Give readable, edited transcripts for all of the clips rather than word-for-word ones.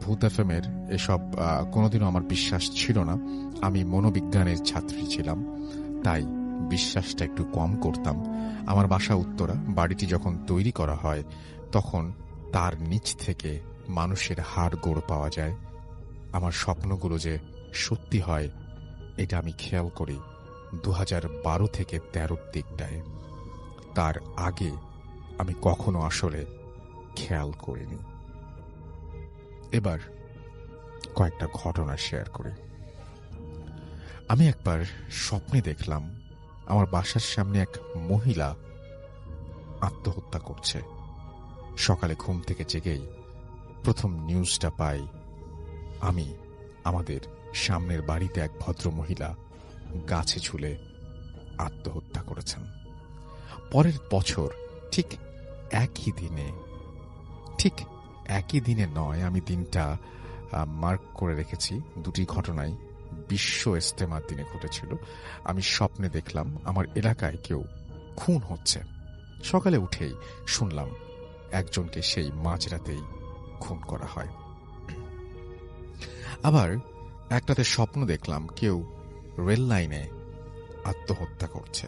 ভূত এফএমের এসব কোনোদিনও আমার বিশ্বাস ছিল না। আমি মনোবিজ্ঞানের ছাত্রী ছিলাম, তাই বিশ্বাসটা একটু কম করতাম। আমার বাসা উত্তরা। বাড়িটি যখন তৈরি করা হয় তখন তার নিচ থেকে মানুষের হাড়গোড় পাওয়া যায়। আমার স্বপ্নগুলো যে সত্যি হয় এটা আমি খেয়াল করি 2012 থেকে 13 দিকটায়। তার আগে আমি কখনো আসলে খেয়াল করিনি। এবার কয়েকটা ঘটনা শেয়ার করি। আমি একবার স্বপ্নে দেখলাম আমার বাসার সামনে এক মহিলা আত্মহত্যা করছে। সকালে ঘুম থেকে জেগেই প্রথম নিউজটা পাই আমি আমাদের সামনের বাড়িতে এক ভদ্র মহিলা গাছে ঝুলে আত্মহত্যা করেছেন। পরের বছর ঠিক একই দিনে নয়, আমি দিনটা মার্ক করে রেখেছি। দুটি ঘটনাই বিশ্ব ইজতেমার দিনে ঘটেছিল। আমি স্বপ্নে দেখলাম আমার এলাকায় কেউ খুন হচ্ছে। সকালে উঠেই শুনলাম একজনকে সেই মাঝরাতেই খুন করা হয়। আবার একটাতে স্বপ্ন দেখলাম কেউ রেল লাইনে আত্মহত্যা করছে।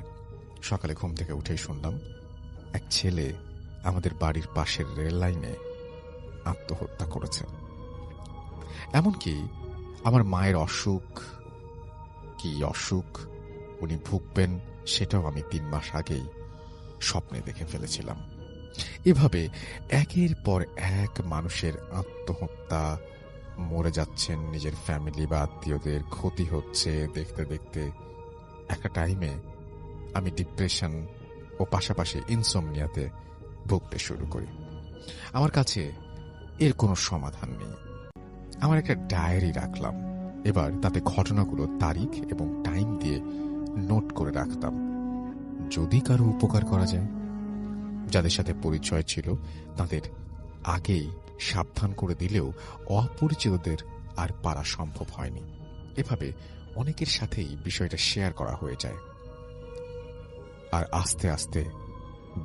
সকালে ঘুম থেকে উঠেই শুনলাম এক ছেলে আমাদের বাড়ির পাশের রেল লাইনে আত্মহত্যা করেছে। এমনকি আমার মায়ের কি অসুখ উনি ভুগবেন সেটাও আমি 3 মাস আগেই স্বপ্নে দেখে ফেলেছিলাম। এভাবে একের পর এক মানুষের আত্মহত্যা, মরে যাচ্ছেন নিজের ফ্যামিলি বা আত্মীয়দের, ক্ষতি হচ্ছে দেখতে দেখতে একটা টাইমে আমি ডিপ্রেশন ও পাশাপাশি ইনসোমনিয়াতে ভুগতে শুরু করি। আমার কাছে এর কোনো সমাধান নেই। আমার একটা ডায়েরি রাখলাম। এবার তাতে ঘটনাগুলো তারিখ এবং টাইম দিয়ে নোট করে রাখতাম, যদি কারো উপকার করা যায়। যাদের সাথে পরিচয় ছিল তাদের আগেই সাবধান করে দিলেও অপরিচিতদের আর পারা সম্ভব হয়নি। এভাবে অনেকের সাথেই বিষয়টা শেয়ার করা হয়ে যায়, আর আস্তে আস্তে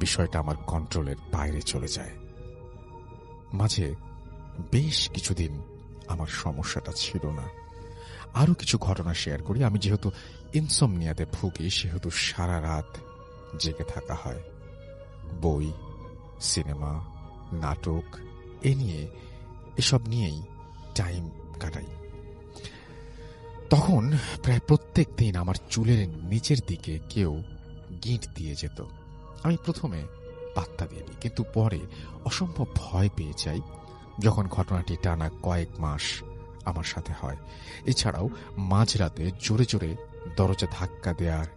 বিষয়টা আমার কন্ট্রোলের বাইরে চলে যায়। মাঝে বেশ কিছুদিন আমার সমস্যাটা ছিল না। আরো কিছু ঘটনা শেয়ার করি। আমি যেহেতু ইনসোমনিয়াতে ভুগি সেহেতু সারা রাত জেগে থাকা হয়। বই, সিনেমা, নাটক এসব নিয়েই টাইম কাটাই। তখন প্রায় প্রত্যেক দিন আমার চুলের নিচের দিকে কেউ গিঁট দিয়ে যেত। আমি প্রথমে পাত্তা দিইনি, কিন্তু পরে অসম্ভব ভয় পেয়ে যাই যখন ঘটনাটি টানা কয়েক মাস আমার সাথে হয়। এছাড়াও মাঝরাতে জোরে জোরে দরজা ধাক্কা দেওয়ার,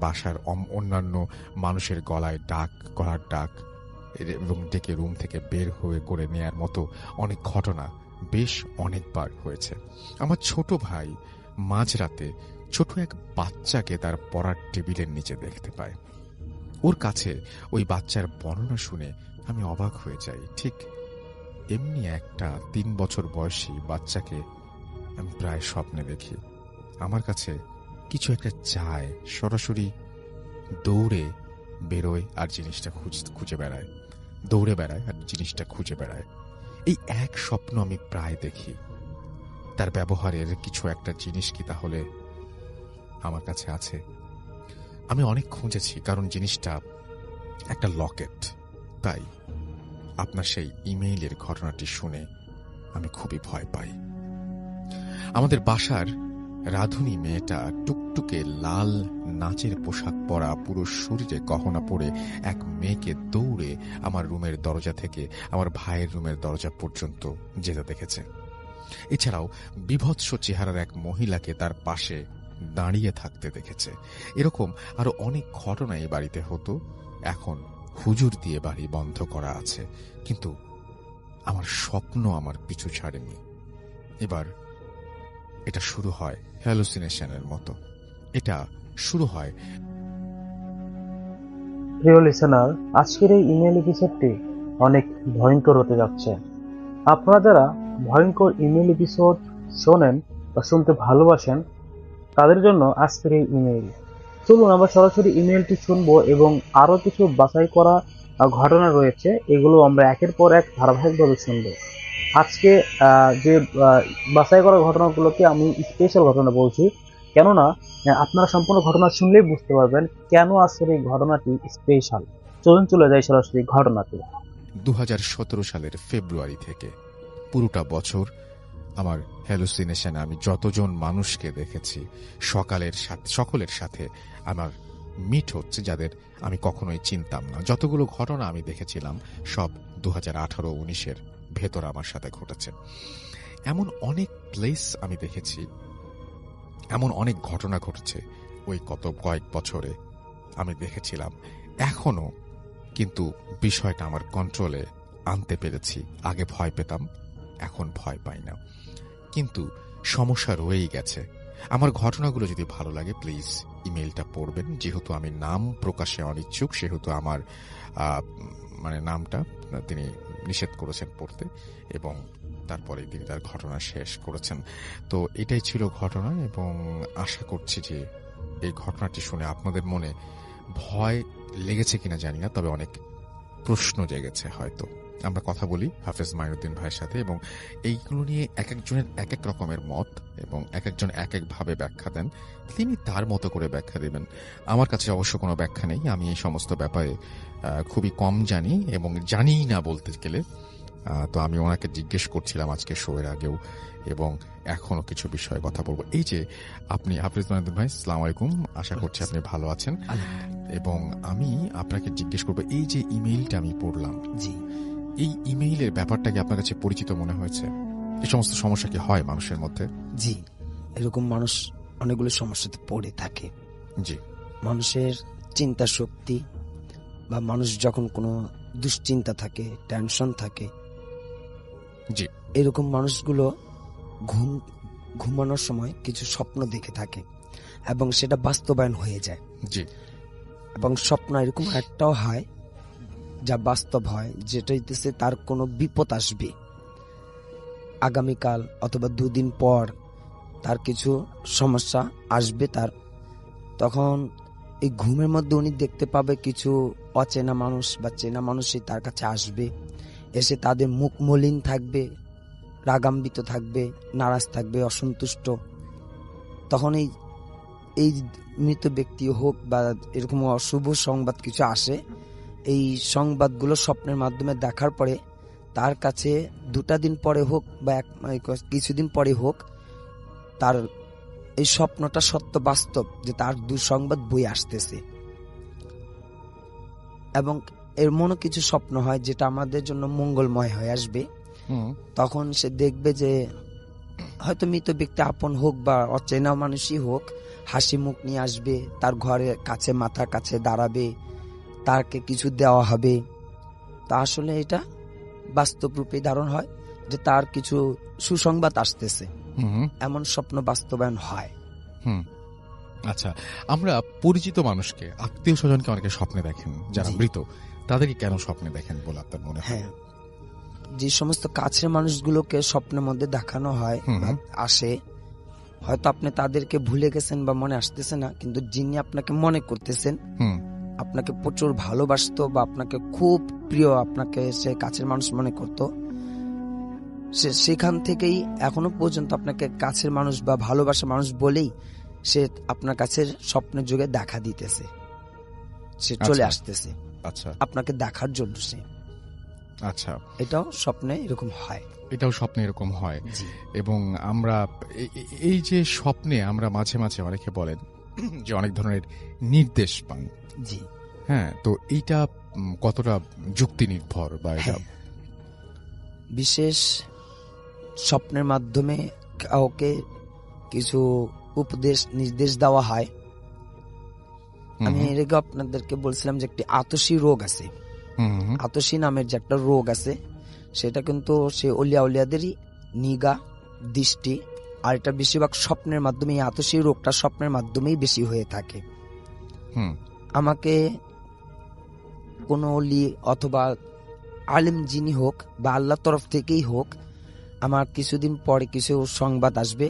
বাসার অন্যান্য মানুষের গলার ডাক এবং ডেকে রুম থেকে বের হয়ে করে নেয়ার মতো অনেক ঘটনা বেশ অনেকবার হয়েছে। আমার ছোট ভাই মাঝরাতে ছোট এক বাচ্চাকে তার পড়ার টেবিলের নিচে দেখতে পায়। ওর কাছে ওই বাচ্চার বর্ণনা শুনে আমি অবাক হয়ে যাই। ঠিক এমনি একটা 3 বছর বয়সী বাচ্চাকে আমি প্রায় স্বপ্নে দেখি। আমার কাছে কিছু একটা চায়, সরাসরি দৌড়ে বেরোয় আর জিনিসটা খুঁজে বেড়ায়, দৌড়ে বেড়ায় আর জিনিসটা খুঁজে বেড়ায়। এই এক স্বপ্ন আমি প্রায় দেখি। তার ব্যবহারের কিছু একটা জিনিস কি তাহলে আমার কাছে আছে? আমি অনেক খুঁজেছি, কারণ জিনিসটা একটা লকেট। তাই আপনার সেই ইমেইলের ঘটনাটি শুনে আমি খুবই ভয় পাই। আমাদের বাসার রাধুনী মেয়েটা টুকটুকে লাল নাচের পোশাক পরা, পুরো শরীরে গহনা পরে এক মেয়েকে দৌড়ে আমার রুমের দরজা থেকে আমার ভাইয়ের রুমের দরজা পর্যন্ত যেতে দেখেছে। এছাড়াও বিভৎস চেহারার এক মহিলাকে তার পাশে দাঁড়িয়ে থাকতে দেখেছে। এরকম আরো অনেক ঘটনা এই বাড়িতে হতো। এখন হুজুর দিয়ে বাড়ি বন্ধ করা আছে, কিন্তু আমার স্বপ্ন আমার পিছু ছাড়েনি। এবার এটা শুরু হয় হ্যালুসিনেশনের মতো। এটা শুরু হয়। প্রিয় লিসেনার, আজকের এই ইমেল এপিসোডটি অনেক ভয়ঙ্কর হতে যাচ্ছে। আপনারা যারা ভয়ঙ্কর ইমেল এপিসোড শোনেন বা শুনতে ভালোবাসেন তাদের জন্য আজকের এই ইমেল। চলুন আমরা সরাসরি ইমেলটি শুনবো এবং আরো কিছু বাছাই করা ঘটনা রয়েছে, এগুলো আমরা একের পর এক ধারাবাহিকভাবে শুনবো। আজকে যে বাছাই করা ঘটনাগুলোকে আমি স্পেশাল ঘটনা বলছি, কেননা আপনারা সম্পূর্ণ ঘটনা শুনলেই বুঝতে পারবেন কেন আজকের এই ঘটনাটি স্পেশাল। চলুন চলে যাই সরাসরি ঘটনাতে। 2017 সালের ফেব্রুয়ারি থেকে পুরোটা বছর আমার হ্যালুসিনেশনে আমি যতজন মানুষকে দেখেছি সকলের সাথে আমার মিট হচ্ছে, যাদের আমি কখনোই চিনতাম না। যতগুলো ঘটনা আমি দেখেছিলাম সব 2018-19-এর ভেতর আমার সাথে ঘটেছে। এমন অনেক প্লেস আমি দেখেছি, এমন অনেক ঘটনা ঘটেছে ওই কয়েক বছরে আমি দেখেছিলাম। এখনো কিন্তু বিষয়টা আমার কন্ট্রোলে আনতে পেরেছি। আগে ভয় পেতাম, এখন ভয় পাই না। কিন্তু সমস্যা রয়েই গেছে। আমার ঘটনাগুলো যদি ভালো লাগে প্লিজ ইমেইলটা পড়বেন। যেহেতু আমি নাম প্রকাশে অনিচ্ছুক, সেহেতু আমার নামটা তিনি নিষেধ করেছেন পড়তে, এবং তারপরে তিনি তার ঘটনা শেষ করেছেন। তো এটাই ছিল ঘটনা, এবং আশা করছি যে এই ঘটনাটি শুনে আপনাদের মনে ভয় লেগেছে কিনা জানি না, তবে অনেক প্রশ্ন জেগেছে হয়তো। আমরা কথা বলি হাফেজ মাইনুদ্দিন ভাইয়ের সাথে, এবং এইগুলো নিয়ে এক একজনের এক এক রকমের মত, এবং এক একজন এক একভাবে ব্যাখ্যা দেন। তিনি তার মতো করে ব্যাখ্যা দেবেন। আমার কাছে অবশ্য কোনো ব্যাখ্যা নেই। আমি এই সমস্ত ব্যাপারে খুবই কম জানি, এবং জানিই না বলতে গেলে। তো আমি ওনাকে জিজ্ঞেস করছিলাম আজকে শোয়ের আগেও, এবং এখনো কিছু বিষয়ে কথা বলবো। এই যে আপনি হাফেজ মাইনুদ্দিন ভাই, আসসালামু আলাইকুম, আশা করছি আপনি ভালো আছেন। এবং আমি আপনাকে জিজ্ঞেস করবো, এই যে ইমেইলটা আমি পড়লাম, জি, এই ইমেইলের ব্যাপারটা কি আপনার কাছে পরিচিত মনে হয়েছে? এই সমস্ত সমস্যা কি হয় মানুষের মধ্যে? জি, এরকম মানুষ অনেকগুলো সমস্যাতে পড়ে থাকে। জি, মানুষের চিন্তা শক্তি, বা মানুষ যখন কোনো দুশ্চিন্তা থাকে, টেনশন থাকে, জি, এরকম মানুষগুলো ঘুমানোর সময় কিছু স্বপ্ন দেখে থাকে, এবং সেটা বাস্তবায়ন হয়ে যায়। জি, এবং স্বপ্ন এরকম একটাও হয় যা বাস্তব হয়, যেটা হইতেছে তার কোনো বিপদ আসবে আগামীকাল অথবা দুদিন পর, তার কিছু সমস্যা আসবে তার। তখন এই ঘুমের মধ্যে উনি দেখতে পাবে কিছু অচেনা মানুষ বা চেনা মানুষই তার কাছে আসবে, এসে তাদের মুখ মলিন থাকবে, রাগান্বিত থাকবে, নারাজ থাকবে, অসন্তুষ্ট। তখন এই মৃত ব্যক্তি হোক বা এরকম অশুভ সংবাদ কিছু আসে, এই সংবাদগুলো স্বপ্নের মাধ্যমে দেখার পরে তার কাছে 2টা দিন পরে হোক বা কিছুদিন পরে হোক, তার এই স্বপ্নটা সত্য বাস্তব যে তার দুঃসংবাদ বয়ে আসতেছে। এবং এর মনে কিছু স্বপ্ন হয় যেটা আমাদের জন্য মঙ্গলময় হয়ে আসবে। তখন সে দেখবে যে হয়তো মৃত ব্যক্তি আপন হোক বা অচেনা মানুষই হোক, হাসি মুখ নিয়ে আসবে, তার ঘরের কাছে মাথার কাছে দাঁড়াবে, তাকে কিছু দেওয়া হবে। তা আসলে এটা বাস্তব রূপে ধারণ হয় যে তার কিছু সুসংবাদ আসতেছে, এমন স্বপ্ন বাস্তবায়ন হয়। আচ্ছা, আমরা পরিচিত মানুষকে, আত্মীয় স্বজনকে অনেকে স্বপ্নে দেখেন যারা মৃত, তাদেরকে কেন স্বপ্নে দেখেন বলে আপনার মনে হয়? হ্যাঁ, যে সমস্ত কাছের মানুষগুলোকে স্বপ্নের মধ্যে দেখানো হয় আসে, হয়তো আপনি তাদেরকে ভুলে গেছেন বা মনে আসতেছে না, কিন্তু যিনি আপনাকে মনে করতেছেন, আপনাকে প্রচুর ভালোবাসতো বা আপনাকে খুব প্রিয়, আপনাকে সে কাছের মানুষ মনে করত, সেখান থেকেই এখনো পর্যন্ত আপনাকে কাছের মানুষ বা ভালোবাসা মানুষ বলেই সে আপনার কাছে স্বপ্নের যুগে দেখা দিতেছে, সে চলে আসতেছে আপনাকে দেখার জন্য। সে আচ্ছা, এটাও স্বপ্নে এরকম হয়। এটাও স্বপ্নে এরকম হয়। এবং আমরা এই যে স্বপ্নে আমরা মাঝে মাঝে অনেকে বলেন যে অনেক ধরনের নির্দেশ পান। জি, হ্যাঁ, তো এইটা কতটা যুক্তি নির্ভর? বা এটা বিশেষ স্বপ্নের মাধ্যমে কাউকে কিছু উপদেশ নির্দেশ দেওয়া হয়। আমি এর আগে আপনাদেরকে বলছিলাম যে একটি আতশী রোগ আছে, আতশী নামের যে একটা রোগ আছে, সেটা কিন্তু সে অলিয়া উলিয়াদেরই নিগা দৃষ্টি, আর এটা বেশিরভাগ স্বপ্নের মাধ্যমে, এই আতশী রোগটা স্বপ্নের মাধ্যমেই বেশি হয়ে থাকে। আমাকে কোনো অলি অথবা আলেম যিনি হোক বা আল্লাহর তরফ থেকেই হোক, আমার কিছুদিন পরে কিছু সংবাদ আসবে,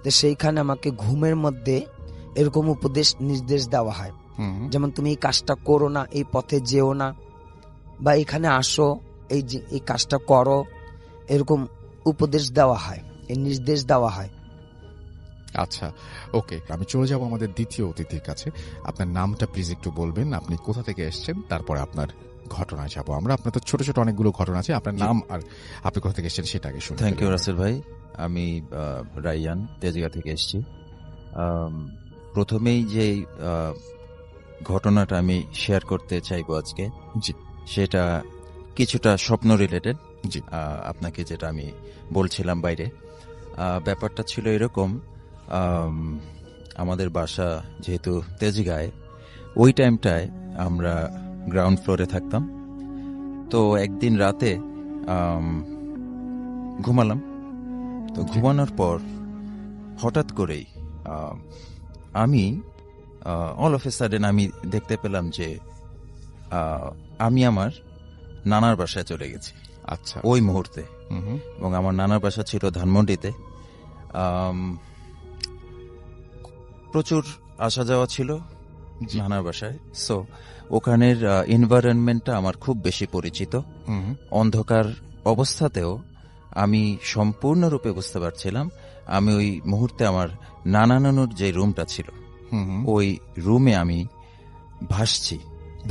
তো সেইখানে আমাকে ঘুমের মধ্যে এরকম উপদেশ নির্দেশ দেওয়া হয়, যেমন তুমি এই কাজটা করো না, এই পথে যেও না, বা এখানে আসো, এই কাজটা করো, এরকম উপদেশ দেওয়া হয়, এই নির্দেশ দেওয়া হয়। আচ্ছা, ওকে, আমি চলে যাব আমাদের দ্বিতীয় অতিথির কাছে। আপনার নামটা প্লিজ একটু বলবেন, আপনি কোথা থেকে এসেছেন, তারপরে আপনার ঘটনায় যাব আমরা। আপনার তো ছোট ছোট অনেকগুলো ঘটনা আছে, আপনার নাম আর আপনি কোথা থেকে এসেছেন সেটা আগে শুনি। থ্যাংক ইউ রাসেল ভাই। আমি রাইয়ান তেজগাঁ থেকে এসেছি। প্রথমেই যে ঘটনাটা আমি শেয়ার করতে চাইবো আজকে, জি, সেটা কিছুটা স্বপ্ন রিলেটেড। জি, আপনাকে যেটা আমি বলছিলাম বাইরে, ব্যাপারটা ছিল এরকম। আমাদের বাসা যেহেতু তেজগাঁয়, ওই টাইমটায় আমরা গ্রাউন্ড ফ্লোরে থাকতাম। তো একদিন রাতে ঘুমালাম। তো ঘুমানোর পর হঠাৎ করেই আমি অল অফ এ সাডেন আমি দেখতে পেলাম যে আমি আমার নানার বাসায় চলে গেছি আচ্ছা, ওই মুহূর্তে। এবং আমার নানার বাসা ছিল ধানমন্ডিতে। প্রচুর আসা যাওয়া ছিল নানার বাসায়। সো ওখানের এনভায়রনমেন্টটা আমার খুব বেশি পরিচিত। অন্ধকার অবস্থাতেও আমি সম্পূর্ণরূপে বুঝতে পারছিলাম আমি ওই মুহূর্তে আমার নানা নানুর যে রুমটা ছিল ওই রুমে আমি ভাসছি।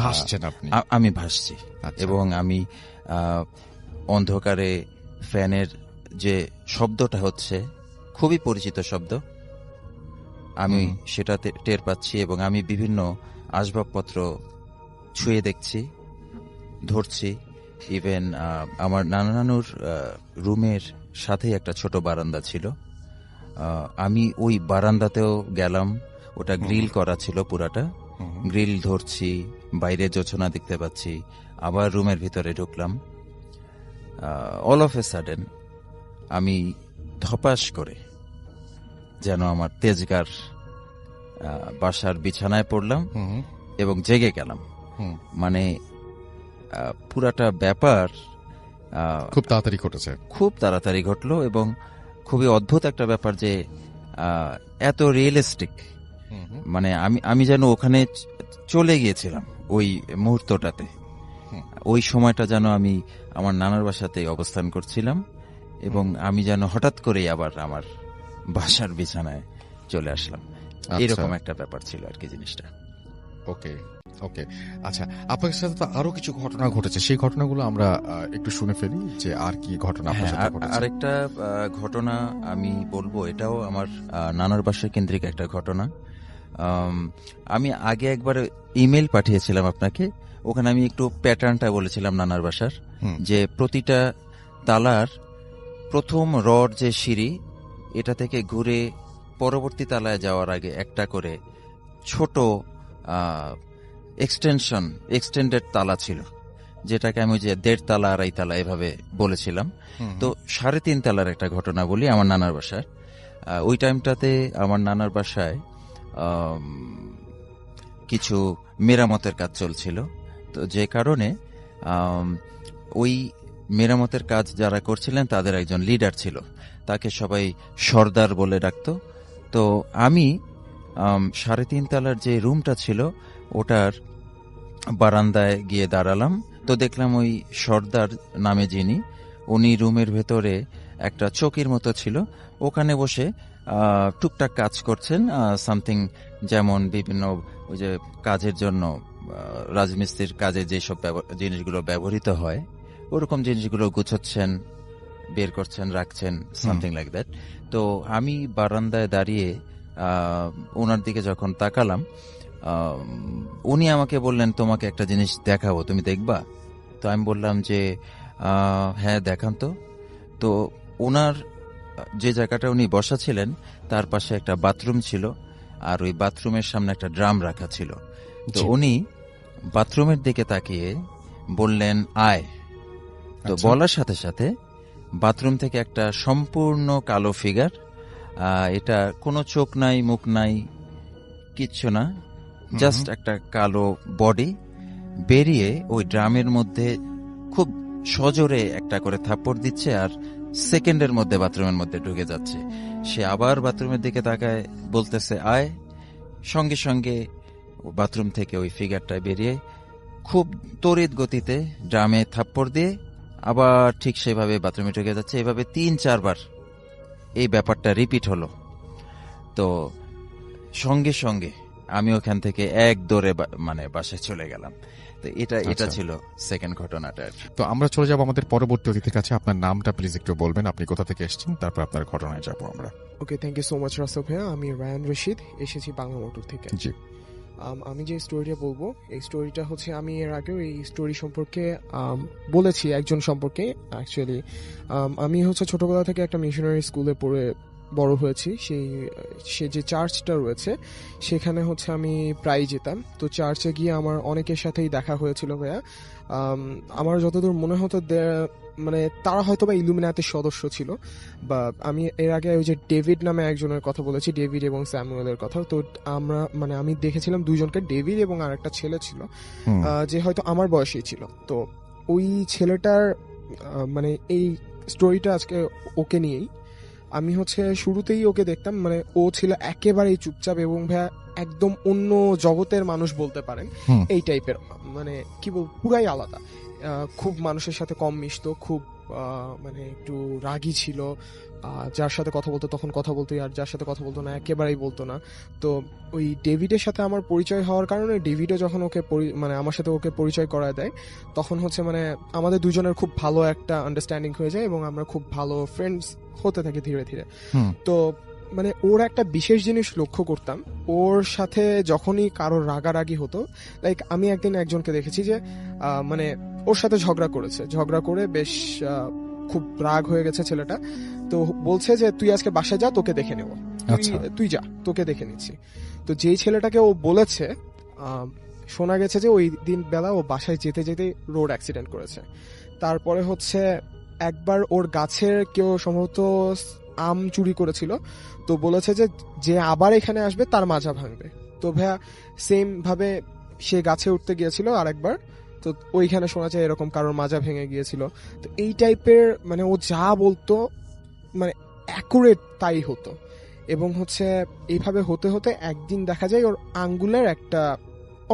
ভাসছেন আপনি? আমি ভাসছি। আচ্ছা। এবং আমি অন্ধকারে ফ্যানের যে শব্দটা হচ্ছে খুবই পরিচিত শব্দ, আমি সেটাতে টের পাচ্ছি। এবং আমি বিভিন্ন আসবাবপত্র ছুঁয়ে দেখছি, ধরছি। ইভেন আমার নানা নানুর রুমের সাথেই একটা ছোট বারান্দা ছিল। আমি ওই বারান্দাতেও গেলাম, ওটা গ্রিল করা ছিল পুরাটা। গ্রিল ধরছি, বাইরে জোছনা দেখতে পাচ্ছি, আবার রুমের ভিতরে ঢুকলাম। অল অফ এ সাডেন আমি ধপাস করে যেন আমার তেজগার বাসার বিছানায় পড়লাম এবং জেগে গেলাম। মানে পুরাটা ব্যাপার খুব তাড়াতাড়ি ঘটেছে। খুব তাড়াতাড়ি ঘটলো এবং খুবই অদ্ভুত একটা ব্যাপার যে এত রিয়েলিস্টিক। মানে আমি যেন ওখানে চলে গিয়েছিলাম ওই মুহূর্তটাতে। ওই সময়টা যেন আমি আমার নানার বাসাতে অবস্থান করছিলাম এবং আমি যেন হঠাৎ করেই আবার আমার বাসার বিছানায় চলে আসলাম। এরকম একটা ব্যাপার ছিল আর কি জিনিসটা। ওকে, ওকে, আচ্ছা, আপনার সাথে তো আরো কিছু ঘটনা ঘটেছে, সেই ঘটনাগুলো আমরা একটু শুনে ফেলি যে আর কি ঘটনা আপনার সাথে ঘটেছে। আরেকটা ঘটনা আমি বলবো, এটাও আমার নানার বাসা কেন্দ্রিক একটা ঘটনা। আমি আগে একবার ইমেল পাঠিয়েছিলাম আপনাকে, ওখানে আমি একটু প্যাটার্নটা বলেছিলাম নানার বাসার, যে প্রতিটা তালার প্রথম রড যে সিঁড়ি, এটা থেকে ঘুরে পরবর্তী তালায় যাওয়ার আগে একটা করে ছোট এক্সটেন্ডেড তালা ছিল, যেটাকে আমি যে 1.5 তালা 2.5 তালা এভাবে বলেছিলাম। তো 3.5 তালার একটা ঘটনা বলি আমার নানার বাসার। ওই টাইমটাতে আমার নানার বাসায় কিছু মেরামতের কাজ চলছিল। তো যে কারণে ওই মেরামতের কাজ যারা করছিলেন তাদের একজন লিডার ছিল, তাকে সবাই সর্দার বলে ডাকত। তো আমি 3.5 তালার যে রুমটা ছিল ওটার বারান্দায় গিয়ে দাঁড়ালাম। তো দেখলাম ওই সর্দার নামে যিনি, উনি রুমের ভেতরে একটা চৌকির মতো ছিল, ওখানে বসে টুকটাক কাজ করছেন। সামথিং যেমন বিভিন্ন ওই যে কাজের জন্য রাজমিস্ত্রির কাজে যেসব জিনিসগুলো ব্যবহৃত হয় ওরকম জিনিসগুলো গুছাচ্ছেন, বের করছেন, রাখছেন, সামথিং লাইক দ্যাট। তো আমি বারান্দায় দাঁড়িয়ে ওনার দিকে যখন তাকালাম, উনি আমাকে বললেন, তোমাকে একটা জিনিস দেখাবো, তুমি দেখবা? তো আমি বললাম যে হ্যাঁ দেখান তো। তো ওনার যে জায়গাটা উনি বসা ছিলেন তার পাশে একটা বাথরুম ছিল, আর ওই বাথরুমের সামনে একটা ড্রাম রাখা ছিল। তো উনি বাথরুমের দিকে তাকিয়ে বললেন আয়। তো বলার সাথে সাথে বাথরুম থেকে একটা সম্পূর্ণ কালো ফিগার, এটা কোনো চোখ নাই, মুখ নাই, কিচ্ছু না, জাস্ট একটা কালো বডি বেরিয়ে ওই ড্রামের মধ্যে খুব সজোরে একটা করে থাপ্পড় দিচ্ছে আর সেকেন্ডের মধ্যে বাথরুমের মধ্যে ঢুকে যাচ্ছে। সে আবার বাথরুমের দিকে তাকায়, বলতেছে আয়। সঙ্গে সঙ্গে বাথরুম থেকে ওই ফিগারটা বেরিয়ে খুব তড়িৎ গতিতে ড্রামে থাপ্পড় দিয়ে আবার ঠিক সেভাবে বাথরুমে ঢুকে যাচ্ছে, এভাবে 3-4 বার এই ব্যাপারটা রিপিট হলো। তো সঙ্গে সঙ্গে আমি ওখান থেকে এক দৌড়ে মানে বাসায় চলে গেলাম। তো এটা আচ্ছা। ছিল সেকেন্ড ঘটনাটা আর কি। তো আমরা চলে যাব আমাদের পরবর্তী অতিথির কাছে। আপনার নামটা প্লিজ একটু বলবেন, আপনি কোথা থেকে এসেছেন, তারপর আপনার ঘটনায় যাব আমরা। Okay, thank you so much Rasel ভাইয়া। আমি রায়ান রশিদ, এসেছি বাংলা মোটর থেকে। জি। আমি যে স্টোরিটা বলবো, এই স্টোরিটা হচ্ছে আমি এর আগেও এই স্টোরি সম্পর্কে বলেছি একজন সম্পর্কে। অ্যাকচুয়ালি আমি হচ্ছে ছোটবেলা থেকে একটা মিশনারি স্কুলে পড়ে বড় হয়েছি। সে যে চার্চটা রয়েছে সেখানে হচ্ছে আমি প্রায় যেতাম। তো চার্চে গিয়ে আমার অনেকের সাথেই দেখা হয়েছিল ভাইয়া। আমার যতদূর মনে হতো মানে তারা হয়তো বা ইলুমিনাতির সদস্য ছিল। বা আমি এর আগে ওই যে ডেভিড নামে একজনের কথা বলেছি, ডেভিড এবং স্যামুয়েলের কথা। তো আমি দেখেছিলাম দুইজনকে, ডেভিড এবং আর একটা ছেলে ছিল যে হয়তো আমার বয়সী ছিল। তো ওই ছেলেটার মানে এই স্টোরিটা আজকে ওকে নিয়েই। আমি হচ্ছে শুরুতেই ওকে দেখতাম, মানে ও ছিল একেবারেই চুপচাপ এবং ভাইয়া একদম অন্য জগতের মানুষ বলতে পারেন। এই টাইপের, মানে কি বল, পুরাই আলাদা। খুব মানুষের সাথে কম মিশতো, খুব মানে একটু রাগী ছিল। যার সাথে কথা বলতো তখন কথা বলতো, আর যার সাথে কথা বলতো না একেবারেই বলতো না। তো ওই ডেভিডের সাথে আমার পরিচয় হওয়ার কারণে ডেভিডও যখন ওকে মানে আমার সাথে ওকে পরিচয় করায় দেয়, তখন হচ্ছে মানে আমাদের দুজনের খুব ভালো একটা আন্ডারস্ট্যান্ডিং হয়ে যায় এবং আমরা খুব ভালো ফ্রেন্ডস হতে থাকি ধীরে ধীরে। তো মানে ওর একটা বিশেষ জিনিস লক্ষ্য করতাম, ওর সাথে যখনই কারোর রাগারাগি হতো, লাইক আমি একদিন একজনকে দেখেছি যে মানে ওর সাথে ঝগড়া করে বেশ খুব রাগ হয়ে গেছে ছেলেটা। তো বলছে যে তুই আজকে বাসায় যা, তোকে দেখে নেব, তুই যা, তোকে দেখে নিচ্ছি। তো যেই ছেলেটাকে ও বলেছে, শোনা গেছে যে ওই দিন বেলা ও বাসায় যেতে যেতে রোড অ্যাক্সিডেন্ট করেছে। তারপরে হচ্ছে একবার ওর গাছের কেউ সম্ভবত আম চুরি করেছিল, তো বলেছে যে আবার এখানে আসবে তার মাজা ভাঙবে। তো ভাইয়া সেম ভাবে সে গাছে উঠতে গিয়েছিল আরেকবার, তো ওইখানে শোনা যায় এরকম কারোর মাজা ভেঙে গিয়েছিল। তো এই টাইপের মানে ও যা বলতো মানে অ্যাকুরেট তাই হতো। এবং হচ্ছে এইভাবে হতে হতে একদিন দেখা যায় ওর আঙ্গুলের একটা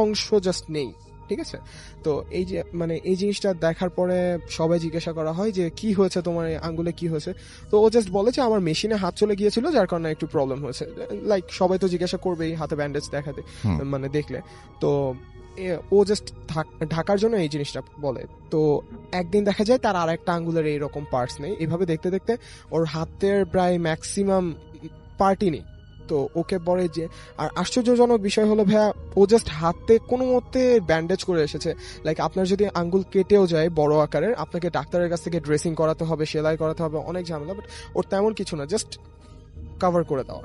অংশ জাস্ট নেই, ঠিক আছে। তো এই যে মানে এই জিনিসটা দেখার পরে সবাই জিজ্ঞাসা করা হয় যে কি হয়েছে তোমার আঙ্গুলে, কি হয়েছে। তো ও জাস্ট বলে যে আমার মেশিনে হাত চলে গিয়েছিল যার কারণে একটু প্রবলেম হয়েছে। লাইক সবাই তো জিজ্ঞাসা করবেই হাতে ব্যান্ডেজ দেখাতে, মানে দেখলে। তো ও জাস্ট ঢাকার জন্য এই জিনিসটা বলে। তো একদিন দেখা যায় তার আর একটা আঙ্গুলের এইরকম পার্টস নেই। এভাবে দেখতে দেখতে ওর হাতের প্রায় ম্যাক্সিমাম পার্টই নেই। তো ওকে বলে যে, আর আশ্চর্যজনক বিষয় হলো ভাইয়া, ও জাস্ট হাতে কোনো মতে ব্যান্ডেজ করে এসেছে। লাইক আপনার যদি আঙ্গুল কেটেও যায় বড় আকারের, আপনাকে ডাক্তারের কাছ থেকে ড্রেসিং করাতে হবে, সেলাই করাতে হবে, অনেক ঝামেলা। বাট ওর তেমন কিছু না, জাস্ট কভার করে দেওয়া।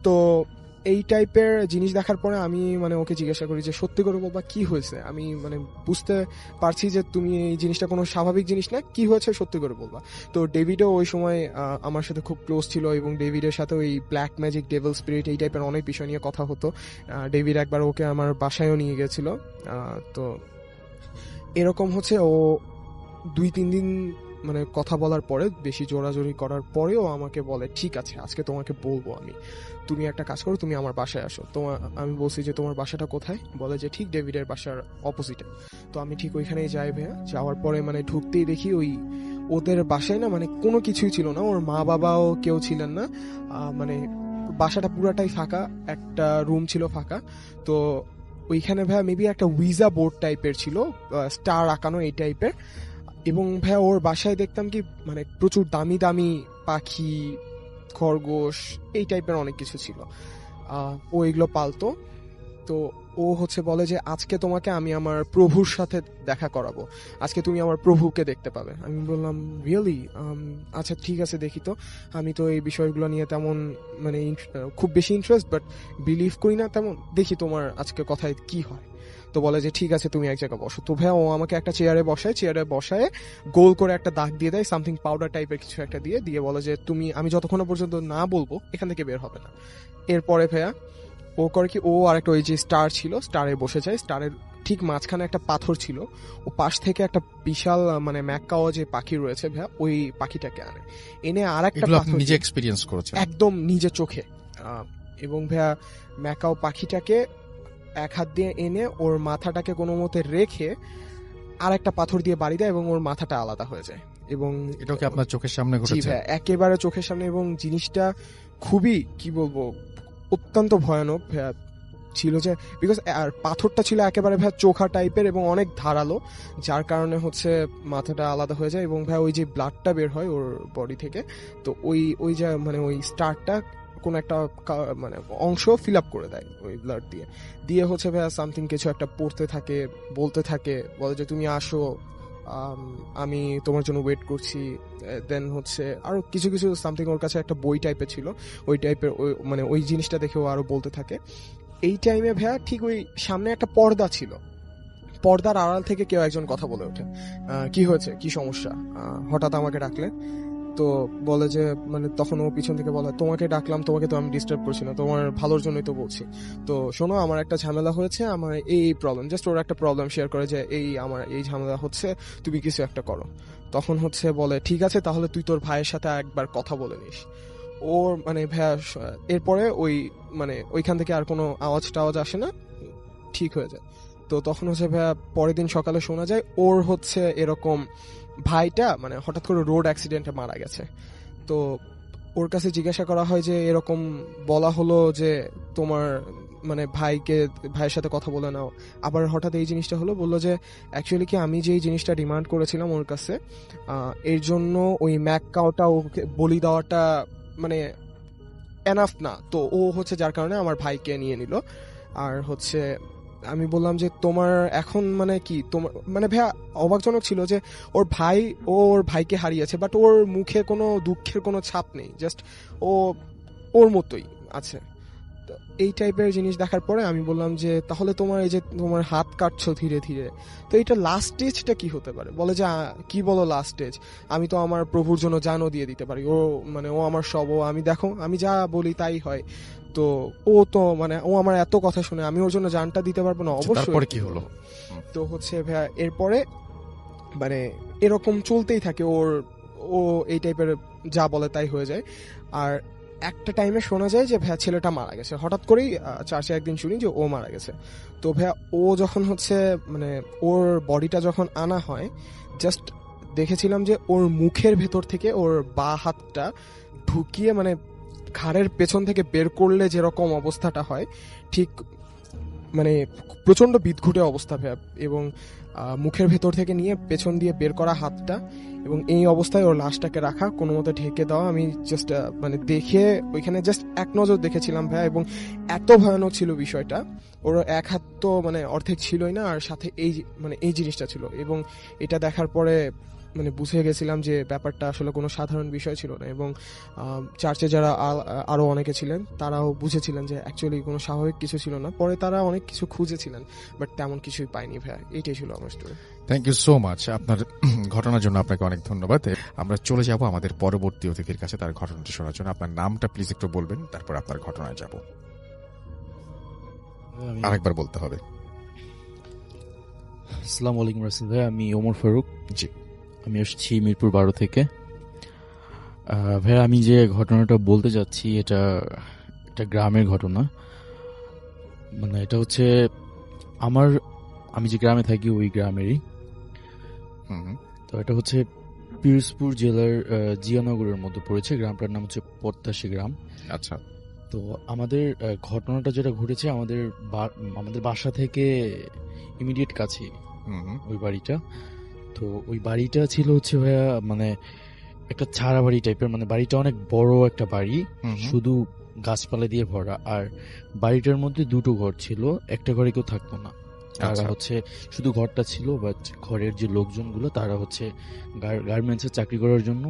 তো এই টাইপের জিনিস দেখার পরে আমি মানে ওকে জিজ্ঞাসা করি যে সত্যি করে বলবা কি হয়েছে, আমি মানে বুঝতে পারছি যে তুমি এই জিনিসটা কোনো স্বাভাবিক জিনিস না, কি হয়েছে সত্যি করে বলবা। তো ডেভিডও ওই সময় আমার সাথে খুব ক্লোজ ছিল এবং ডেভিডের সাথে ওই ব্ল্যাক ম্যাজিক, ডেভিল স্পিরিট এই টাইপের অনেক বিষয় নিয়ে কথা হতো। ডেভিড একবার ওকে আমার বাসায়ও নিয়ে গেছিল। তো এরকম হচ্ছে ও 2-3 দিন মানে কথা বলার পরে, বেশি জোরাজোরি করার পরেও আমাকে বলে ঠিক আছে আজকে তোমাকে বলবো আমি, তুমি একটা কাজ করো, তুমি আমার বাসায় আসো। আমি বলছি যে তোমার বাসাটা কোথায়, বলে যে ঠিক ডেভিডের বাসার অপোজিটে। তো আমি ঠিক ওইখানেই যাই ভাইয়া। যাওয়ার পরে মানে ঢুকতেই দেখি ওই ওদের বাসায় না মানে কোনো কিছুই ছিল না, ওর মা বাবাও কেউ ছিলেন না। মানে বাসাটা পুরাটাই ফাঁকা, একটা রুম ছিল ফাঁকা। তো ওইখানে ভাইয়া মেবি একটা উইজা বোর্ড টাইপের ছিল, স্টার আঁকানো এই টাইপের। এবং ভাইয়া ওর বাসায় দেখতাম কি মানে প্রচুর দামি দামি পাখি, খরগোশ এই টাইপের অনেক কিছু ছিল। ও এগুলো পালতো। তো ও হচ্ছে বলে যে আজকে তোমাকে আমি আমার প্রভুর সাথে দেখা করাবো, আজকে তুমি আমার প্রভুকে দেখতে পাবে। আমি বললাম রিয়েলি? আচ্ছা ঠিক আছে দেখি। তো আমি তো এই বিষয়গুলো নিয়ে তেমন মানে খুব বেশি ইন্টারেস্ট বাট বিলিভ করি না তেমন, দেখি তোমার আজকে কথায় কি হয়। তো বলে যে ঠিক আছে তুমি এক জায়গায় বসো। তো ভাইয়া ও আমাকে একটা চেয়ারে বসায় গোল করে একটা দাগ দিয়ে দেয়, সামথিং পাউডার টাইপের কিছু একটা দিয়ে বলে যে আমি যতক্ষণ পর্যন্ত না বলবো এখান থেকে বের হবে না। এরপরে ভাইয়া ও করে কি, ও আর একটা ওই যে স্টার ছিল, স্টারে বসে যায়। স্টারের ঠিক মাঝখানে একটা পাথর ছিল, ও পাশ থেকে একটা বিশাল মানে ম্যাকাও যে পাখি রয়েছে ভাইয়া, ওই পাখিটাকে এনে আর একটা পাথর নিজে এক্সপেরিয়েন্স করেছে একদম নিজে চোখে। এবং ভাইয়া ম্যাকাও পাখিটাকে এক হাত দিয়ে এনে ওর মাথাটাকে কোনো মতে রেখে আর একটা পাথর দিয়ে বাড়ি দেয় এবং ওর মাথাটা আলাদা হয়ে যায়। এবং এটাও কি আপনার চোখের সামনে জি ঘটেছে? ভাইয়া, একেবারে চোখের সামনে, এবং জিনিসটা খুবই কি বলবো অত্যন্ত ভয়ানক ভাইয়া ছিল, যে বিকজ আর পাথরটা ছিল একেবারে ভাইয়া চোখা টাইপের এবং অনেক ধারালো, যার কারণে হচ্ছে মাথাটা আলাদা হয়ে যায়। এবং ভাইয়া ওই যে ব্লাডটা বের হয় ওর বডি থেকে, তো ওই যে মানে ওই স্টারটা কোনো একটা মানে অংশ ফিল আপ করে দেয় ওই ব্লাড দিয়ে দিয়ে হচ্ছে ভাইয়া সামথিং কিছু একটা পড়তে থাকে, বলতে থাকে, বলে যে তুমি আসো, আমি তোমার জন্য ওয়েট করছি। দেন হচ্ছে আরো কিছু কিছু সামথিং, ওর কাছে একটা বই টাইপের ছিল, ওই টাইপের মানে ওই জিনিসটা দেখেও আরো বলতে থাকে। এই টাইমে ভাইয়া ঠিক ওই সামনে একটা পর্দা ছিল, পর্দার আড়াল থেকে কেউ একজন কথা বলে ওঠে, কি হয়েছে, কি সমস্যা, হঠাৎ আমাকে ডাকলে? তো বলে যে মানে তখন ও পিছন থেকে বলে, তোমাকে ডাকলাম, তোমাকে তো আমি ডিস্টার্ব করছি না, তোমার ভালোর জন্যই তো বলছি। তো শোনো, আমার একটা ঝামেলা হয়েছে, আমার এই প্রবলেম, জাস্ট ওর একটা প্রবলেম শেয়ার করে যে আমার এই ঝামেলা হচ্ছে, তুমি কিছু একটা করো। তখন হচ্ছে বলে ঠিক আছে, তাহলে তুই তোর ভাইয়ের সাথে একবার কথা বলে নিস। ওর মানে ভাইয়া এরপরে ওই মানে ওইখান থেকে আর কোনো আওয়াজ টাওয়াজ আসে না, ঠিক হয়ে যায়। তো তখন হচ্ছে ভাইয়া পরের দিন সকালে শোনা যায় ওর হচ্ছে এরকম ভাইটা মানে হঠাৎ করে রোড অ্যাক্সিডেন্টে মারা গেছে। তো ওর কাছে জিজ্ঞাসা করা হয় যে এরকম বলা হলো যে তোমার মানে ভাইয়ের সাথে কথা বলে নাও, আবার হঠাৎ এই জিনিসটা হলো, বললো যে অ্যাকচুয়ালি কি আমি যেই জিনিসটা ডিমান্ড করেছিলাম ওর কাছে, এর জন্য ওই ম্যাক কাউটা ওকে বলি দেওয়াটা মানে এনাফ না, তো ও হচ্ছে যার কারণে আমার ভাইকে নিয়ে নিল। আর হচ্ছে আমি বললাম যে তোমার এখন মানে কি, তোমার মানে ভাইয়া অবাকজনক ছিল যে ওর ভাইকে হারিয়েছে, বাট ওর মুখে কোনো দুঃখের কোনো ছাপ নেই, জাস্ট ওর মতোই আছে। তো এই টাইপের জিনিস দেখার পরে আমি বললাম যে তাহলে তোমার এই যে তোমার হাত কাটছো ধীরে ধীরে, তো এটা লাস্ট স্টেজটা কি হতে পারে? বলে যে কি বলো লাস্ট স্টেজ, আমি তো আমার প্রভুর জন্য জানও দিয়ে দিতে পারি, ও মানে ও আমার সব, ও আমি দেখো আমি যা বলি তাই হয়। তো ও তো মানে ও আমার এত কথা শুনে, আমি ওর জন্য জানটা দিতে পারবো না? অবশ্যই। তারপরে কি হলো? তো হচ্ছে ভাইয়া এরপরে মানে এরকম চলতেই থাকে, ও এই টাইপের যা বলে তাই হয়ে যায়। আর একটা টাইমে শোনা যায় যে ভাইয়া ছেলেটা মারা গেছে, হঠাৎ করেই চার্চে একদিন শুনি যে ও মারা গেছে। তো ভাইয়া ও যখন হচ্ছে মানে ওর বডিটা যখন আনা হয়, জাস্ট দেখেছিলাম যে ওর মুখের ভেতর থেকে ওর বা হাতটা ঢুকিয়ে মানে ঘাড়ের পেছন থেকে বের করলে যেরকম অবস্থাটা হয়, ঠিক মানে প্রচন্ড বিদঘুটে অবস্থা ভাইয়া। এবং মুখের ভেতর থেকে নিয়ে পেছন দিয়ে বের করা হাতটা, এবং এই অবস্থায় ওর লাশটাকে রাখা, কোনো মতো ঢেকে দেওয়া। আমি জাস্ট মানে দেখে ওইখানে জাস্ট এক নজর দেখেছিলাম ভাইয়া, এবং এত ভয়ানক ছিল বিষয়টা। ওর এক হাত তো মানে অর্ধেক ছিলই না, আর সাথে এই জিনিসটা ছিল। এবং এটা দেখার পরে মানে বুঝে গেছিলাম যে ব্যাপারটা আসলে কোনো সাধারণ বিষয় ছিল না। এবং চার্চে যারা আরো অনেকে ছিলেন তারাও বুঝেছিলেন যে অ্যাকচুয়ালি কোনো স্বাভাবিক কিছু ছিল না। পরে তারা অনেক কিছু খুঁজেছিলেন, বাট তেমন কিছুই পাইনি ভাইয়া। এইটাই ছিল আমার story. Thank you so much আপনার ঘটনার জন্য, আপনাকে অনেক ধন্যবাদ। আমরা চলে যাব আমাদের পরবর্তী অতিথির কাছে তার ঘটনাটি শোনার জন্য। আপনার নামটা প্লিজ একটু বলবেন, তারপর আপনার ঘটনায় যাব। আরেকবার বলতে হবে। আসসালামু আলাইকুম রাসেল ভাই, আমি ওমর ফারুক। জি, আমি আসছি মিরপুর 12 থেকে। ভাই আমি যে ঘটনাটা বলতে যাচ্ছি এটা একটা গ্রামের ঘটনা। মানে এটা হচ্ছে আমি যে গ্রামে থাকি ওই গ্রামেরই। তো এটা হচ্ছে পিরোজপুর জেলার জিয়ানগরের মধ্যে পড়েছে। গ্রামটার নাম হচ্ছে পদ্মাশী গ্রাম। আচ্ছা। তো আমাদের ঘটনাটা যেটা ঘটেছে আমাদের বাসা থেকে ইমিডিয়েট কাছে ওই বাড়িটা। তো ওই বাড়িটা ছিল হচ্ছে ভাইয়া মানে একটা ছাড়া বাড়ি টাইপের, মানে বাড়িটা অনেক বড় একটা বাড়ি, শুধু গাছপালা দিয়ে ভরা। আর বাড়িটার মধ্যে দুটো ঘর ছিল, একটা ঘরে কেউ থাকতো না। তারা হচ্ছে শুধু ঘরটা ছিল, বাট ঘরের যে লোকজনগুলো তারা হচ্ছে গার্মেন্টসে চাকরি করার জন্য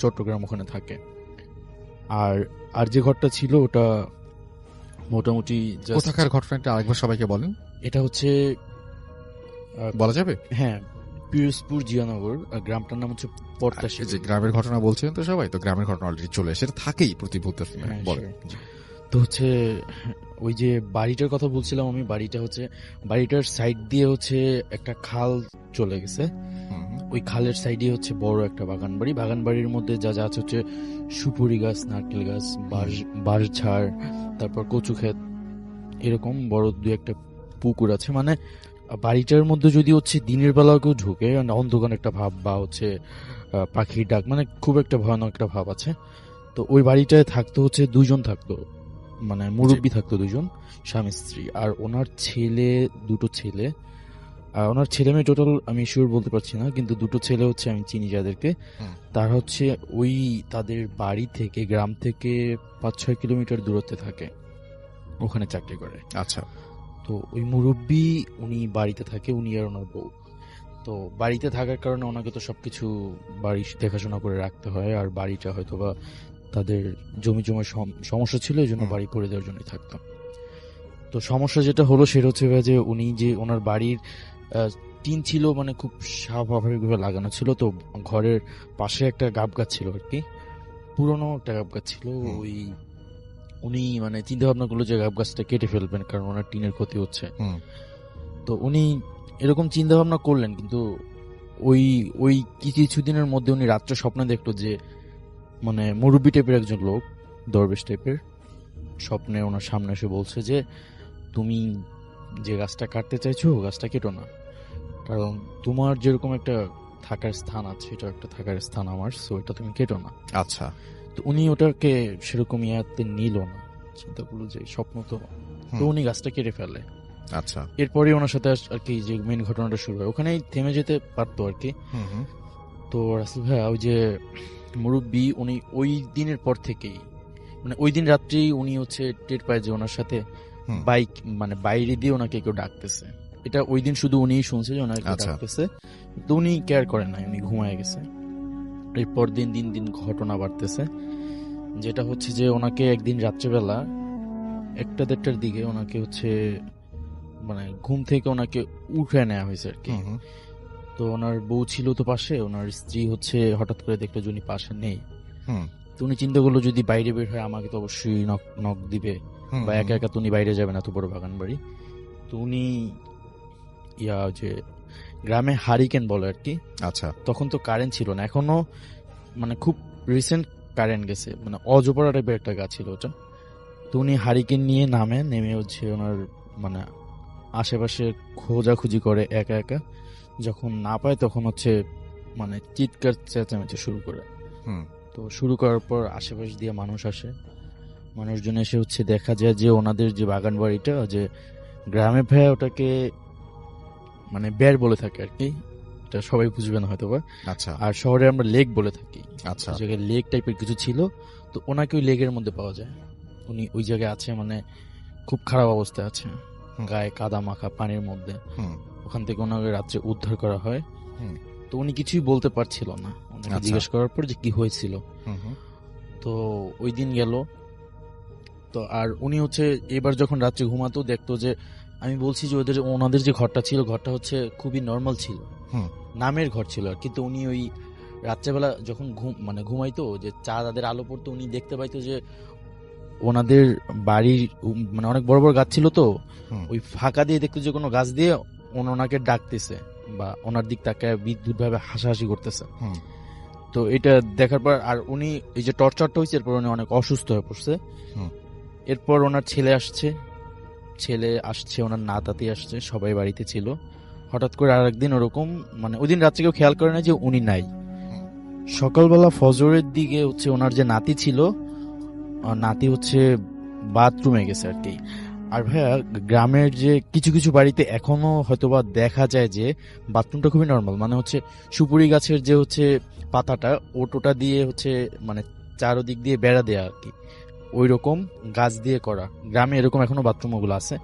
চট্টগ্রাম ওখানে থাকে। আর যে ঘরটা ছিল ওটা মোটামুটি কোথাকার ঘটনাটা আরেকবার সবাইকে বলেন। এটা হচ্ছে বলা যাবে? হ্যাঁ, পিরোজপুর জিয়ানগর, গ্রামটার নাম হচ্ছে পদ্মাশী। যে গ্রামের ঘটনা বলছেন তো সবাই, তো গ্রামের ঘটনা অলরেডি চলে এসে থাকেই প্রতিভূত। বলেন। তো হচ্ছে ওই যে বাড়িটার কথা বলছিলাম আমি, বাড়িটার সাইড দিয়ে হচ্ছে একটা খাল চলে গেছে। ওই খালের সাইডে হচ্ছে বড় একটা বাগান বাড়ির মধ্যে যা যা আছে হচ্ছে সুপুরি গাছ, নারকেল গাছ, বাঁশঝাড়, তারপর কচু ক্ষেত, এরকম বড় দুই একটা পুকুর আছে। মানে বাড়িটার মধ্যে যদি হচ্ছে দিনের বেলাও কেউ ঢুকে, মানে অন্ধকার একটা ভাব বা হচ্ছে পাখির ডাক, মানে খুব একটা ভয়ানক একটা ভাব আছে। তো ওই বাড়িটায় থাকতো হচ্ছে দুজন থাকতো, মানে মুরব্বী থাকতো দুজন, স্বামী স্ত্রী, আর ওনার দুটো ছেলে। আর ওনার ছেলে মেয়ে টোটাল আমি শিওর বলতে পারছি না, কিন্তু দুটো ছেলে হচ্ছে আমি চিনি যাদেরকে। তারা হচ্ছে ওই তাদের বাড়ি থেকে, গ্রাম থেকে 5-6 কিলোমিটার দূরত্বে থাকে, ওখানে চাকরি করে। আচ্ছা। তো ওই মুরব্বী উনি বাড়িতে থাকে, উনি আর ওনার বউ। তো বাড়িতে থাকার কারণে ওনাকে তো সবকিছু বাড়ি দেখাশোনা করে রাখতে হয়, আর বাড়িটা হয়তো বা তাদের জমি জমার সমস্যা ছিল, এই জন্য বাড়ি করে দেওয়ার জন্যই থাকতো। তো সমস্যা যেটা হলো সেটা হচ্ছে যে উনি যে ওনার বাড়ির টিন ছিল মানে খুব স্বাভাবিকভাবে লাগানো ছিল, তো ঘরের পাশে একটা গাব গাছ ছিল আর কি, পুরনো একটা গাব গাছ ছিল। ওই উনি মানে চিন্তা ভাবনা করলো যে গাব গাছটা কেটে ফেলবেন, কারণ ওনার টিনের ক্ষতি হচ্ছে। তো উনি এরকম চিন্তা ভাবনা করলেন, কিন্তু ওই ওই কিছুদিনের মধ্যে উনি রাত্রে স্বপ্নে দেখলো যে মানে মুরব্বী টাইপের একজন লোক, দরবেশ টাইপের, স্বপ্নে ওনার সামনে এসে বলছে যে তুমি যে গাছটা কাটতে চাইছো গাছটা কেটো না, কারণ তোমার যেরকম একটা থাকার স্থান আছে, এটা একটা থাকার স্থান আমার, সো এটা তুমি কেটো না। আচ্ছা। তো উনি ওটাকে সেরকম ইয়াতে নিল না, চিন্তা করলো যে স্বপ্ন তো, তো উনি গাছটা কেটে ফেলে। আচ্ছা। এরপরে ওনার সাথে আর কি যে মেন ঘটনাটা শুরু হয়, ওখানেই থেমে যেতে পারতো আর কি। তো রাসেল ভাইয়া, ওই যে মুরব্বী উনি ওই দিনের পর থেকেই, মানে ওই দিন রাত্রি উনি হচ্ছে টের পায় যে ওনার সাথে বাইক মানে বাইরে দিয়ে ওনাকে কেউ ডাকতেছে। এটা ওই দিন শুধু উনিই শুনছে যে ওনাকে ডাকতেছে, তো উনি কেয়ার করেন না, উনি ঘুমায় গেছে। এরপর দিন দিন দিন ঘটনা বাড়তেছে, যেটা হচ্ছে যে ওনাকে একদিন রাত্রেবেলা 1-1:30টার দিকে ওনাকে হচ্ছে মানে ঘুম থেকে ওনাকে উঠে নেওয়া হয়েছে আর কি। তো ওনার বউ ছিল তো পাশে, ওনার স্ত্রী হচ্ছে হঠাৎ করে দেখলো যে উনি পাশে নেই। তো উনি চিন্তা করলো যদি বাইরে বের হয় আমাকে তো অবশ্যই নক দিবে, বা একা একা তো উনি বাইরে যাবে না, তো বড় বাগান বাড়ি। তো উনি যে গ্রামে হারিকেন বলে আর কি। আচ্ছা। তখন তো কারেন্ট ছিল না, এখনো মানে খুব রিসেন্ট কারেন্ট গেছে, মানে অজপরা টাইপের একটা গাছ ছিল ওটা। তো উনি হারিকেন নিয়ে নেমে হচ্ছে ওনার মানে আশেপাশে খোঁজাখুঁজি করে একা একা, যখন না পায় তখন হচ্ছে মানে চিৎকার চেঁচামেচি শুরু করে। তো শুরু করার পর আশেপাশ দিয়ে মানুষ আসে, মানুষজন এসে হচ্ছে দেখা যায় যে ওনাদের যে বাগান বাড়িটা, যে গ্রামে ভাইয়া ওটাকে মানে বের বলে থাকে আর কি, এটা সবাই বুঝবে না হয়তো বা। আচ্ছা। আর শহরে আমরা লেক বলে থাকি। আচ্ছা। জায়গায় লেক টাইপের কিছু ছিল, তো ওনাকে ওই লেকের মধ্যে পাওয়া যায়। উনি ওই জায়গায় আছে, মানে খুব খারাপ অবস্থায় আছে, গায়ে কাদা মাখা পানির মধ্যে। ওখান থেকে ওনাকে রাত্রে উদ্ধার করা হয়। তো উনি কিছুই বলতে পারছিল না, ওনাকে জিজ্ঞেস করার পর যে কি হয়েছিল। তো ওই দিন গেল। তো আর উনি হচ্ছে এবার যখন রাত্রে ঘুমাতো দেখতো যে, আমি বলছি যে ওনাদের যে ঘরটা ছিল, ঘরটা হচ্ছে খুবই নর্মাল ছিল, নামের ঘর ছিল। কিন্তু উনি ওই রাত্রেবেলা যখন ঘুমাইতো, যে চাঁদের আলো পড়তো, উনি দেখতে পাইতো যে ওনাদের বাড়ির মানে অনেক বড় বড় গাছ ছিল, তো ওই ফাঁকা দিয়ে দেখতো যে কোনো গাছ দিয়ে ওনাকে ডাকতেছে বা ওনার দিক তাকায় বিদ্যুৎ ভাবে হাসাহাসি করতেছে। তো এটা দেখার পর আর উনি এই যে টর্চারটা হয়েছে, এরপর উনি অনেক অসুস্থ হয়ে পড়ছে। এরপর ওনার ছেলে আসছে, ওনার নাতাতি আসছে, সবাই বাড়িতে ছিল। হঠাৎ করে আর একদিন ওরকম মানে ওই দিন রাত্রে কেউ খেয়াল করে না যে উনি নাই। সকালবেলা ফজরের দিকে হচ্ছে ওনার যে নাতি ছিল, নাতি হচ্ছে বাথরুমে গেছে আর কি। আর ভাইয়া, গ্রামের যে কিছু কিছু বাড়িতে এখনো হয়তোবা দেখা যায় যে বাথরুমটা খুবই নর্মাল, মানে হচ্ছে সুপুরি গাছের যে হচ্ছে পাতাটা ওটা দিয়ে হচ্ছে মানে চারোদিক দিয়ে বেড়া দেয়া আর কি, ওই রকম গাছ দিয়ে করা। গ্রামে এরকম এখনো বাথরুম ওগুলো আছে।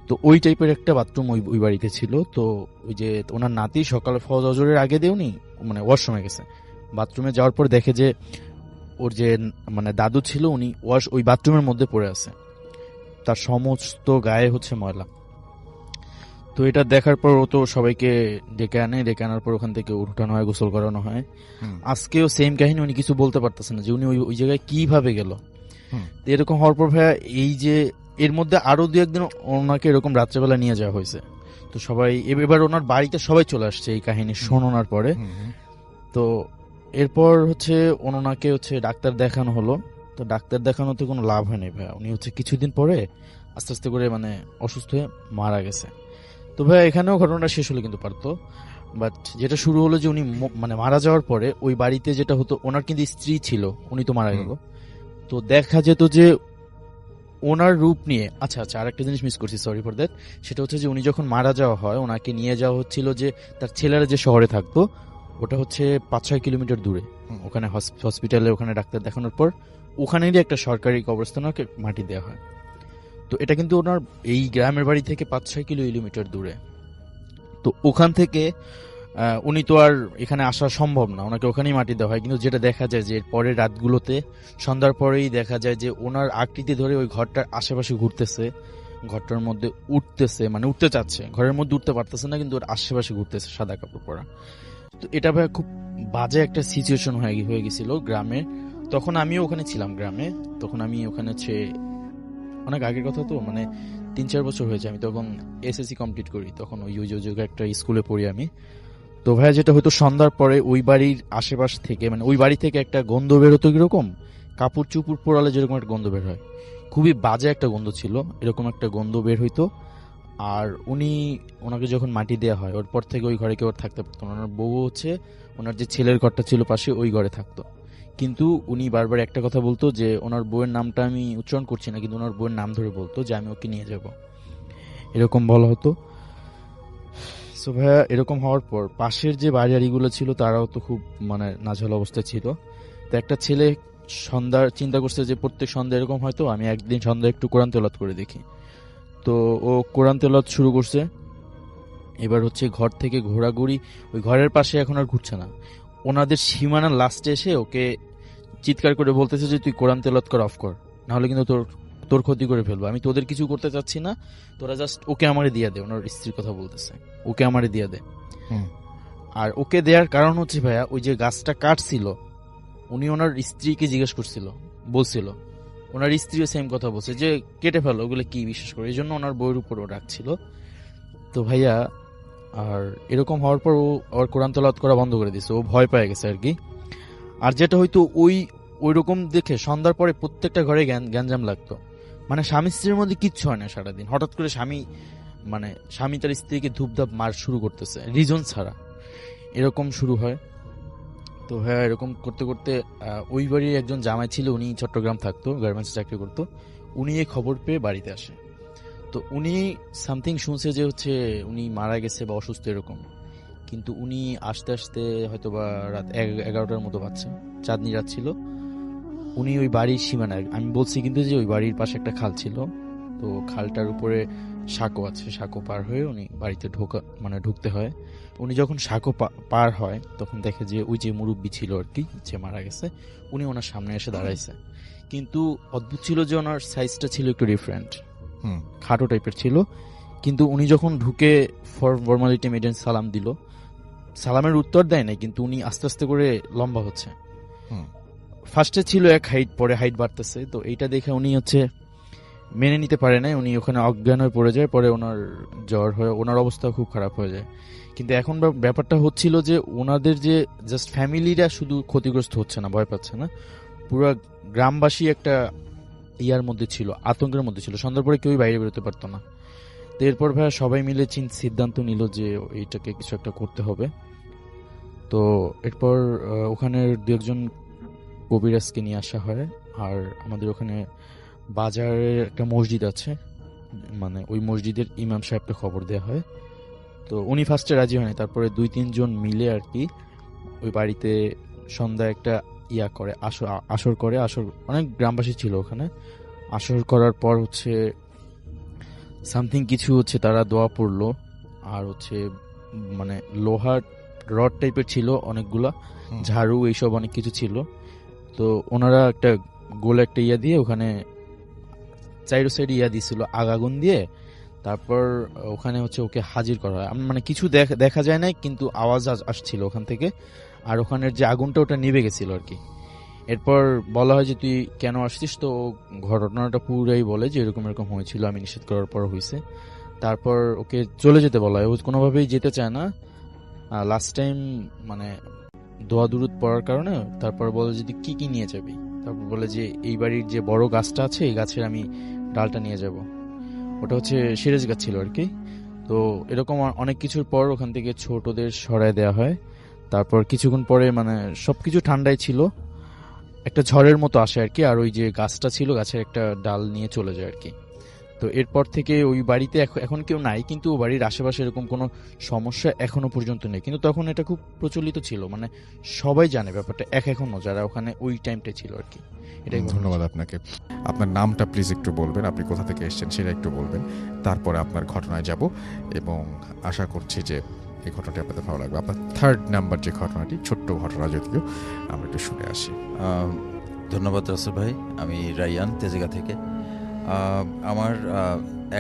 তো ওই টাইপের একটা বাথরুম ওই বাড়িতে ছিল। তো ওই যে ওনার নাতি সকালে ফজরের আগে দিয়ে উনি মানে ওয়াশরুমে গেছে, বাথরুমে যাওয়ার পর দেখে যে ওর যে মানে দাদু ছিল উনি ওই বাথরুমের মধ্যে পড়ে আছে, তার সমস্ত গায়ে হচ্ছে ময়লা। তো এটা দেখার পর ও তো সবাইকে ডেকে আনার পর ওখান থেকে উঠানো হয়, গোসল করানো হয়। আজকেও সেম কাহিনী, উনি কিছু বলতে পারতেছে না যে উনি ওই জায়গায় কিভাবে গেল। এরকম হওয়ার পর ভাইয়া, এই যে এর মধ্যে আরো 2-1 দিন ওনাকে এরকম রাত্রেবেলা নিয়ে যাওয়া হয়েছে। তো সবাই এবার ওনার বাড়িতে সবাই চলে আসছে এই কাহিনী শোনার পরে। তো এরপর হচ্ছে ওনাকে হচ্ছে ডাক্তার দেখানো হলো। তো ডাক্তার দেখানোতে কোনো লাভ হয়নি ভাইয়া, উনি হচ্ছে কিছুদিন পরে আস্তে আস্তে করে মানে অসুস্থ হয়ে মারা গেছে। তো ভাই এখানেও ঘটনাটা শেষ হলে কিন্তু পারতো, বাট যেটা শুরু হলো যে উনি মানে মারা যাওয়ার পরে ওই বাড়িতে যেটা হতো, ওনার কিন্তু স্ত্রী ছিল, উনি তো মারা গেল। তো দেখা যেত যে ওনার রূপ নিয়ে, আচ্ছা আর একটা জিনিস মিস করছি, সরি ফর দ্যাট, সেটা হচ্ছে যে উনি যখন মারা যাওয়া হয় ওনাকে নিয়ে যাওয়া হচ্ছিল যে তার ছেলেরা যে শহরে থাকতো, ওটা হচ্ছে 5-6 কিলোমিটার দূরে, ওখানে হসপিটালে ওখানে ডাক্তার দেখানোর পর ওখানেরই একটা সরকারি কবরস্থানে ওকে মাটি দেওয়া হয়। তো এটা কিন্তু ওনার এই গ্রামের বাড়ি থেকে 5-6 কিলোমিটার দূরে। তো ওখান থেকে উনি তো আর এখানে আসা সম্ভব না, ওনাকে ওখানেই মাটি দেওয়া হয়। কিন্তু যেটা দেখা যায় যে পরের রাতগুলোতে সন্ধ্যার পরেই দেখা যায় যে ওনার আকৃতি ধরে ওই ঘরটার আশেপাশে ঘুরতেছে, ঘরটার মধ্যে উঠতেছে, মানে উঠতে চাচ্ছে, ঘরের মধ্যে উঠতে পারতেছে না, কিন্তু ওর আশেপাশে ঘুরতেছে সাদা কাপড় পরা। তো এটা ভাই খুব বাজে একটা সিচুয়েশন হয়ে গেছিল গ্রামে। তখন আমিও ওখানে ছিলাম গ্রামে, তখন আমি ওখানে অনেক আগের কথা, তো মানে 3-4 বছর হয়েছে, আমি তখন এসএসসি কমপ্লিট করি, তখন ওই একটা স্কুলে পড়ি আমি। তো ভাইয়া যেটা হয়তো সন্ধ্যার পরে ওই বাড়ির আশেপাশ থেকে, মানে ওই বাড়ি থেকে একটা গন্ধ বের হতো, কিরকম কাপড় চুপুর পোড়ালে যেরকম একটা গন্ধ বের হয়, খুবই বাজে একটা গন্ধ ছিল, এরকম একটা গন্ধ বের হইতো। আর ওনাকে যখন মাটি দেওয়া হয় ওর পর থেকে ওই ঘরে কেউ থাকতে পারতো না। ওনার বউ হচ্ছে ওনার যে ছেলের ঘরটা ছিল পাশে, ওই ঘরে থাকতো। কিন্তু উনি বারবার একটা কথা বলতো যে ওনার বউয়ের নামটা আমি উচ্চারণ করছি না, কিন্তু ওনার বউয়ের নাম ধরে বলতো যে আমি ওকে নিয়ে যাব, এরকম বলা হতো। সো ভাইয়া এরকম হওয়ার পর পাশের যে বাড়িগুলো ছিল তারাও তো খুব মানে নাজেহাল অবস্থায় ছিল। তো একটা ছেলে সন্ধ্যার চিন্তা করছে যে প্রত্যেক সন্ধ্যা এরকম হয়তো আমি একদিন সন্ধ্যা একটু কোরআন তেলাওয়াত করে দেখি। তো ও কোরআন তেলাওয়াত শুরু করছে। এবার হচ্ছে ঘর থেকে ঘোরাঘুরি, ওই ঘরের পাশে এখন আর ঘুরছে না, ওনাদের সীমানার লাস্টে এসে ওকে চিৎকার করে বলতেছে যে তুই কোরআন তেলাওয়াত কর, অফ কর, নাহলে কিন্তু তোর ক্ষতি করে ফেলবো, আমি তোদের কিছু করতে চাচ্ছি না, তোরা জাস্ট ওকে আমারে দিয়ে দে। ওনার স্ত্রীর কথা বলতেছে, ওকে আমারে দিয়ে দে। আর ওকে দেওয়ার কারণ হচ্ছে ভাইয়া, ওই যে গাছটা কাটছিল উনি ওনার স্ত্রীকে জিজ্ঞেস বলছিল, ওনার স্ত্রীও সেম কথা বলছে যে কেটে ফেলো, ওগুলো কি বিশেষ করে, এই জন্য ওনার বইয়ের উপর ও রাখছিল। তো ভাইয়া আর এরকম হওয়ার পর ও ওর কোরআন তেলাওয়াত করা বন্ধ করে দিয়েছে, ও ভয় পেয়ে গেছে আর কি। আর যেটা হয়তো ওই রকম দেখে সন্ধ্যার পরে প্রত্যেকটা ঘরে গ্যাঞ্জাম লাগতো, মানে স্বামী স্ত্রীর মধ্যে কিচ্ছু হয় না সারাদিন, হঠাৎ করে স্বামী তার স্ত্রীকে ধূপধাপ মার শুরু করতেছে রিজন ছাড়া, এরকম শুরু হয়। তো হ্যাঁ, এরকম করতে করতে ওই বাড়ির একজন জামাই ছিল, উনি চট্টগ্রাম থাকতো, গার্মেন্টসে চাকরি করতো, উনি এই খবর পেয়ে বাড়িতে আসে। তো উনি সামথিং শুনছে যে হচ্ছে উনি মারা গেছে বা অসুস্থ এরকম, কিন্তু উনি আস্তে আস্তে হয়তো বা রাত 11টার মতো বাজছে, চাঁদনি রাত ছিল, উনি ওই বাড়ির সীমানায়, আমি বলছি কিন্তু যে ওই বাড়ির পাশে একটা খাল ছিল, তো খালটার উপরে সাঁকো আছে, সাঁকো পার হয়ে উনি বাড়িতে ঢুকতে হয়। উনি যখন সাঁকো পার হয় তখন দেখে যে ওই যে মুরব্বি ছিল আর কি, যে মারা গেছে, উনি ওনার সামনে এসে দাঁড়াইছে। কিন্তু অদ্ভুত ছিল যে ওনার সাইজটা ছিল একটু ডিফারেন্ট, খাটো টাইপের ছিল। কিন্তু উনি যখন ঢুকে ফর্মালিটি মেডেন সালাম দিল, সালামের উত্তর দেয় নাই, কিন্তু উনি আস্তে আস্তে করে লম্বা হচ্ছে। ফার্স্টে ছিল এক হাইট, পরে হাইট বাড়তেছে। তো এইটা দেখে উনি মেনে নিতে পারে নাই, উনি ওখানে অজ্ঞান হয়ে পড়ে যায়, পরে ওনার জ্বর হয়ে ওনার অবস্থা খুব খারাপ হয়ে যায়। কিন্তু এখন ব্যাপারটা হচ্ছিল যে ওনাদের যে জাস্ট ফ্যামিলিরা শুধু ক্ষতিগ্রস্ত হচ্ছে না, ভয় পাচ্ছে না, পুরো গ্রামবাসী একটা ইয়ার মধ্যে ছিল, আতঙ্কের মধ্যে ছিল, সন্ধ্যার পরে কেউই বাইরে বেরোতে পারতো না। তো এরপর ভাইয়া সবাই মিলে সিদ্ধান্ত নিল যে এইটাকে কিছু একটা করতে হবে। তো এরপর ওখানের দু একজন কবিরাজকে নিয়ে আসা হয়, আর আমাদের ওখানে বাজারের একটা মসজিদ আছে, মানে ওই মসজিদের ইমাম সাহেবকে খবর দেওয়া হয়। তো উনি ফার্স্টে রাজি হয়নি, তারপরে 2-3 জন মিলে আর কি ওই বাড়িতে সন্ধ্যা একটা করে আসর করে, অনেক গ্রামবাসী ছিল ওখানে। আসর করার পর হচ্ছে সামথিং কিছু তারা দোয়া পড়লো, আর মানে লোহার রড টাইপের ছিল অনেকগুলা, ঝাড়ু এইসব অনেক কিছু ছিল। তো ওনারা একটা গোল একটা দিয়ে ওখানে চাইরো সাইড দিছিল আগুন দিয়ে, তারপর ওখানে ওকে হাজির করা হয়। মানে কিছু দেখা যায় না, কিন্তু আওয়াজ আসছিল ওখান থেকে, আর ওখানের যে আগুনটা ওটা নিভে গেছিল আর কি। এরপর বলা হয় যে তুই কেন আসছিস, তো ঘটনাটা পুরাই বলে যে এরকম এরকম হয়েছিল, আমি নিষেধ করার পর হয়েছে। তারপর ওকে চলে যেতে বলা হয়, ও কোনোভাবেই যেতে চায় না। লাস্ট টাইম মানে দোয়া দুরুদ পড়ার কারণে তারপর বলে যে কি কি নিয়ে যাবি, তারপর বলে যে এই বাড়ির যে বড় গাছটা আছে এই গাছের আমি ডালটা নিয়ে যাব, ওটা সিরাজ গাছ ছিল আর কি। তো এরকম অনেক কিছুর পর ওখান থেকে ছোটদের সরায় দেওয়া হয়। তারপর কিছুক্ষণ পরে মানে সবকিছু ঠান্ডায় ছিল, একটা ঝড়ের মতো আসে আর কি, আর ওই যে গাছটা ছিল গাছের একটা ডাল নিয়ে চলে যায় আর কি। তো এরপর থেকে ওই বাড়িতে এখন কেউ নাই, কিন্তু বাড়ির আশেপাশে এরকম কোনো সমস্যা এখনো পর্যন্ত নেই। কিন্তু তখন এটা খুব প্রচলিত ছিল, মানে সবাই জানে ব্যাপারটা এখনো যারা ওখানে ওই টাইমটা ছিল আর কি। এটাই ধন্যবাদ আপনাকে। আপনার নামটা প্লিজ একটু বলবেন, আপনি কোথা থেকে এসেছেন সেটা একটু বলবেন, তারপরে আপনার ঘটনায় যাব এবং আশা করছি যে এই ঘটনাটি আপনাদের ভালো লাগবে। আপনার 3rd নাম্বার যে ঘটনাটি, ছোট্ট ঘটনা যদিও, আমরা একটু শুনে আসি। ধন্যবাদ রাসেল ভাই। আমি রাইয়ান, তেজগাঁ থেকে। আমার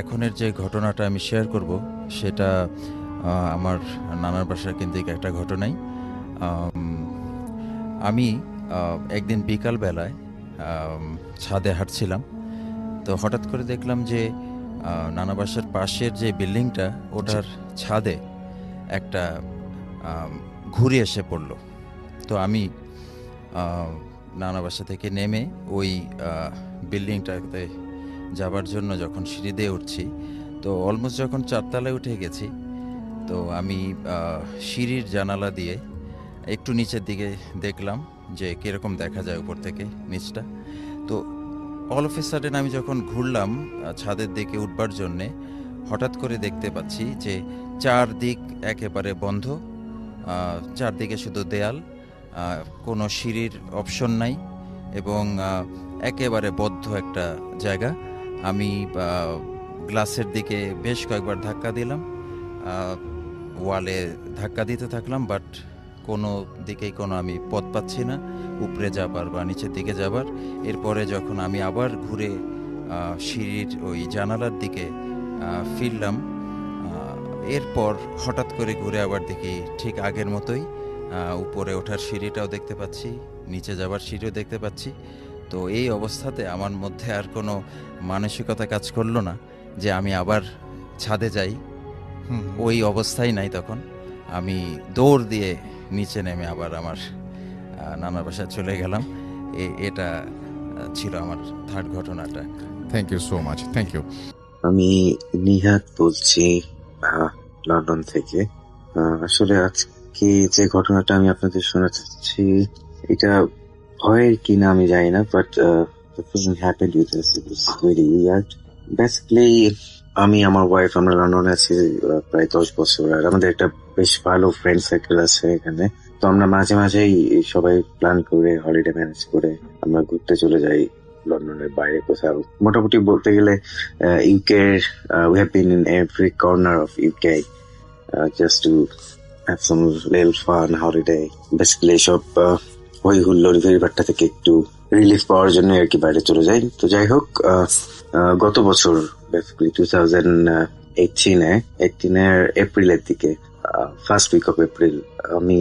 এখনের যে ঘটনাটা আমি শেয়ার করব সেটা আমার নানার বাসার কেন্দ্রিক একটা ঘটনাই। আমি একদিন বিকাল বেলায় ছাদে হাঁটছিলাম, তো হঠাৎ করে দেখলাম যে নানা বাসার পাশের যে বিল্ডিংটা ওটার ছাদে একটা ঘুড়ি এসে পড়লো। তো আমি নানা বাসা থেকে নেমে ওই বিল্ডিংটাতে যাবার জন্য যখন সিঁড়ি দিয়ে উঠছি, তো অলমোস্ট যখন 4 তলায় উঠে গেছি, তো আমি সিঁড়ির জানালা দিয়ে একটু নিচের দিকে দেখলাম যে কীরকম দেখা যায় উপর থেকে নিচটা। তো অল অফ এ সাডেন আমি যখন ঘুরলাম ছাদের দিকে উঠবার জন্যে, হঠাৎ করে দেখতে পাচ্ছি যে চারদিক একেবারে বন্ধ, চারদিকে শুধু দেয়াল, কোনো সিঁড়ির অপশন নাই এবং একেবারে বদ্ধ একটা জায়গা। আমি গ্লাসের দিকে বেশ কয়েকবার ধাক্কা দিলাম, ওয়ালে ধাক্কা দিতে থাকলাম, বাট কোনো দিকেই কোনো আমি পথ পাচ্ছি না উপরে যাবার বা নিচের দিকে যাবার। এরপরে যখন আমি আবার ঘুরে সিঁড়ির ওই জানালার দিকে ফিরলাম, এরপর হঠাৎ করে ঘুরে আবার দেখি ঠিক আগের মতোই উপরে ওঠার সিঁড়িটাও দেখতে পাচ্ছি, নিচে যাবার সিঁড়িও দেখতে পাচ্ছি। তো এই অবস্থাতে আমার মধ্যে আর কোনো মানসিকতা কাজ করলো না যে আমি আবার ছাদে যাই। ওই অবস্থাই নাই তখন। আমি দৌড় দিয়ে নিচে নেমে আবার আমার নানার বাসায় চলে গেলাম। এটা ছিল আমার 3rd ঘটনাটা। Thank you so much. Thank you. আমি নিহাত বলছি লন্ডন থেকে। আসলে আজকে যে ঘটনাটা আমি আপনাদের শোনাচ্ছি এটা ভয়ের কিনা আমি জানি না, but the thing happened with us, it was very weird. Basically আমি আমার ওয়াইফ আমরা লন্ডনে আছি প্রায় 10 বছর, আর আমাদের একটা বেশ ভালো ফ্রেন্ড সার্কেল আছে এখানে। তো আমরা মাঝে মাঝেই সবাই প্ল্যান করে হলিডে ম্যানেজ করে আমরা ঘুরতে চলে যাই লন্ডনের বাইরে কোথাও। মোটামুটি বলতে গেলে UK we have been in every corner of UK just to have some little fun holiday. Basically সব হই হুল্লোড় ভিড়ভাট্টা থেকে একটু রিলিফ পাওয়ার জন্য আর কি বাইরে চলে যাই। তো যাই হোক, গত বছর বেসিক্যালি 2018 এপ্রিলের দিকে, ফার্স্ট উইক অফ এপ্রিল, আমি,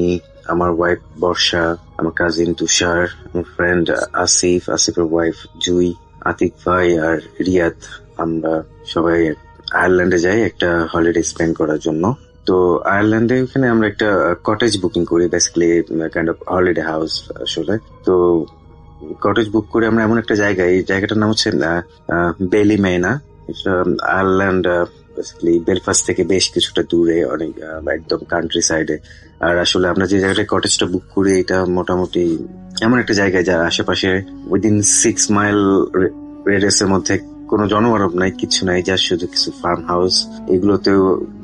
আমার ওয়াইফ বর্ষা, আমার কাজিন তুষার, আমার ফ্রেন্ড আসিফের ওয়াইফ জুই, আতিক ভাই আর রিয়াদ, আমরা সবাই আয়ারল্যান্ডে যাই একটা হলিডে স্পেন্ড করার জন্য। তো আয়ারল্যান্ডে ওখানে আমরা একটা কটেজ বুকিং করি, basically kind of holiday house আসলে। তো কটেজ বুক করে আমরা এমন একটা জায়গায়, এই জায়গাটার নাম হচ্ছে বেলিমেনা। আয়ারল্যান্ড বেসিক্যালি বেলফাস্ট থেকে বেশ কিছুটা দূরে, অনেক একদম কান্ট্রি সাইডে। আর আসলে আমরা যে জায়গাটায় কটেজটা বুক করি এটা মোটামুটি এমন একটা জায়গায় যার আশেপাশে উইদিন 6 মাইল রেডিয়াসের মধ্যে কোনো জনমানব নাই, কিছু নাই, যার শুধু কিছু ফার্ম হাউস। এগুলোতেও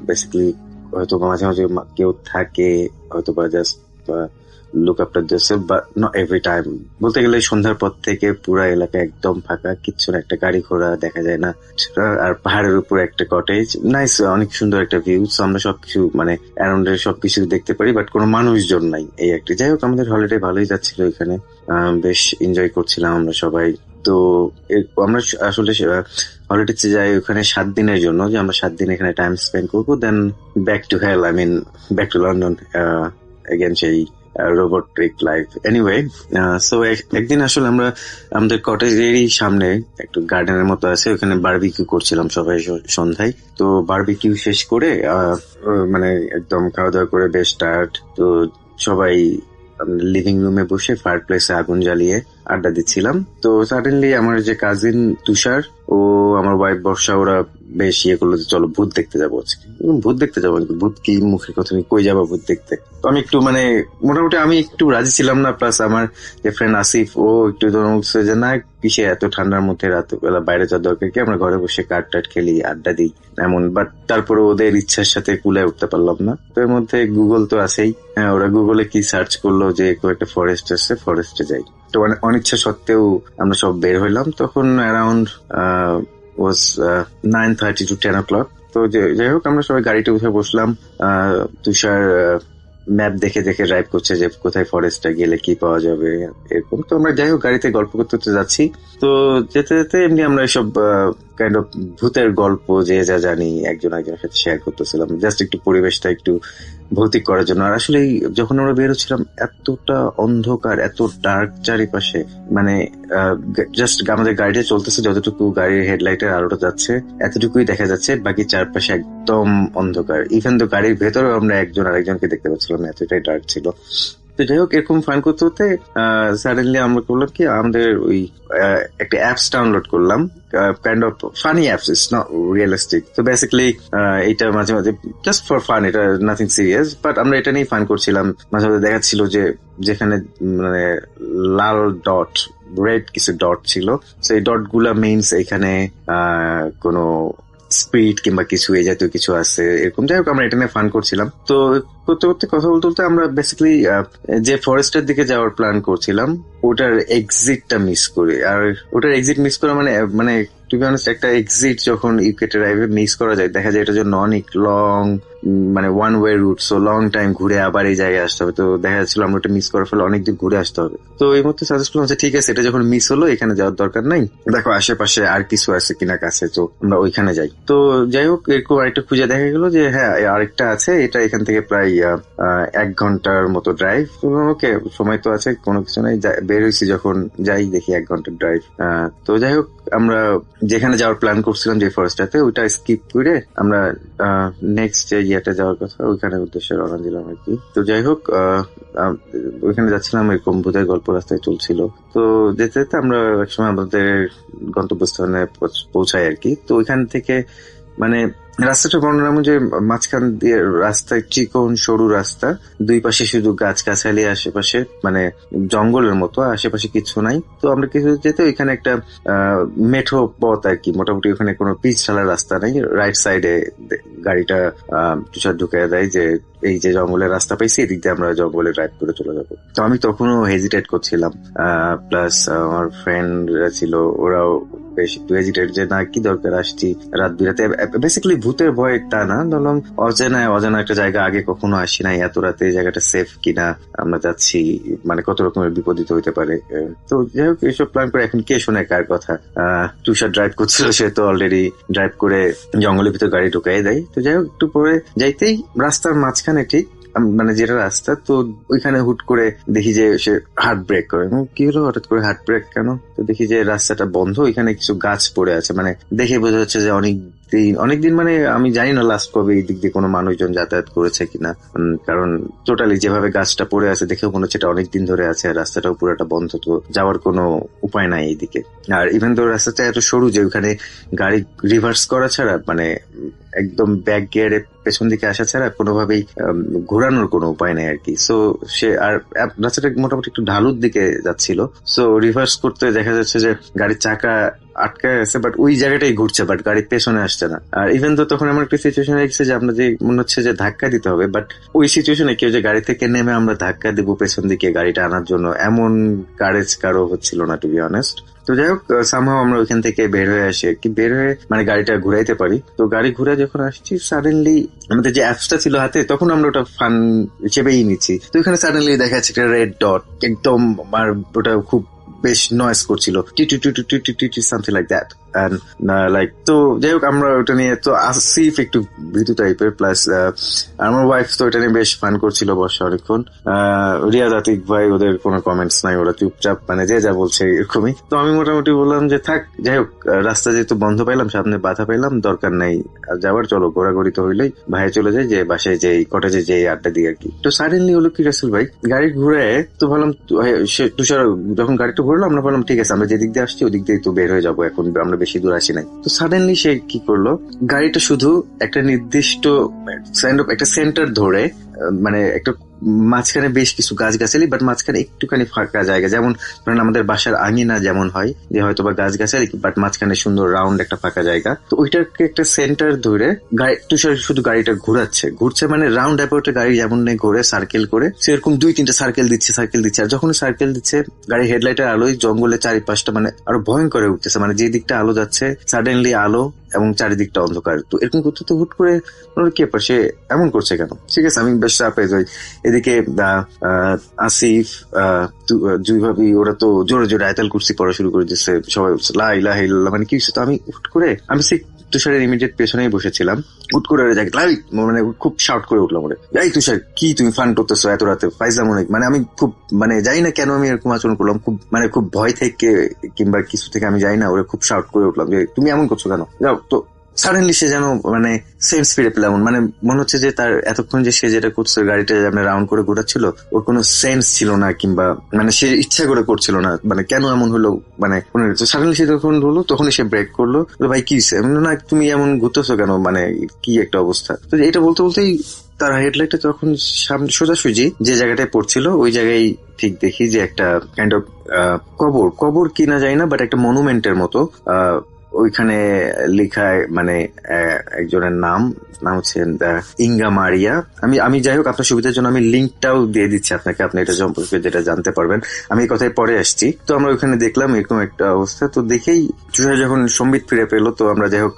বেসিক্যালি হয়তো মাঝে মাঝে কেউ থাকে, হয়তো বা just look after theirself, but not every time. বলতে গেলে সন্ধ্যার পর থেকে পুরো এলাকা একদম ফাঁকা, কিচ্ছু না, একটা গাড়ি ঘোড়া দেখা যায় না। আর পাহাড়ের উপর একটা কটেজ, নাইস, অনেক সুন্দর একটা ভিউ। সো আমরা সবকিছু মানে অ্যারাউন্ডের সবকিছু দেখতে পারি, বাট কোনো মানুষজন নাই, এই একটা। যাই হোক, আমাদের হলিডে ভালোই যাচ্ছিল এখানে, বেশ এনজয় করছিলাম আমরা সবাই। তো আমরা আসলে হলিডেতে যাই ওখানে 7 দিনের জন্য, যে আমরা 7 দিন এখানে টাইম স্পেন্ড করবো, then back to hell, I mean back to London again, সেই রোবটিক লাইফ। এনিওয়ে, সো একদিন আসলে আমরা আমাদের কটেজেরই সামনে একটু গার্ডেনের মতো আছে, ওখানে বারবিকিউ করছিলাম সবাই সন্ধ্যায়। তো বারবিকিউ শেষ করে মানে একদম খাওয়া দাওয়া করে বেশ টায়ার্ড, তো সবাই লিভিং রুমে বসে ফায়ার প্লেসে আগুন জ্বালিয়ে আড্ডা দিচ্ছিলাম। তো সাডেনলি আমার যে কাজিন তুষার, ও আমার ওয়াইফ বর্ষা, ওরা বেশ ইয়ে করলো যে চলো ভূত দেখতে যাবো আজকে। ভূত দেখতে যাবো, ভূত কি মুখের কথা, তুমি কই যাবো ভূত দেখতে? তো আমি একটু মানে মোটামুটি আমি একটু রাজি ছিলাম না, প্লাস আমার যে ফ্রেন্ড আসিফ ও একটু বলছে যে না কিসে এত ঠান্ডার মধ্যে রাতবেলা বাইরে যাওয়ার দরকার কি, আমরা ঘরে বসে কার্ড টাট খেলি, আড্ডা দিই এমন। বাট তারপরে ওদের ইচ্ছার সাথে কুলায় উঠতে পারলাম না। তো এর মধ্যে গুগল তো আছেই, হ্যাঁ ওরা গুগলে কি সার্চ করলো যে একটা ফরেস্ট আছে, ফরেস্টে যাই। তো অনিচ্ছা সত্ত্বেও আমরা সব বের হইলাম। তখন অ্যারাউন্ড ওয়াজ 9:30 to 10 o'clock। তো যাই হোক আমরা সবাই গাড়িতে উঠে বসলাম। তুষার ম্যাপ দেখে দেখে ড্রাইভ করছে যে কোথায় ফরেস্টটা গেলে কি পাওয়া যাবে এরকম। তো আমরা যাই হোক গাড়িতে গল্প করতে করতে যাচ্ছি। তো যেতে যেতে এমনি আমরা এসব কাইন্ড অফ ভূতের গল্প যে যা জানি একজন একজনের সাথে শেয়ার করতেছিলাম, জাস্ট একটু পরিবেশটা একটু ভৌতিক করার জন্য। আর আসলে যখন আমরা বেরোচ্ছিলাম এতটা অন্ধকার, এত ডার্ক চারিপাশে, মানে জাস্ট আমাদের গাড়িটা চলতেছে, যতটুকু গাড়ির হেডলাইটের আলোটা যাচ্ছে এতটুকুই দেখা যাচ্ছে, বাকি চারপাশে একদম অন্ধকার। ইভেন তো গাড়ির ভেতরেও আমরা একজন আরেকজনকে দেখতে পাচ্ছিলাম, এতটাই ডার্ক ছিল। তো যাই হোক এরকম ফাইন করতে হতে সাডেনলি আমরা করলাম কি, আমাদের ওই একটা অ্যাপস ডাউনলোড করলাম, kind of funny apps, it's not realistic. তো বেসিক্যালি এটা মাঝে মাঝে জাস্ট ফর ফান, এটা নাথিং সিরিয়াস, বাট আমরা এটা নিয়ে ফান করছিলাম। মাঝে মাঝে দেখাচ্ছিল যে যেখানে মানে লাল ডট, রেড কিছু ডট ছিল, সেই ডট গুলা মিনস এখানে কোনো স্পিরিট কিংবা কিছু এই জাতীয় কিছু আছে এরকম। যাই হোক আমরা এটা নিয়ে ফান করছিলাম। তো করতে করতে কথা বলতে বলতে আমরা বেসিক্যালি যে ফরেস্টের দিকে যাওয়ার প্ল্যান করছিলাম ওটার এক্সিটটা মিস করি। আর ওটার এক্সিট মিস করা মানে টু বি অনেস্ট, একটা এক্সিট যখন ইউকেটে ড্রাইভে মিস করা যায়, দেখা যায় এটার জন্য অনেক লং, মানে one way route, so long time ঘুরে আবার এই জায়গায় আসতে হবে। তো দেখা যাচ্ছিল আমরা ওটা মিস করার ফলে অনেক দূর ঘুরে আসতে হবে। তো এই মধ্যে সাজেস্ট করলাম যে ঠিক আছে, এটা যখন মিস হলো এখানে যাওয়ার দরকার নাই, দেখো আশেপাশে আর কিছু আছে কিনা কাছে, তো আমরা ওইখানে যাই। তো যাই হোক এরকম আরেকটা খুঁজে দেখা গেলো যে হ্যাঁ আরেকটা আছে, এটা এখান থেকে প্রায় 1 ঘন্টার মতো ড্রাইভ। ওকে সময় তো আছে, কোনো কিছু নাই, বের হয়েছি যখন যাই দেখি 1 ঘন্টার ড্রাইভ। তো যাই হোক আমরা যেখানে যাওয়ার প্ল্যান করছিলাম যে ফরেস্টটাতে, ওইটা স্কিপ করে আমরা নেক্সট যে ইয়েটা যাওয়ার কথা ওইখানে উদ্দেশ্যে রওনা দিলাম আর কি। তো যাই হোক ওইখানে যাচ্ছিলাম, এরকম ভূতের গল্প রাস্তায় চলছিল। তো যেতে যেতে আমরা একসময় আমাদের গন্তব্যস্থানে পৌঁছাই আর কি। তো ওইখান থেকে মানে রাস্তাটা বর্ণনা যে মাঝখান দিয়ে রাস্তায় চিকন সরু রাস্তা, দুই পাশে শুধু গাছগাছালি, আশেপাশে মানে জঙ্গলের মতো, আশেপাশে কিছু নাই। তো আমরা কিছু যেতে ওইখানে একটা মেঠো পথ আর কি, মোটামুটি ওখানে কোনো পিচ ঢালার রাস্তা নাই। রাইট সাইডে গাড়িটা তুষার ঢুকে দেয় যে এই যে জঙ্গলের রাস্তা পাইছি, এদিক দিয়ে আমরা জঙ্গলে ড্রাইভ করে চলে যাবো। তো আমি তখনও হেজিটেট করছিলাম, প্লাস আমার ফ্রেন্ড ছিল, ওরাও বেশ একটু হেজিটেট যে না কি দরকার, আসছি রাত বিরাতে। বেসিক্যালি ভূতের ভয় তা না, ধরলাম অজানা একটা জায়গা, আগে কখনো আসি নাই, এত রাতে এই জায়গাটা সেফ কিনা, আমরা যাচ্ছি মানে কত রকমের বিপদিত হইতে পারে। তো যাই হোক এইসব প্ল্যান করে এখন কে শোনে কার কথা। তুষার ড্রাইভ করছিল, সে তো অলরেডি ড্রাইভ করে জঙ্গলের ভিতর গাড়ি ঢুকাই দেয়। তো যাই হোক একটু পরে যাইতেই রাস্তার মাঝখানে ঠিক মানে যেটা রাস্তা, তো ওইখানে হুট করে দেখি যে সে হার্ট ব্রেক করে। কি হলো হঠাৎ করে হার্ট ব্রেক কেন? তো দেখি যে রাস্তাটা বন্ধ, ওইখানে কিছু গাছ পড়ে আছে, মানে দেখে বোঝা যাচ্ছে যে অনেকদিন মানে আমি জানি না লাস্ট কবে এই দিক দিয়ে কোনো মানুষজন যাতায়াত করেছে কিনা, কারণ টোটালি যেভাবে গাছটা পড়ে আছে দেখেও মনে হচ্ছে এটা অনেকদিন ধরে আছে, আর রাস্তাটাও পুরোটা বন্ধ, তো যাওয়ার কোনো উপায় নাই এইদিকে। আর ইভেন তো রাস্তাটা এত সরু যে ওখানে গাড়ি রিভার্স করা ছাড়া, মানে একদম ব্যাক গিয়ারে পেছন দিকে আসা ছাড়া কোনোভাবেই ঘোরানোর কোনো উপায় নেই আর কি। সো সে আর রাস্তাটা মোটামুটি একটু ঢালুর দিকে যাচ্ছিল, সো রিভার্স করতে দেখা যাচ্ছে যে গাড়ির চাকা আটকায় আছে, বাট ওই জায়গাটাই ঘুরছে, বাট গাড়ির পেছনে আসছে না। আর ইভেন তো তখন আমার একটা সিচুয়েশন হয়েছে যে আমরা যে মনে হচ্ছে যে ধাক্কা দিতে হবে, বাট ওই সিচুয়েশনে কেউ যে গাড়ি থেকে নেমে আমরা ধাক্কা দিব পেছন দিকে গাড়িটা আনার জন্য, এমন কারেজ কারো হচ্ছিল না টু বি অনেস্ট। তো যাই হোক সামহাও আমরা ওইখান থেকে বের হয়ে আসি আর কি, বের হয়ে মানে গাড়িটা ঘুরাইতে পারি। তো গাড়ি ঘুরে যখন আসছি সাডেনলি আমাদের যে অ্যাপসটা ছিল হাতে, তখন আমরা ওটা ফান হিসেবেই নিচ্ছি। তো এখানে সাডেনলি দেখা যাচ্ছে একটা রেড ডট, একদম আর ওটা খুব বেশ নয়েজ করছিল, টি সামথিং লাইক দ্যাট। লাইক তো যাই হোক আমরা ওটা নিয়ে তো আসিফ একটু ভীতু টাইপের, প্লাস আমার ওয়াইফ তো এটা নিয়ে বেশ ফান করছিল বসে অনেকক্ষণ। রিয়াদ, আতিক ভাই ওদের কোনো কমেন্টস নাই, ওরা চুপচাপ মানে যে যা বলছে এরকমই। তো আমি মোটামুটি বললাম যে থাক, যাই হোক রাস্তা যেহেতু বন্ধ পাইলাম, সামনে বাধা পাইলাম, দরকার নাই যাওয়ার, চলো ঘোরাঘুরি তো হইলেই, ভাইয়ে চলে যায় যে বাসায় যে কটেজে যে আড্ডা দিয়ে আর কি। তো সাডেনলি হলো কি রাসেল ভাই গাড়ি ঘুরে, তো ভাবলাম তুষার যখন গাড়িটা ঘুরলো, আমরা বললাম ঠিক আছে আমরা যেদিক দিয়ে আসছি ওদিক দিয়ে তো বের হয়ে যাবো, এখন আমরা বেশি দূর আসি নাই। তো সাডেনলি সে কি করলো, গাড়িটা শুধু একটা নির্দিষ্ট একটা সেন্টার ধরে মানে একটা মাঝখানে বেশ কিছু গাছগাছালি, বাট মাঝখানে একটুখানি ফাঁকা জায়গা, যেমন ধরেন আমাদের বাসার আঙিনা যেমন হয় যে হয়তো বা গাছগাছালি বাট মাঝখানে সুন্দর রাউন্ড একটা ফাঁকা জায়গা, তো ওইটাকে একটা সেন্টার ধরে তুষার শুধু গাড়িটা ঘুরছে মানে রাউন্ড অ্যাবাউটে গাড়ি যেমন ঘুরে সার্কেল করে সেরকম 2-3টা সার্কেল দিচ্ছে। আর যখন সার্কেল দিচ্ছে গাড়ি হেডলাইটের আলোয় জঙ্গলে চারিপাশটা মানে আরো ভয়ঙ্কর হয়ে উঠতেছে, মানে যে দিকটা আলো যাচ্ছে সাডেনলি আলো এবং চারিদিকটা অন্ধকার। তো এরকম করতে তো হুট করে কি ব্যাপার, সে এমন করছে কেন? ঠিক আছে, আমি বেশ সারপ্রাইজ হই। এদিকে আসিফ জুই ভাবি ওরা তো জোরে জোরে আয়াতুল কুরসি পড়া শুরু করে দিচ্ছে, সবাই লা ইলাহা ইল্লাল্লাহ, মানে কি হচ্ছে? তো আমি হুট করে আমি তুষারের ইমিডিয়েট পেছনেই বসেছিলাম, হুট করে মানে খুব শাউট করে উঠলাম, এই তুষার কি তুমি ফান করতেছো এত রাতে, ফাইজলাম অনেক। মানে আমি খুব মানে জানি না কেন আমি এরকম আচরণ করলাম, খুব ভয় থেকে কিংবা কিছু থেকে আমি জানি না, ওরা খুব শাউট করে উঠলাম যে তুমি এমন করছো কেন, যাও। তো সাডেনলি সে যেন মানে সেন্স ফিরে পেলাম, মানে মনে হচ্ছে যে তার এতক্ষণ যে সে যেটা করছে গাড়িটা যেমন রাউন্ড করে ঘোরাচ্ছিল ওর কোনো সেন্স ছিল না, কিংবা মানে সে ইচ্ছা করে করছিল না, মানে কেন এমন হলো মানে সাডেনলি সে যখন হলো তখনই সে ব্রেক করলো, ভাই কি হয়েছে, না তুমি এমন ঘুরতেছো কেন, মানে কি একটা অবস্থা। তো এটা বলতে বলতেই তার হেডলাইটটা তখন সামনে সোজাসুজি যে জায়গাটায় পড়ছিল ওই জায়গায় ঠিক দেখি যে একটা কাইন্ড অফ কবর কিনা যায় না, বাট একটা মনুমেন্টের মতো ওইখানে লেখায় মানে একজনের নাম হচ্ছে ইঙ্গা মারিয়া। আমি যাই হোক আপনার সুবিধার জন্য আমি লিঙ্কটাও দিয়ে দিচ্ছি আপনাকে, আপনি এটা সম্পর্কে যেটা জানতে পারবেন। আমি এই কথায় পরে আসছি। তো আমরা ওইখানে দেখলাম এরকম একটা অবস্থা। তো দেখেই যখন সম্বিত ফিরে পেলো, তো আমরা যাই হোক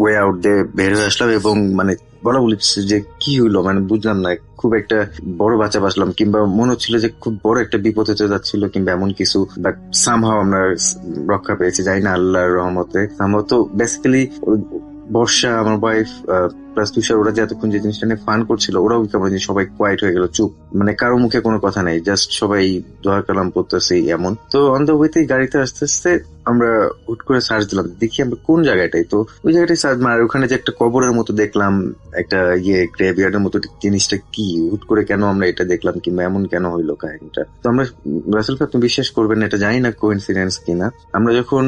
ওয়ে আউট দিয়ে বের হয়ে আসলাম, এবং মানে বলা বলেছে যে কি হইলো মানে বুঝলাম না, খুব একটা বড় বাচ্চা বাঁচলাম কিংবা মনে হচ্ছিল যে খুব বড় একটা বিপদ হতে যাচ্ছিল কিংবা এমন কিছু, বাট সামহাও আমরা রক্ষা পেয়েছি, জানি না আল্লাহর রহমতে। আমরা তো বেসিক্যালি বর্ষা, আমার ওয়াইফ প্লাস তুষার, ওরা যে এতক্ষণ যে জিনিসটা নিয়ে ফান করছিল ওরাও কেমন সবাই কোয়াইট হয়ে গেল, চুপ, মানে কারো মুখে কোনো কথা নেই, জাস্ট সবাই দোয়া কালাম পড়তেছে এমন। তো অন দ্য ওয়েতে গাড়িতে আস্তে আস্তে আমরা হুট করে সার্চ দিলাম, দেখি আমরা কোন জায়গাটাই, তো ওই জায়গাটাই সার্চ মার ওখানে যে একটা কবরের মতো দেখলাম, একটা গ্রেভিয়ার্ডের মতো জিনিসটা কি, হুট করে কেন আমরা এটা দেখলাম কিংবা এমন কেন হইলো কাহিনীটা। তো আমরা রাসেল ভাই আপনি বিশ্বাস করবেন না, এটা জানি না কোইন্সিডেন্স কিনা, আমরা যখন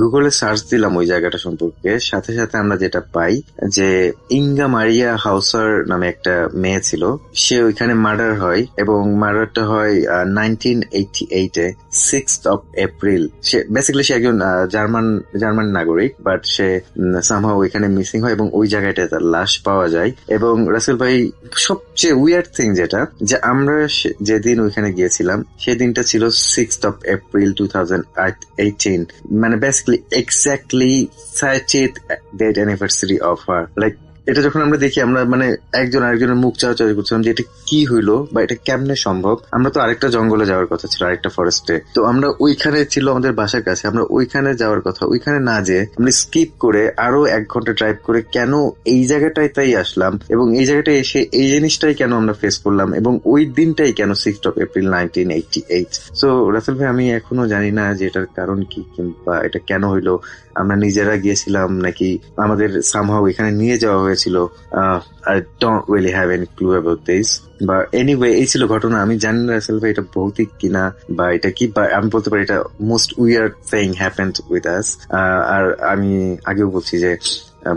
গুগলে সার্চ দিলাম ওই জায়গাটা সম্পর্কে, সাথে সাথে আমরা যেটা পাই যে ইঙ্গা মারিয়া হাউসার নামে একটা মেয়ে ছিল, সে ওইখানে মার্ডার হয়, এবং মার্ডারটা হয় 1988-এ 6th of April। সে বেসিক্যালি সে একজন জার্মান নাগরিক, বাট সে সামহাও ওইখানে মিসিং হয় এবং ওই জায়গাটায় তার লাশ পাওয়া যায়। এবং রাসেল ভাই সবচেয়ে উইয়ার্ড থিং যেটা, যে আমরা যেদিন ওইখানে গিয়েছিলাম সেদিনটা ছিল 6th of April 2018, মানে basically exactly 30th date anniversary of her. Like এটা যখন আমরা দেখি আমরা মানে একজন আরেকজনের মুখ চাওয়া করছিলাম যে এটা কি হইলো বা এটা কেমনে সম্ভব। আমরা তো আরেকটা জঙ্গলে যাওয়ার কথা ছিল, আরেকটা ফরেস্টে, তো আমরা ওইখানে ছিল আমাদের বাসার কাছে, আমরা ওইখানে যাওয়ার কথা, ওইখানে না যেয়ে আমরা স্কিপ করে আরো 1 ঘন্টা ড্রাইভ করে কেন এই জায়গাটায় তাই আসলাম, এবং এই জায়গাটায় এসে এই জিনিসটাই কেন আমরা ফেস করলাম, এবং ওই দিনটাই কেন 6th of April 1988। So Rasel ভাই আমি এখনো জানি না যে এটার কারণ কি কিংবা এটা কেন হইলো, আমরা নিজেরা গিয়েছিলাম নাকি আমাদের সামহাও এখানে নিয়ে যাওয়া হয়েছিল। I don't really have any clue about this, but anyway এই ছিল ঘটনা। আমি জানি না রাসেল ভাই এটা ভৌতিক কিনা বা এটা কি, বা আমি বলতে পারি এটা most weird thing happened with us. আর আমি আগেও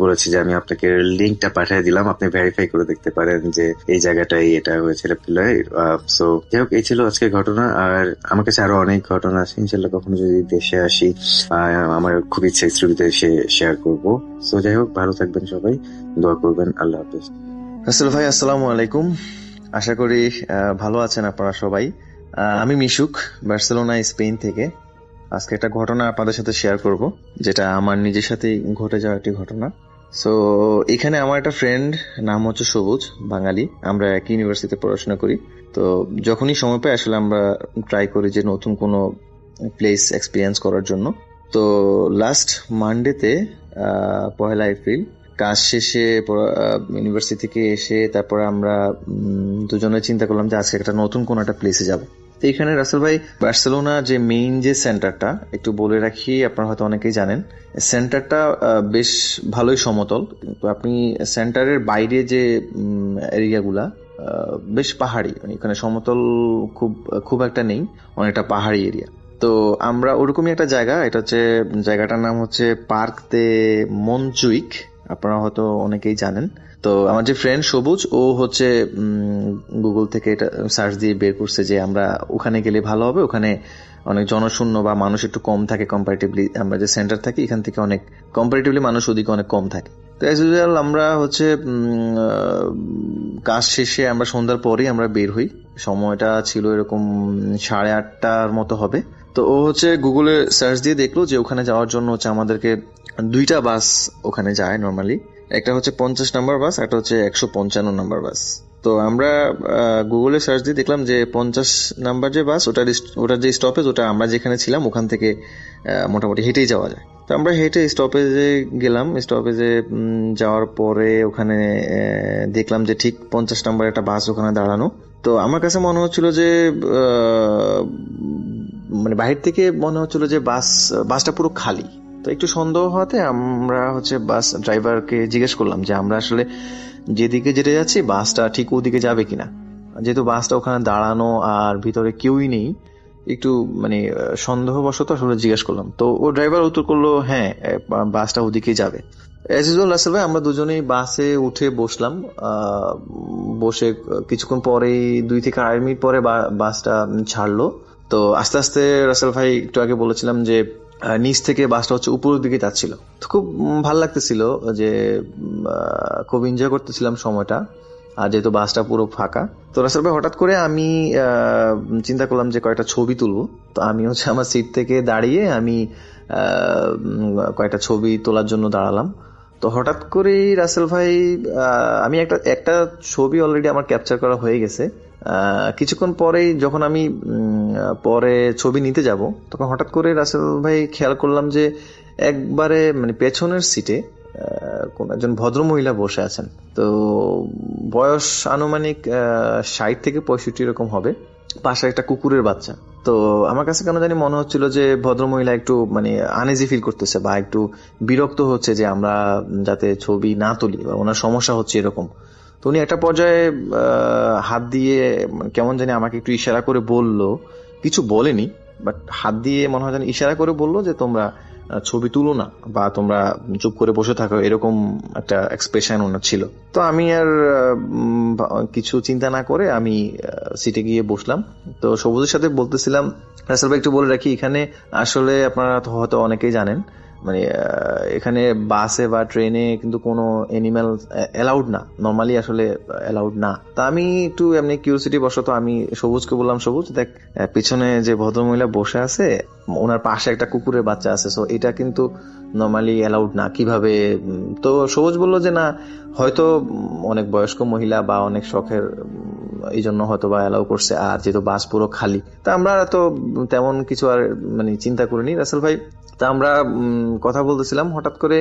বলেছি যে আমি আপনাকে লিঙ্কটা পাঠিয়ে দিলাম, আপনি ভেরিফাই করে দেখতে পারেন যে এই জায়গাটাই এটা হয়েছিল। সো যাই হোক এই ছিল আজকের ঘটনা, আর আমার কাছে আরো অনেক ঘটনা আছে, ইনশাল্লাহ কখনো যদি দেশে আসি আমার খুব ইচ্ছা স্টুডিওতে এসে শেয়ার করবো। সো যাই হোক ভালো থাকবেন সবাই, দোয়া করবেন, আল্লাহ হাফেজ। রাসেল ভাই আসসালামু আলাইকুম, আশা করি ভালো আছেন আপনারা সবাই। আমি মিশুক, বার্সেলোনা স্পেন থেকে। আজকে একটা ঘটনা আপনাদের সাথে শেয়ার করব, যেটা আমার নিজের সাথেই ঘটে যাওয়া একটি ঘটনা। সো এখানে আমার একটা ফ্রেন্ড, নাম হচ্ছে সবুজ, বাঙালি, আমরা এক ইউনিভার্সিটিতে পড়াশোনা করি। তো যখনই সময় পাই আসলে আমরা ট্রাই করি যে নতুন কোনো প্লেস এক্সপিরিয়েন্স করার জন্য। তো লাস্ট মানডেতে 1 এপ্রিল কাজ শেষে ইউনিভার্সিটি থেকে এসে তারপরে আমরা দুজনে চিন্তা করলাম যে আজকে একটা নতুন কোন একটা প্লেসে যাব। তো এখানে রাসেল ভাই বার্সেলোনা যে মেইন যে সেন্টারটা, একটু বলে রাখি, আপনারা হয়তো অনেকেই জানেন, সেন্টারটা বেশ ভালোই সমতল, কিন্তু আপনি সেন্টারের বাইরে যে এরিয়াগুলা বেশ পাহাড়ি, মানে এখানে সমতল খুব একটা নেই, অনেকটা পাহাড়ি এরিয়া। তো তো আমরা ওরকমই একটা জায়গা, এটা হচ্ছে জায়গাটার নাম হচ্ছে পার্ক দে মনজুইক, আপনারা হয়তো অনেকেই জানেন। তো আমার যে ফ্রেন্ড সবুজ, ও হচ্ছে গুগল থেকে এটা সার্চ দিয়ে বের করছে যে আমরা ওখানে গেলে ভালো হবে, ওখানে অনেক জনশূন্য বা মানুষ একটু কম থাকে কম্পারেটিভলি, আমরা যে সেন্টার থাকি এখান থেকে অনেক কম্পারেটিভলি মানুষ ওদিকে অনেক কম থাকে। তো অ্যাজ ইউজুয়াল আমরা হচ্ছে কাজ শেষে আমরা সন্ধ্যার পরেই আমরা বের হই, সময়টা ছিল এরকম 8:30টার মতো হবে। তো ও হচ্ছে গুগলে সার্চ দিয়ে দেখলো যে ওখানে যাওয়ার জন্য হচ্ছে আমাদেরকে 2টা বাস ওখানে যায় নর্মালি, একটা হচ্ছে 50 নাম্বার বাস, একটা হচ্ছে 155 নাম্বার বাস। তো আমরা গুগলে সার্চ দিয়ে দেখলাম যে 50 নাম্বার যে বাস, ওটার যে স্টপেজ, ওটা আমরা যেখানে ছিলাম ওখান থেকে মোটামুটি হেঁটেই যাওয়া যায়। তো আমরা হেঁটে স্টপেজে গেলাম। স্টপেজে যাওয়ার পরে ওখানে দেখলাম যে ঠিক 50 নাম্বার একটা বাস ওখানে দাঁড়ানো। তো আমার কাছে মনে হচ্ছিল যে মানে বাহির থেকে মনে হচ্ছিল যে বাসটা পুরো খালি। তো একটু সন্দেহ হওয়াতে আমরা হচ্ছে বাস ড্রাইভারকে জিজ্ঞেস করলাম যে আমরা আসলে যেদিকে যেতে যাচ্ছি বাসটা ঠিক ওদিকে যাবে কিনা, যেহেতু বাসটা ওখানে দাঁড়ানো আর ভিতরে কেউই নেই, একটু মানে সন্দেহবশত আসলে জিজ্ঞেস করলাম। তো ও ড্রাইভার উত্তর করলো হ্যাঁ বাসটা ওদিকে যাবে। অ্যাজ ইউজুয়াল রাসেল ভাই আমরা দুজনেই বাসে উঠে বসলাম। বসে কিছুক্ষণ পরেই 2 থেকে 2.5 মিনিট পরে বাসটা ছাড়লো। তো আস্তে আস্তে রাসেল ভাই একটু আগে বলেছিলাম যে নিচ থেকে বাসটা হচ্ছে উপরের দিকে যাচ্ছিল। তো খুব ভালো লাগতেছিল, যে খুব এনজয় করতেছিলাম সময়টা, আর যেহেতু বাসটা পুরো ফাঁকা। তো রাসেল ভাই হঠাৎ করে আমি চিন্তা করলাম যে কয়েকটা ছবি তুলবো। তো আমি হচ্ছে আমার সিট থেকে দাঁড়িয়ে আমি কয়েকটা ছবি তোলার জন্য দাঁড়ালাম। তো হঠাৎ করেই রাসেল ভাই আমি একটা ছবি অলরেডি আমার ক্যাপচার করা হয়ে গেছে। কিছুক্ষণ পরেই যখন আমি পরে ছবি নিতে যাব, তখন হঠাৎ করে রাসেল ভাই খেয়াল করলাম যে একবারে মানে পেছনের সিটে কোন একজন ভদ্রমহিলা বসে আছেন। তো বয়স আনুমানিক 60 থেকে 65 এরকম হবে, পাশে একটা কুকুরের বাচ্চা। তো আমার কাছে কেন জানি মনে হচ্ছিল যে ভদ্রমহিলা একটু মানে আনইজি ফিল করতেছে বা একটু বিরক্ত হচ্ছে যে আমরা যাতে ছবি না তুলি, বা ওনার সমস্যা হচ্ছে এরকম। তো উনি একটা পর্যায়ে হাত দিয়ে কেমন জানি আমাকে একটু ইশারা করে বললো, কিছু বলেনি, বাট হাত দিয়ে মনে হয় জানি ইশারা করে বললো যে তোমরা ছবি তুলো না বা তোমরা চুপ করে বসে থাকো, এরকম একটা এক্সপ্রেশন ওনার ছিল। তো আমি আর কিছু চিন্তা না করে আমি সিটে গিয়ে বসলাম। তো সবুজের সাথে বলতেছিলাম, রাসেল ভাই একটু বলে রাখি, এখানে আসলে আপনারা হয়তো অনেকেই জানেন মানে এখানে বাসে বা ট্রেনে কিন্তু কোনো এনিম্যাল অ্যালাউড না, নর্মালি আসলে অ্যালাউড না। তা আমি একটু এমনি কিউরিওসিটি বশত আমি সবুজকে বললাম, সবুজ দেখ পিছনে যে ভদ্রমহিলা বসে আছে ওনার পাশে একটা কুকুরের বাচ্চা আছে, সো এটা কিন্তু নর্মালি অ্যালাউড না, কিভাবে? তো সবুজ বললো যে না, হয়তো অনেক বয়স্ক মহিলা বা অনেক শখের, এই জন্য হয়তো বা অ্যালাউ করছে, আর যেহেতু বাস পুরো খালি। তা আমরা তো তেমন কিছু আর মানে চিন্তা করিনি রাসেল ভাই। তা আমরা কথা বলতেছিলাম, হঠাৎ করে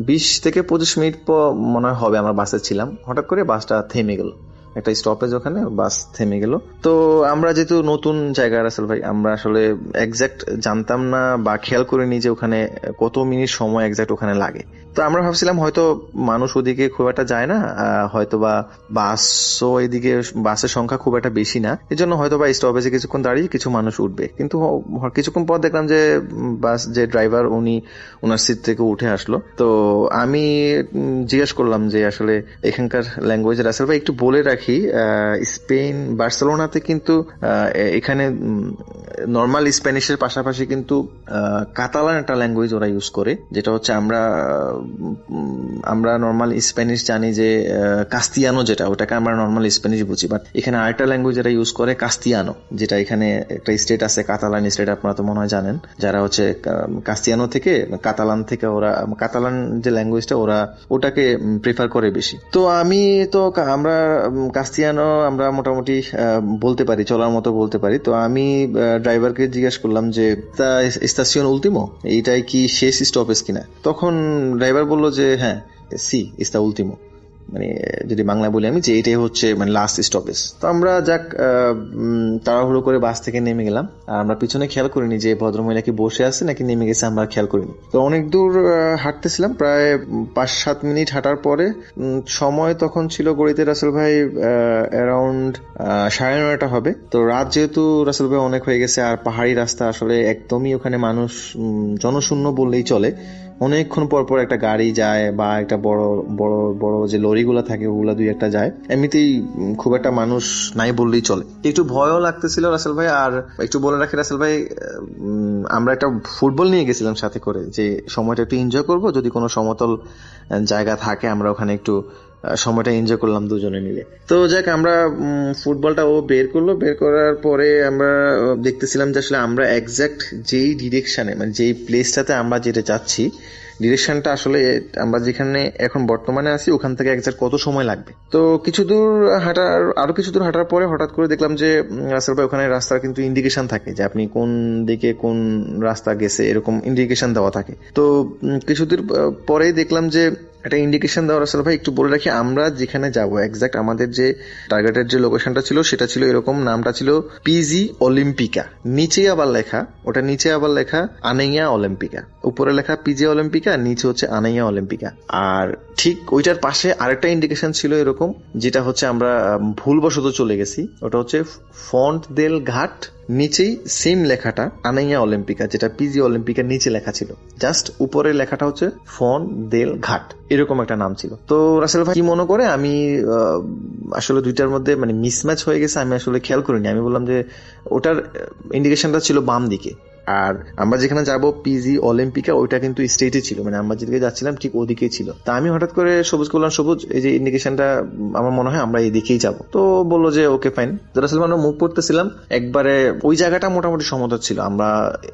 20 থেকে 25 মিনিট পর মনে হবে আমরা বাসে ছিলাম, হঠাৎ করে বাসটা থেমে গেল, একটা স্টপেজ ওখানে বাস থেমে গেল। তো আমরা যেহেতু নতুন জায়গা রাসেল ভাই, আমরা আসলে এক্সাক্ট জানতাম না বা খেয়াল করিনি যে ওখানে কত মিনিট সময় এক্সাক্ট ওখানে লাগে। তো আমরা ভাবছিলাম হয়তো মানুষ ওদিকে খুব একটা যায় না, হয়তো বা বাসও এদিকে বাসের সংখ্যা খুব একটা বেশি না, এই জন্য হয়তো বা স্টপেজে কিছুক্ষণ দাঁড়িয়ে কিছু মানুষ উঠবে। কিন্তু কিছুক্ষণ পর দেখলাম যে বাস যে ড্রাইভার উনি ওনার সিট থেকে উঠে আসলো। তো আমি জিজ্ঞেস করলাম যে আসলে এখানকার ল্যাঙ্গুয়েজ রাসেল ভাই একটু বলে রাখি, স্পেন বার্সেলোনাতে কিন্তু এখানে নর্মাল স্প্যানিশের পাশাপাশি কিন্তু কাতালান একটা ল্যাঙ্গুয়েজ ওরা ইউজ করে, যেটা হচ্ছে আমরা নর্মাল স্প্যানিশ জানি যে কাস্তিয়ানো, যেটা ওটাকে আমরা নর্মাল স্প্যানিশ বুঝি, বাট এখানে আরেকটা ল্যাঙ্গুয়েজ এরা ইউজ করে কাস্তিয়ানো, যেটা এখানে একটা স্টেট আছে কাতালান স্টেট, আপনারা তো মনে হয় জানেন, যারা হচ্ছে কাস্তিয়ানো থেকে কাতালান থেকে ওরা কাতালান যে ল্যাঙ্গুয়েজটা ওরা ওটাকে প্রেফার করে বেশি। তো আমরা কাস্তিয়ানো আমরা মোটামুটি বলতে পারি, চলার মতো বলতে পারি। তো আমি ড্রাইভারকে জিজ্ঞাসা করলাম যে স্টেশন উলটিমো, এইটাই কি শেষ স্টপেজ কিনা? তখন ড্রাইভার বললো যে হ্যাঁ, সি ইস্তা উলটিমো। মানে যদি বাংলা বলি আমি, যে এটাই হচ্ছে মানে লাস্ট স্টপেজ। তো আমরা যাক তাড়াহুড়ো করে বাস থেকে নেমে গেলাম, আর আমরা পিছনে খেয়াল করিনি যে ভদ্রমহিলা কি বসে আছে নাকি নেমে গেছে, আমরা খেয়াল করিনি। তো অনেক দূর হাঁটতেছিলাম, প্রায় 5-7 মিনিট হাঁটার পরে সময় তখন ছিল গড়িতে রাসেল ভাই অ্যারাউন্ড 9:30 হবে। তো রাত যেহেতু রাসেল ভাই অনেক হয়ে গেছে, আর পাহাড়ি রাস্তা আসলে একদমই ওখানে মানুষ জনশূন্য বললেই চলে। অনেকক্ষণ পর পর একটা গাড়ি যায় বা একটা বড় বড় বড় যে লরিগুলো থাকে ওগুলা 2-1টা যায়, এমনিতেই খুব একটা মানুষ নাই বললেই চলে। একটু ভয়ও লাগতেছিল রাসেল ভাই। আর একটু বলে রাখি রাসেল ভাই, আমরা একটা ফুটবল নিয়ে গেছিলাম সাথে করে, যে সময়টা একটু এনজয় করব, যদি কোনো সমতল জায়গা থাকে আমরা ওখানে একটু সময়টা এনজয় করলাম দুজনে মিলে। তো যাক, আমরা ফুটবলটা ও বের করলো, বের করার পরে আমরা দেখতেছিলাম যে আসলে আমরা এক্সাক্ট যেই ডিরেকশনে, মানে যেই প্লেসটাতে আমরা যেতে চাচ্ছি, ডিরেকশনটা আসলে আমরা যেখানে এখন বর্তমানে আছি ওখান থেকে এক্সাক্ট কত সময় লাগবে। তো আরো কিছু দূর হাঁটার পরে হঠাৎ করে দেখলাম যে রাস্তার পরে ওখানে রাস্তার কিন্তু ইন্ডিকেশন থাকে, যে আপনি কোন দিকে কোন রাস্তা গেছে এরকম ইন্ডিকেশন দেওয়া থাকে। তো কিছু দূর পরেই দেখলাম যে একটা ইন্ডিকেশন দেওয়া। রাসেল ভাই একটু বলে রাখি, আমরা যেখানে যাব এক্সাক্ট আমাদের যে টার্গেটের যে লোকেশনটা ছিল সেটা ছিল এরকম, নামটা ছিল পিজি অলিম্পিকা। নিচে আবার লেখা আনাইয়া অলিম্পিকা, উপরে লেখা পিজি অলিম্পিকা, নিচে হচ্ছে আনাইয়া অলিম্পিকা। আর ঠিক ওইটার পাশে আরেকটা ইন্ডিকেশন ছিল এরকম, যেটা হচ্ছে আমরা ভুলবশত চলে গেছি। ওটা হচ্ছে ফন্ট দেল ঘাট, নিচেই সেম লেখাটা আনাইয়া অলিম্পিকা, যেটা পিজি অলিম্পিকার নিচে লেখা ছিল, জাস্ট উপরে লেখাটা হচ্ছে ফন্ট দেল ঘাট, এরকম একটা নাম ছিল। তো রাসেল ভাই কি মনে করে, আমি আসলে দুইটার মধ্যে মানে মিসম্যাচ হয়ে গেছে, আমি আসলে খেয়াল করিনি। আমি বললাম যে ওটার ইন্ডিকেশনটা ছিল বাম দিকে, আর আমরা যেখানে যাব পিজি অলিম্পিকা ওইটা কিন্তু স্টেটে ছিল, মানে আমরা যেদিকে যাচ্ছিলাম ঠিক ওদিকেই ছিল। তা আমি হঠাৎ করে সবুজ করলাম, সবুজ এই যে ইন্ডিকেশনটা, আমার মনে হয় আমরা এইদিকেই যাব। তো বললো যে ওকে ফাইন। তো রাসেল ভাই আমরা মুভ করতেছিলাম, একবারে ওই জায়গাটা মোটামুটি সমতল ছিল, আমরা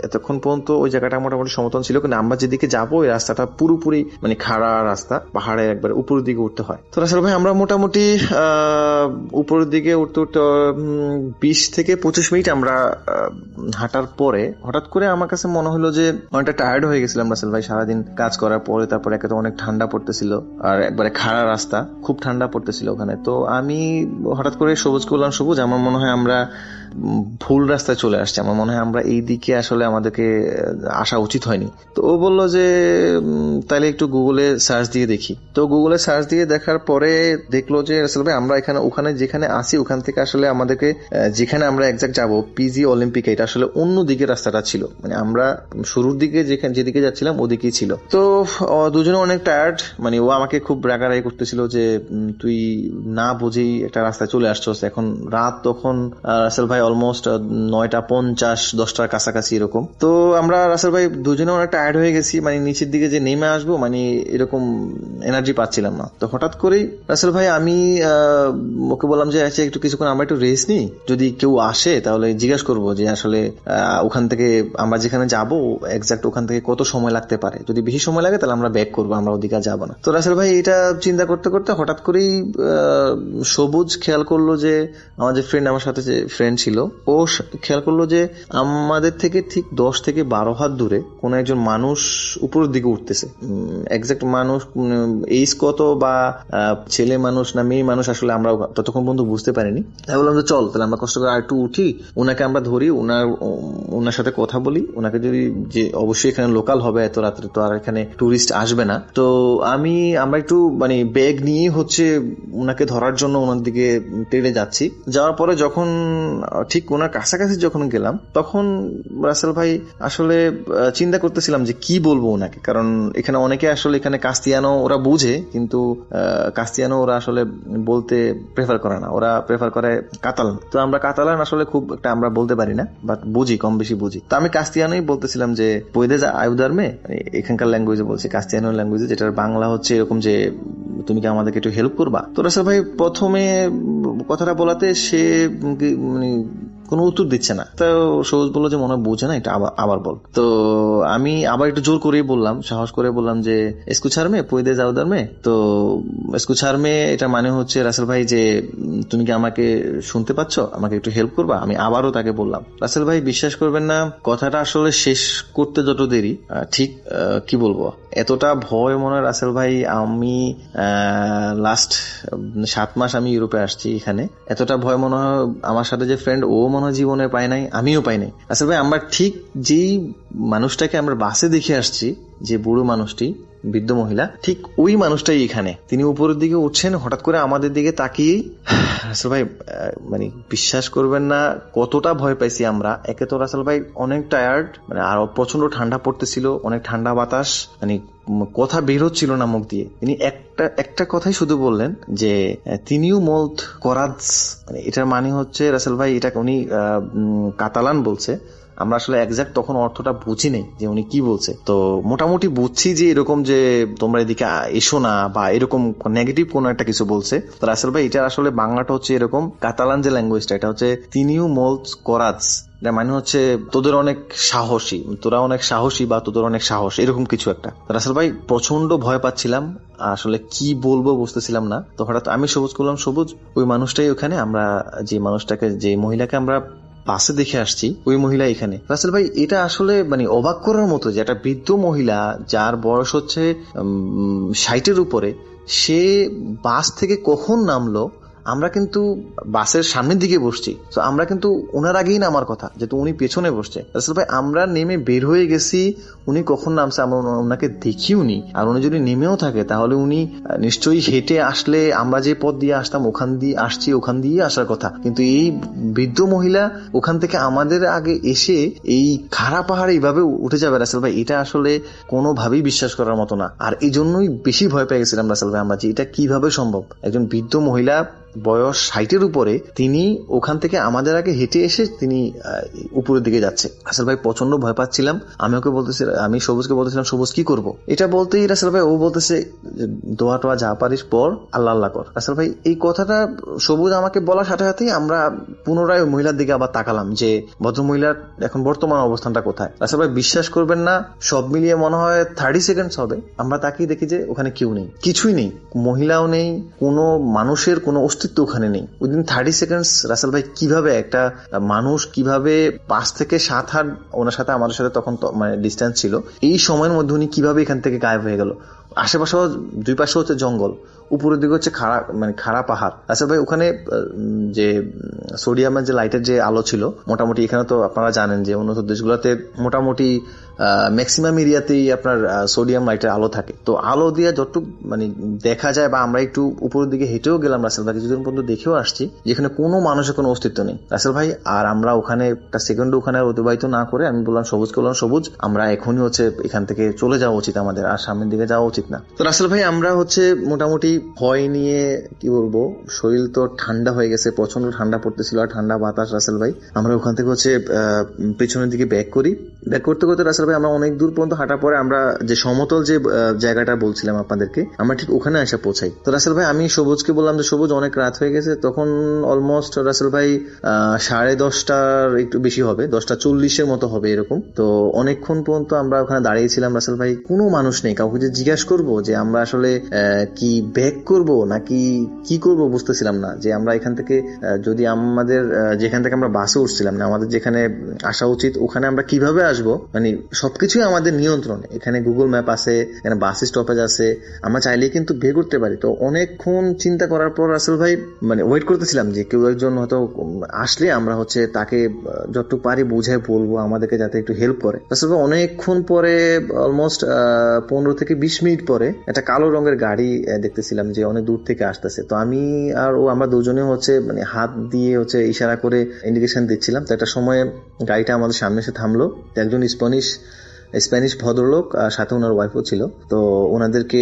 এতক্ষণ পর্যন্ত ওই জায়গাটা মোটামুটি সমতল ছিল, কিন্তু আমরা যেদিকে যাবো ওই রাস্তাটা পুরোপুরি মানে খাড়া রাস্তা, পাহাড়ে একবারে উপরের দিকে উঠতে হয়। তো রাসেল ভাই আমরা মোটামুটি উপরের দিকে উঠতে 20-25 মিনিট আমরা হাঁটার পরে হঠাৎ করে আমার কাছে মনে হলো যে অনেকটা টায়ার্ড হয়ে গেছিলাম রাসেল ভাই সারাদিন কাজ করার পরে। তারপরে একে তো অনেক ঠান্ডা পড়তেছিল, আর একবারে খাড়া রাস্তা, খুব ঠান্ডা পড়তেছিল ওখানে। তো আমি হঠাৎ করে সবুজ করলাম, সবুজ আমার মনে হয় আমরা ভুল রাস্তায় চলে আসছে, আমার মনে হয় আমরা এই দিকে আসলে আমাদেরকে আসা উচিত হয়নি। তো ও বললো যে তাহলে একটু গুগলে সার্চ দিয়ে দেখি। তো গুগলে সার্চ দিয়ে দেখার পরে দেখলো যে রাসেল ভাই আমরা ওখানে যেখানে আসি ওখান থেকে আসলে আমাদেরকে যেখানে আমরা এক্সাক্ট যাবো পিজি অলিম্পিক, এটা আসলে অন্য দিকে রাস্তাটা ছিল, মানে আমরা শুরুর দিকে যেদিকে যাচ্ছিলাম ওদিকেই ছিল। তো দুজনে অনেক টায়ার্ড, মানে ও আমাকে খুব রাগারাগি করতেছিল যে তুই না বুঝেই একটা রাস্তায় চলে আসছস, এখন রাত তখন রাসেল ভাই অলমোস্ট 9:50, 10টার কাছাকাছি এরকম। তো আমরা রাসেল ভাই দুজনে অনেক টায়ার্ড হয়ে গেছি, মানে নিচের দিকে যে নেমে আসবো মানে এরকম এনার্জি পাচ্ছিলাম না। তো হঠাৎ করেই রাসেল ভাই আমি ওকে বললাম যে আচ্ছা একটু কিছুক্ষণ আমরা একটু রেস্ট নিই, যদি কেউ আসে তাহলে জিজ্ঞাসা করবো যে আসলে ওখান থেকে আমরা যেখানে যাবো এক্সাক্ট ওখান থেকে কত সময় লাগতে পারে, যদি বেশি সময় লাগে তাহলে আমরা ব্যাক করবো, আমরা ওদিকে যাবো না। তো রাসেল ভাই এটা চিন্তা করতে করতে হঠাৎ করেই সবুজ খেয়াল করলো যে আমার যে ফ্রেন্ড, আমার সাথে যে ফ্রেন্ড ছিল, ও খেয়াল করলো যে আমাদের থেকে ঠিক 10-12 হাত দূরে কোন একজন মানুষ উপরের দিকে উঠতেছে। এক্সাক্ট মানুষ এইজ কত বা ছেলে মানুষ না মেয়ে মানুষ আসলে আমরা ততক্ষণ পর্যন্ত বুঝতে পারিনি। তাই বললাম যে চল তাহলে আমরা কষ্ট করে আর একটু উঠি, ওনাকে আমরা ধরি, ওনার সাথে কথা বলি, ওনাকে যদি, যে অবশ্যই এখানে লোকাল হবে, এত রাত্রে তো আর এখানে টুরিস্ট আসবে না। তো আমরা একটু মানে ব্যাগ নিয়ে হচ্ছে ওনাকে ধরার জন্য ওনার দিকে তেড়ে যাচ্ছি। যাওয়ার পরে যখন ঠিক ওনার কাছাকাছি যখন গেলাম তখন রাসেল ভাই আসলে চিন্তা করতেছিলাম যে কি বলবো ওনাকে, কারণ এখানে অনেকে আসলে এখানে কাস্তিয়ানো ওরা বুঝে, কিন্তু কাস্তিয়ানো ওরা আসলে বলতে প্রেফার করে না, ওরা প্রেফার করে কাতালান। তো আমরা কাতালান আসলে খুব একটা আমরা বলতে পারি না, বাট বুঝি, কম বেশি বুঝি। তো আমি কাস্তিয়ানোই বলতেছিলাম যে পয়দেজ আয়ুদারমে, এখানকার ল্যাঙ্গুয়েজে বলছি, কাস্তিয়ানো ল্যাঙ্গুয়েজে, যেটার বাংলা হচ্ছে এরকম যে তুমি কি আমাদেরকে একটু হেল্প করবা। তো রাসেল ভাই প্রথমে কথাটা বলাতে সে মানে কোনো উত্তর দিচ্ছে না। তো সবুজ বললো যে মনে হয় বোঝে না, এটা আবার বল। তো আমি আবার একটু জোর করেই বললাম, সাহস করে বললাম যে এসকুচারমে পুইদে যাও দারমে। তো এসকুচারমে এটা মানে হচ্ছে রাসেল ভাই যে তুমি কি আমাকে শুনতে পাচ্ছ, আমাকে একটু হেল্প করবা। আমি আবারও তাকে বললাম। রাসেল ভাই বিশ্বাস করবেন না, কথাটা আসলে শেষ করতে যত দেরি, ঠিক কি বলবো, এতটা ভয় মনে হয় রাসেল ভাই, আমি লাস্ট 7 মাস আমি ইউরোপে আসছি, এখানে এতটা ভয় মনে হয় আমার সাথে যে ফ্রেন্ড ও মনে হয় জীবনে পায় নাই, আমিও পাই নাই। রাসেল ভাই আমরা ঠিক যেই মানুষটাকে আমরা বাসে দেখে আসছি, যে বুড়ো মানুষটি, বৃদ্ধ মহিলা, ঠিক ওই মানুষটাই এখানে। তিনি উপরের দিকে উঠছেন, হঠাৎ করে আমাদের দিকে তাকিয়েই রাসেল ভাই মানে বিশ্বাস করবেন না কতটা ভয় পাইছি আমরা। একে তো রাসেল ভাই অনেক টায়ার্ড, মানে আর প্রচন্ড ঠান্ডা পড়তেছিল, অনেক ঠান্ডা বাতাস, মানে কথা বের হচ্ছিল না মুখ দিয়ে। তিনি একটা কথাই শুধু বললেন যে তিনিও মল্ট করাজ, মানে এটার মানে হচ্ছে রাসেল ভাই এটা উনি কাতালান বলছে। আমরা আসলে একজাক্ট তখন অর্থটা বুঝি নেই যে উনি কি বলছে। তো মোটামুটি বুঝছি যে এরকম যে তোমরা এদিকে এসো না বা এরকম নেগেটিভ কোন একটা কিছু বলছে। তো রাসেল ভাই এটা আসলে বাংলাটা হচ্ছে এরকম, কাতালান যে ল্যাঙ্গুয়েজটা এটা হচ্ছে তিনিও মল্ট করাজ, মানে হচ্ছে তোদের অনেক সাহসী, তোরা অনেক সাহসী বা তোদের অনেক সাহস, এরকম কিছু একটা। রাসেল ভাই প্রচন্ড ভয় পাচ্ছিলাম, আসলে কি বলবো বুঝতেছিলাম না। তো হঠাৎ আমি সবুজ করলাম, সবুজ ওই মানুষটাই ওখানে, আমরা যে মানুষটাকে, যে মহিলাকে আমরা বাসে দেখে আসছি, ওই মহিলা এখানে। রাসেল ভাই এটা আসলে মানে অবাক করার মতো যে একটা বৃদ্ধ মহিলা যার বয়স হচ্ছে 60-এর উপরে, সে বাস থেকে কখন নামলো। আমরা কিন্তু বাসের সামনের দিকে বসছি, তো আমরা কিন্তু ওনার আগেই নামার কথা, যেহেতু উনি পেছনে বসছে। রাসেল ভাই আমরা নেমে বের হয়ে গেছি, উনি কখন নামছে আমরা ওনাকে দেখিও নি। আর উনি যদি নেমেও থাকে তাহলে উনি নিশ্চয়ই হেঁটে আসলে, আমরা যে পথ দিয়ে আসতাম ওখান দিয়ে আসছি, ওখান দিয়ে আসার কথা। কিন্তু এই বৃদ্ধ মহিলা ওখান থেকে আমাদের আগে এসে এই খাড়া পাহাড়ে এইভাবে উঠে যাবে, রাসেল ভাই এটা আসলে কোনোভাবেই বিশ্বাস করার মতো না। আর এই জন্যই বেশি ভয় পেয়ে গেছিলাম রাসেল ভাই আমরা, যে এটা কিভাবে সম্ভব, একজন বৃদ্ধ মহিলা বয়স 60-এর উপরে, তিনি ওখান থেকে আমাদের আগে হেঁটে এসে তিনি উপরের দিকে যাচ্ছে। রাসেল ভাই প্রচন্ড ভয় পাচ্ছিলাম। আমি সবুজকে বলতেছিলাম, সবুজ কি করব। এটা বলতেই রাসেল ভাই ও বলতেছে দোয়া টোয়া যা পারিস পর, আল্লাহ আল্লাহ কর। রাসেল ভাই এই কথাটা সবুজ আমাকে বলার সাথে সাথেই আমরা পুনরায় ওই মহিলার দিকে আবার তাকালাম যে ভদ্রমহিলার এখন বর্তমান অবস্থানটা কোথায়। রাসেল ভাই বিশ্বাস করবেন না, সব মিলিয়ে মনে হয় 30 সেকেন্ড হবে, আমরা তাকিয়ে দেখি যে ওখানে কেউ নেই, কিছুই নেই, মহিলাও নেই, কোনো মানুষের কোনো অস্তিত্ব ওখানে নেই। উইদিন 30 সেকেন্ড রাসেল ভাই কিভাবে একটা মানুষ কিভাবে 5 থেকে 7 হাত ওনার সাথে আমাদের সাথে তখন মানে ডিস্টেন্স ছিল, এই সময়ের মধ্যে উনি কিভাবে এখান থেকে গায়েব হয়ে গেল। আশেপাশে দুই পাশে হচ্ছে জঙ্গল, উপরের দিকে হচ্ছে খাড়া পাহাড়। আচ্ছা ভাই ওখানে যে সোডিয়ামের যে লাইটের যে আলো ছিল, মোটামুটি এখানে তো আপনারা জানেন যে উন্নত দেশগুলোতে মোটামুটি ম্যাক্সিমাম এরিয়াতেই আপনার সোডিয়াম লাইটের আলো থাকে। তো আলো দিয়ে যতটুকু মানে দেখা যায়, বা আমরা একটু উপরের দিকে হেঁটেও গেলাম রাসেল ভাই, কিছুদিন পর্যন্ত দেখেও আসছি যেখানে কোনো মানুষের কোনো অস্তিত্ব নেই রাসেল ভাই। আর আমরা ওখানে একটা সেকেন্ড ওখানে অতিবাহিত না করে আমি বললাম সবুজকে, বললাম সবুজ আমরা এখনই হচ্ছে এখান থেকে চলে যাওয়া উচিত, আমাদের আর সামনের দিকে যাওয়া উচিত না। তো রাসেল ভাই আমরা হচ্ছে মোটামুটি ভয় নিয়ে কি বলবো, শরীর তো ঠান্ডা হয়ে গেছে, প্রচন্ড ঠান্ডা পড়তেছিল আর ঠান্ডা বাতাস। রাসেল ভাই আমরা ওখান থেকে হচ্ছে পেছনের দিকে ব্যাক করতে করতে রাসেল ভাই আমরা অনেক দূর পর্যন্ত হাঁটার পরে আমরা যে সমতল যে জায়গাটা বলছিলাম আপনাদেরকে, আমরা ঠিক ওখানে এসে পৌঁছাই। তো রাসেল ভাই আমি সবুজকে বললাম যে সবুজ অনেক রাত হয়ে গেছে, তখন অলমোস্ট রাসেল ভাই 10:30টার একটু বেশি হবে, 10:40 মতো হবে এরকম। তো অনেকক্ষণ পর্যন্ত আমরা ওখানে দাঁড়িয়েছিলাম রাসেল ভাই, কোনো মানুষ নেই। কাউকে যে জিজ্ঞাসা করবো যে আমরা আসলে কি ব্যাক করব নাকি কি করব বুঝতেছিলাম না, যে আমরা এখান থেকে যদি আমাদের যেখান থেকে আমরা বাসে উঠছিলাম না, আমাদের যেখানে আসা উচিত ওখানে আমরা কিভাবে আসবো, মানে সবকিছুই আমাদের নিয়ন্ত্রণে। এখানে গুগল ম্যাপ আছে, এখানে বাস স্টপেজ আছে, আমরা চাইলেই কিন্তু বের করতে পারি। তো অনেকক্ষণ চিন্তা করার পর রাসেল ভাই মানে ওয়েট করতেছিলাম যে কেউ একজন হয়তো আসলে আমরা হচ্ছে তাকে যতটুকু পারি বুঝে বলবো আমাদেরকে, যাতে একটু হেল্প করে। রাসেল ভাই অনেকক্ষণ পরে অলমোস্ট 15 থেকে 20 মিনিট পরে একটা কালো রঙের গাড়ি দেখতেছিলাম যে অনেক দূর থেকে আসতেছে। তো আমি আর ও আমরা দুজনে হচ্ছে মানে হাত দিয়ে হচ্ছে ইশারা করে ইন্ডিকেশন দিচ্ছিলাম। তো একটা সময় গাড়িটা আমাদের সামনে এসে থামলো। একজন স্প্যানিশ ভদ্রলোক, সাথে ওনার ওয়াইফও ছিল। তো ওনাদেরকে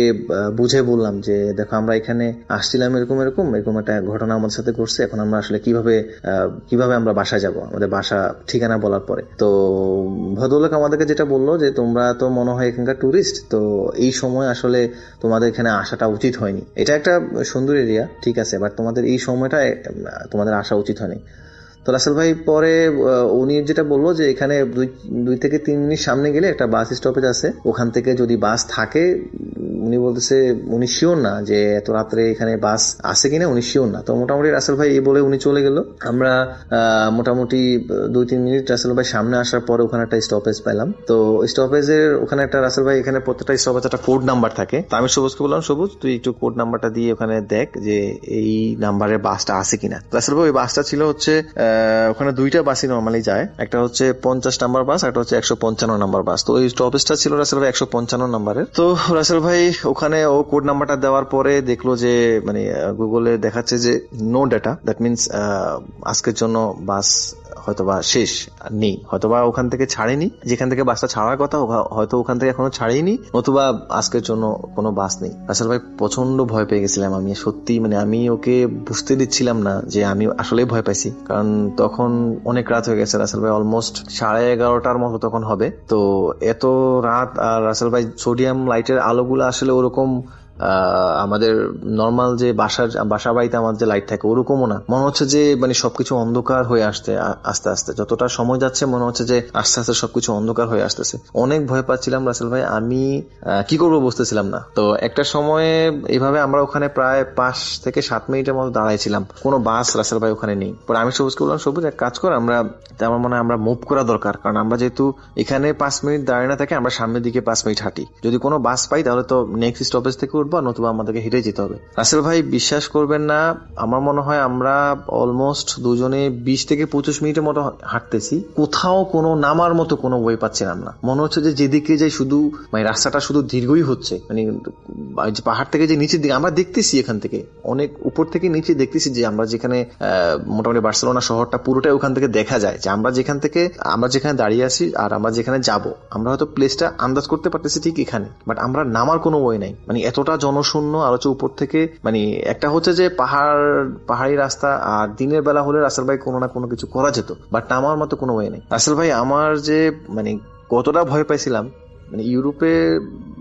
বুঝে বললাম যে দেখো আমরা এখানে আসছিলাম এরকম একটা ঘটনা আমাদের সাথে ঘটছে, এখন আমরা আসলে কিভাবে আমরা বাসায় যাব, আমাদের বাসা ঠিকানা বলার পরে। তো ভদ্রলোক আমাদেরকে যেটা বললো যে তোমরা তো মনে হয় এখানকার টুরিস্ট, তো এই সময় আসলে তোমাদের এখানে আসাটা উচিত হয়নি। এটা একটা সুন্দর এরিয়া ঠিক আছে, বাট তোমাদের এই সময়টা তোমাদের আসা উচিত হয়নি। তো রাসেল ভাই পরে উনি যেটা বললো যে এখানে 2-3 মিনিট সামনে গেলে একটা বাস স্টপেজ আছে, ওখান থেকে যদি বাস থাকে, উনি বলতেছে উনি শিওর না যে এত রাত্রে এখানে বাস আছে কিনা, উনি শিওর না। তো মোটামুটি রাসেল ভাই এই বলে উনি চলে গেল। আমরা মোটামুটি 2-3 মিনিট রাসেল ভাই সামনে আসার পরে ওখানে একটা স্টপেজ পেলাম। তো স্টপেজের ওখানে একটা রাসেল ভাই, এখানে প্রত্যেকটা স্টপেজ একটা কোড নাম্বার থাকে। তো আমি সবুজকে বললাম, সবুজ তুই একটু কোড নাম্বারটা দিয়ে ওখানে দেখ যে এই নাম্বারের বাসটা আছে কিনা। রাসেল ভাই ওই বাসটা ছিল হচ্ছে ওখানে 2টা বাসই নর্মালি যায়, একটা হচ্ছে 50 নাম্বার বাস, একটা হচ্ছে 155 নাম্বার বাস। তো ওই স্টপেজটা ছিল রাসেল ভাই 155 নাম্বারের। তো রাসেল ভাই ওখানে ও কোড নাম্বারটা দেওয়ার পরে দেখলো যে মানে গুগলে দেখাচ্ছে যে নো ডাটা, দ্যাট মিনস আজকের জন্য বাস হয়তোবা শেষ নেই, হয়তোবা ওখান থেকে ছাড়েনি, যেখান থেকে বাসটা ছাড়ার কথা হয়তো ওখান থেকে এখনো ছাড়েনি, নতুবা আজকের জন্য কোনো বাস নেই। রাসেল ভাই প্রচন্ড ভয় পেয়ে গেছিলাম আমি, সত্যি মানে আমি ওকে বুঝতে দিচ্ছিলাম না যে আমি আসলে ভয় পাইছি, কারণ তখন অনেক রাত হয়ে গেছে। রাসেল ভাই অলমোস্ট 11:30টার মতো তখন হবে। তো এত রাত, আর রাসেল ভাই সোডিয়াম লাইটের আলোগুলো আসলে ওরকম আমাদের নর্মাল যে বাসা বাড়িতে আমাদের যে লাইট থাকে ওরকমও না, মনে হচ্ছে যে মানে সবকিছু অন্ধকার হয়ে আসতে আস্তে আস্তে যতটা সময় যাচ্ছে মনে হচ্ছে যে আস্তে আস্তে সবকিছু অন্ধকার হয়ে আসতেছে। অনেক ভয় পাচ্ছিলাম রাসেল ভাই, আমি কি করবো বুঝতেছিলাম না। তো একটা সময়ে এইভাবে আমরা ওখানে প্রায় 5 থেকে 7 মিনিটের মতো দাঁড়াইছিলাম, কোনো বাস রাসেল ভাই ওখানে নেই। পরে আমি সবুজকে বললাম, সবুজ এক কাজ কর, আমার মনে হয় আমরা মুভ করা দরকার, কারণ আমরা যেহেতু এখানে 5 মিনিট দাঁড়িয়ে না থাকে, আমরা সামনের দিকে 5 মিনিট হাঁটি, যদি কোনো বাস পাই তাহলে তো নেক্সট স্টপেজ থেকে বা নতুবা আমাদেরকে হেঁটে যেতে হবে। রাসেল ভাই বিশ্বাস করবেন না, আমার মনে হয় আমরা অলমোস্ট দুজনে 20 থেকে 25 মিনিটের মতো হাঁটতেছি, কোথাও কোনো নামার মতো কোনো ওয়ে পাচ্ছিলাম না। মনে হচ্ছে যে যেদিকে যাই শুধু মানে রাস্তাটা শুধু দীর্ঘই হচ্ছে, মানে পাহাড় থেকে যে নিচের দিকে আমরা দেখতেছি, এখান থেকে অনেক উপর থেকে নিচে দেখতেছি যে আমরা যেখানে মোটামুটি বার্সেলোনা শহরটা পুরোটাই ওখান থেকে দেখা যায়, যে আমরা যেখানে দাঁড়িয়ে আছি আর আমরা যেখানে যাব, আমরা হয়তো প্লেসটা আন্দাজ করতে পারতেছি ঠিক এখানে, বাট আমরা নামার কোনো ওয়ে নাই, মানে এতটা জনশূন্য। আর হচ্ছে উপর থেকে মানে একটা হচ্ছে যে পাহাড়ি রাস্তা, আর দিনের বেলা হলে রাসেল ভাই কোনো না কোনো কিছু করা যেত, বাট নামার মতো কোনো ওয়ে নেই। রাসেল ভাই আমার যে মানে কতটা ভয় পাইছিলাম, মানে ইউরোপে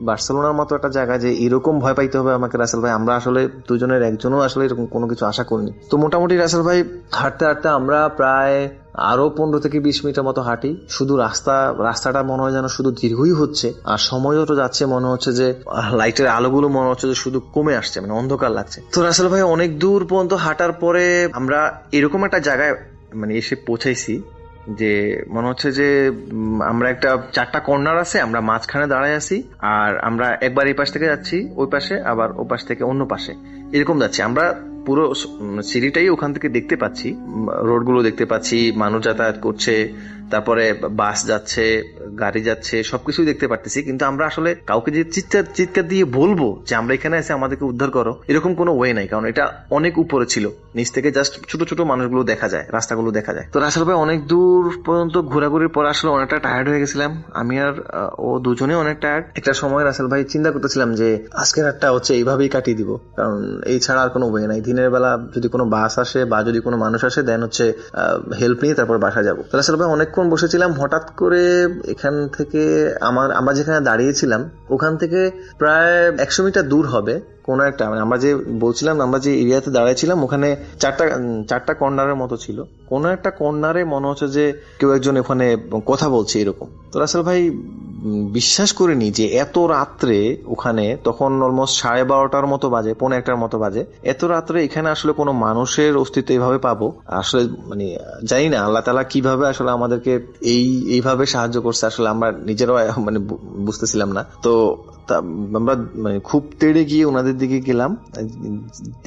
বার্সেলোনার মতো একটা জায়গা যে এরকম ভয় পাইতে হবে আমাকে, রাসেল ভাই আমরা আসলে দুজনের একজনও আসলে এরকম কোনো কিছু আশা করিনি। তো মোটামুটি রাসেল ভাই হাঁটতে হাঁটতে আমরা প্রায় আরো 15 থেকে 20 মিনিটের মতো হাঁটি, শুধু রাস্তাটা মনে হয় যেন শুধু দীর্ঘই হচ্ছে, আর সময় যত যাচ্ছে মনে হচ্ছে যে লাইটের আলোগুলো মনে হচ্ছে যে শুধু কমে আসছে, মানে অন্ধকার লাগছে। তো রাসেল ভাই অনেক দূর পর্যন্ত হাঁটার পরে আমরা এরকম একটা জায়গায় মানে এসে পৌঁছাইছি যে মনে হচ্ছে যে আমরা একটা 4টা কর্নার আছে, আমরা মাঝখানে দাঁড়ায় আছি, আর আমরা একবার এই পাশ থেকে যাচ্ছি ওই পাশে, আবার ও পাশ থেকে অন্য পাশে, এরকম যাচ্ছি। আমরা পুরো সিটিটাই ওখান থেকে দেখতে পাচ্ছি, রোডগুলো দেখতে পাচ্ছি, মানুষ যাতায়াত করছে, তারপরে বাস যাচ্ছে, গাড়ি যাচ্ছে, সবকিছুই দেখতে পারতেছি, কিন্তু আমরা আসলে কাউকে যে চিৎকার দিয়ে বলবো যে আমরা এখানে এসে আমাদেরকে উদ্ধার করো, এরকম কোনো ওয়ে নাই, কারণ এটা অনেক উপরে ছিল, নিচ থেকে জাস্ট ছোট ছোট মানুষগুলো দেখা যায়, রাস্তাগুলো দেখা যায়। তো রাসেল ভাই অনেক দূর পর্যন্ত ঘোরাঘুরির পর আসলে অনেকটা টায়ার্ড হয়ে গেছিলাম, আমি আর ও দুজনে অনেক টায়ার্ড। একটা সময় রাসেল ভাই চিন্তা করতেছিলাম যে আজকের রাতটা হচ্ছে এইভাবেই কাটিয়ে দিব, কারণ এই ছাড়া আর কোনো ওয়ে নাই। দিনের বেলা যদি কোনো বাস আসে বা যদি কোনো মানুষ আসে, দেন হচ্ছে হেল্প নিয়ে তারপর বাসা যাবো। রাসেল ভাই অনেকক্ষণ বসেছিলাম, হঠাৎ করে এখান থেকে আমরা যেখানে দাঁড়িয়েছিলাম ওখান থেকে প্রায় 100 মিটার দূর হবে কোনো একটা, মানে আমরা যে বলছিলাম আমরা যে এরিয়াতে দাঁড়াইছিলাম ওখানে 4টা কর্নারের মতো ছিল, কোনো একটা কর্নারে মনে হচ্ছে যে কেউ একজন ওখানে কথা বলছে এরকম। তো রাসেল ভাই বিশ্বাস করিনি যে এত রাত্রে ওখানে, তখন অলমোস্ট 12:30টার মতো বাজে, 1:45টার মতো বাজে, এত রাত্রে এখানে আসলে কোনো মানুষের অস্তিত্ব এইভাবে পাবো আসলে মানে জানি না আল্লাহ তাআলা কিভাবে আসলে আমাদেরকে এইভাবে সাহায্য করছে, আসলে আমরা নিজেরাও মানে বুঝতেছিলাম না। তো আমরা মানে খুব তেড়ে গিয়ে ওনাদের দিকে গেলাম,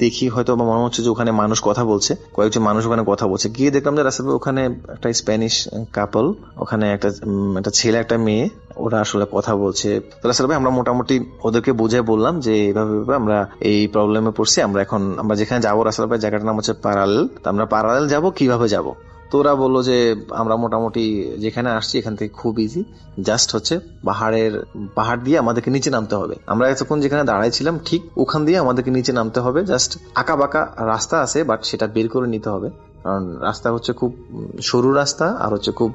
দেখি হয়তো মনে হচ্ছে যে ওখানে মানুষ কথা বলছে, কয়েকজন মানুষ ওখানে কথা বলছে, গিয়ে দেখলাম যে রাসেল ভাই ওখানে একটা স্প্যানিশ কাপল, ওখানে একটা ছেলে একটা মেয়ে, ওরা আসলে কথা বলছে। তো রাসেল ভাই আমরা মোটামুটি ওদেরকে বুঝাই বললাম যে এইভাবে আমরা এই প্রবলেমে পড়ছি, আমরা যেখানে যাবো রাসেল ভাই জায়গাটার নাম হচ্ছে প্যারালেল, তো আমরা প্যারালেল যাবো, কিভাবে যাব। তো ওরা বললো যে আমরা মোটামুটি যেখানে আসছি এখান থেকে খুব ইজি, জাস্ট হচ্ছে পাহাড় দিয়ে আমাদেরকে নিচে নামতে হবে। আমরা এতক্ষণ যেখানে দাঁড়াইছিলাম ঠিক ওখান দিয়ে আমাদেরকে নিচে নামতে হবে, জাস্ট আঁকা বাঁকা রাস্তা আছে, বাট সেটা বের করে নিতে হবে, কারণ রাস্তা হচ্ছে খুব সরু রাস্তা আর হচ্ছে খুব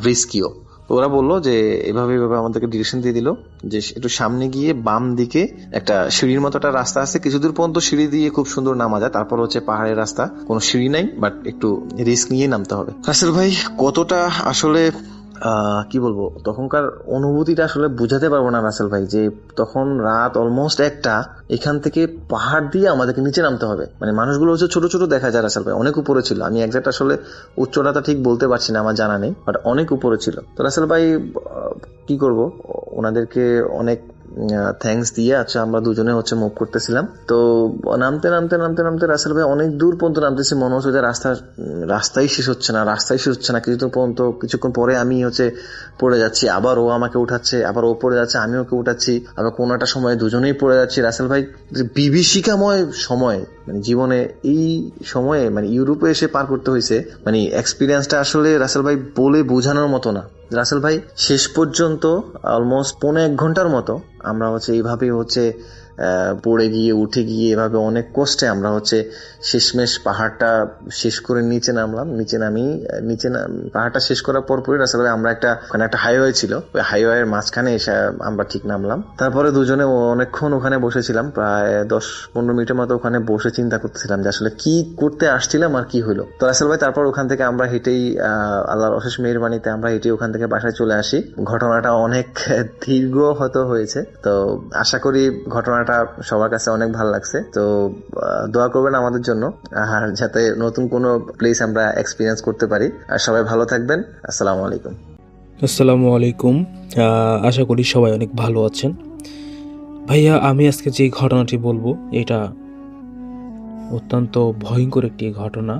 রিস্কিও। তো ওরা বললো যে এভাবে এভাবে আমাদেরকে ডিরেকশন দিয়ে দিল যে একটু সামনে গিয়ে বাম দিকে একটা সিঁড়ির মতো একটা রাস্তা আছে, কিছু দূর পর্যন্ত সিঁড়ি দিয়ে খুব সুন্দর নামা যায়, তারপর হচ্ছে পাহাড়ের রাস্তা, কোনো সিঁড়ি নাই, বাট একটু রিস্ক নিয়ে নামতে হবে। রাসেল ভাই কতটা আসলে কি বলবো, তখনকার অনুভূতিটা আসলে বুঝাতে পারবো না রাসেল ভাই, যে তখন রাত অলমোস্ট 1টা, এখান থেকে পাহাড় দিয়ে আমাদেরকে নিচে নামতে হবে। মানে মানুষগুলো হচ্ছে ছোট ছোট দেখা যায় রাসেল ভাই, অনেক উপরে ছিল। আমি একজাক্ট আসলে উচ্চতাটা ঠিক বলতে পারছি না, আমার জানা নেই, বাট অনেক উপরে ছিল। তো রাসেল ভাই কি করব, ওনাদেরকে অনেক থ্যাঙ্কস দিয়ে আচ্ছা আমরা দুজনে হচ্ছে মুভ করতেছিলাম। তো নামতে নামতে নামতে নামতে রাসেল ভাই অনেক দূর পর্যন্ত নামতেছি, মনে হচ্ছে যে রাস্তাই শেষ হচ্ছে না। কিছুক্ষণ পরে আমি হচ্ছে পড়ে যাচ্ছি, আবার ও আমাকে উঠাচ্ছে, আবার ও পড়ে যাচ্ছে, আমি ওকে উঠাচ্ছি, আবার কোনো একটা সময় দুজনেই পড়ে যাচ্ছি। রাসেল ভাই বিভীষিকাময় সময়, মানে জীবনে এই সময়ে মানে ইউরোপে এসে পার করতে হয়েছে, মানে এক্সপিরিয়েন্সটা আসলে রাসেল ভাই বলে বোঝানোর মতো না। রাসেল ভাই শেষ পর্যন্ত অলমোস্ট 1.5 ঘন্টার মতো আমরা হচ্ছে এইভাবেই হচ্ছে পড়ে গিয়ে উঠে গিয়ে এভাবে অনেক কষ্টে আমরা হচ্ছে শেষমেশ পাহাড়টা শেষ করে নিচে নামলাম। পাহাড়টা শেষ করার পরপরই রাসেল ভাই আমরা ওখানে একটা হাইওয়ে ছিল, ওই হাইওয়ের মাঝখানে এসে আমরা ঠিক নামলাম। তারপরে দুজনে অনেকক্ষণ ওখানে বসেছিলাম, প্রায় 10-15 মিনিটের মতো ওখানে বসে চিন্তা করতেছিলাম যে আসলে কি করতে আসছিলাম আর কি হলো। তো রাসেল ভাই তারপর ওখান থেকে আমরা হেঁটেই আল্লাহর অশেষ মেহেরবানিতে আমরা হেঁটে ওখান থেকে বাসায় চলে আসি। ঘটনাটা অনেক দীর্ঘ হয়তো হয়েছে, তো আশা করি ঘটনাটা সবার কাছে অনেক ভালো লাগছে। তো দোয়া করবেন আমাদের জন্য, আর যাতে নতুন কোনো প্লেস আমরা এক্সপিরিয়েন্স করতে পারি। আর সবাই ভালো থাকবেন। আসসালামু আলাইকুম। আসসালামু আলাইকুম। আশা করি সবাই অনেক ভালো আছেন। ভাইয়া, আমি আজকে যে ঘটনাটি বলবো এটা অত্যন্ত ভয়ঙ্কর একটি ঘটনা,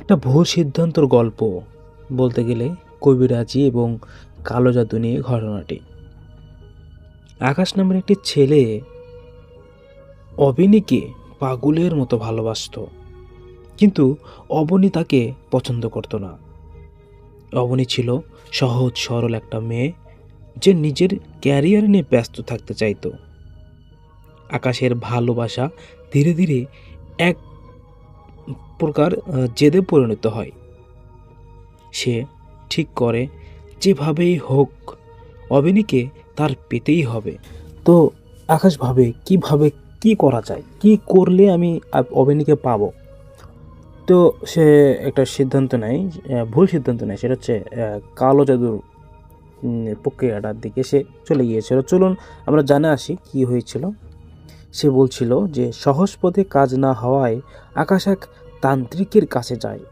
একটা ভুল সিদ্ধান্তর গল্প বলতে গেলে, কবিরাজি এবং কালো জাদু নিয়ে ঘটনাটি। আকাশ নামের একটি ছেলে অবনীকে পাগলের মতো ভালোবাসত, কিন্তু অবনী তাকে পছন্দ করত না। অবনী ছিল সহজ সরল একটা মেয়ে যে নিজের ক্যারিয়ার নিয়ে ব্যস্ত থাকতে চাইত। আকাশের ভালোবাসা ধীরে ধীরে এক প্রকার জেদে পরিণত হয়। সে ঠিক করে যেভাবেই হোক অবনীকে তার পেতেই হবে। তো আকাশ ভাবে কিভাবে কি করা যায়, কি করলে আমি অবনীকে পাবো। তো সে একটা সিদ্ধান্ত নেয়, ভুল সিদ্ধান্ত নেয়, সেটা হচ্ছে কালো জাদুর প্রক্রিয়াটার দিকে সে চলে গিয়েছিল। চলুন আমরা জানে আসি কি হয়েছিল। সে বলছিল যে সহজ পথে কাজ না হওয়ায় আকাশ এক তান্ত্রিকের কাছে যায়।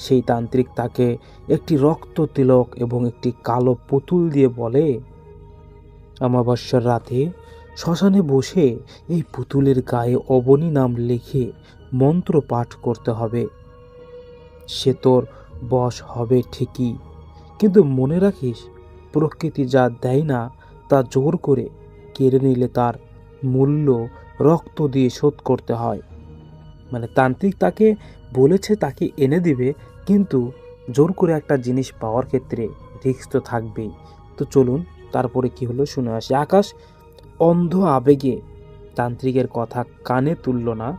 সেই তান্ত্রিক তাকে একটি রক্ত তিলক এবং একটি কালো পুতুল দিয়ে বলে, অমাবস্যার রাতে শ্মশানে বসে এই পুতুলের গায়ে অবনী নাম লিখে মন্ত্র পাঠ করতে হবে। সে তোর বশ হবে ঠিকই, কিন্তু মনে রাখিস প্রকৃতি যা দেয় না তা জোর করে কেড়ে নিলে তার মূল্য রক্ত দিয়ে শোধ করতে হয়। মানে তান্ত্রিক তাকে বলেছে তাকে এনে দিবে, কিন্তু জোর করে একটা জিনিস পাওয়ার ক্ষেত্রে রিস্ক তো থাকবেই। তো চলুন তারপরে কি হলো শুনে আসি। আকাশ অন্ধ আবেগে তান্ত্রিকের কথা কানে তুলল না।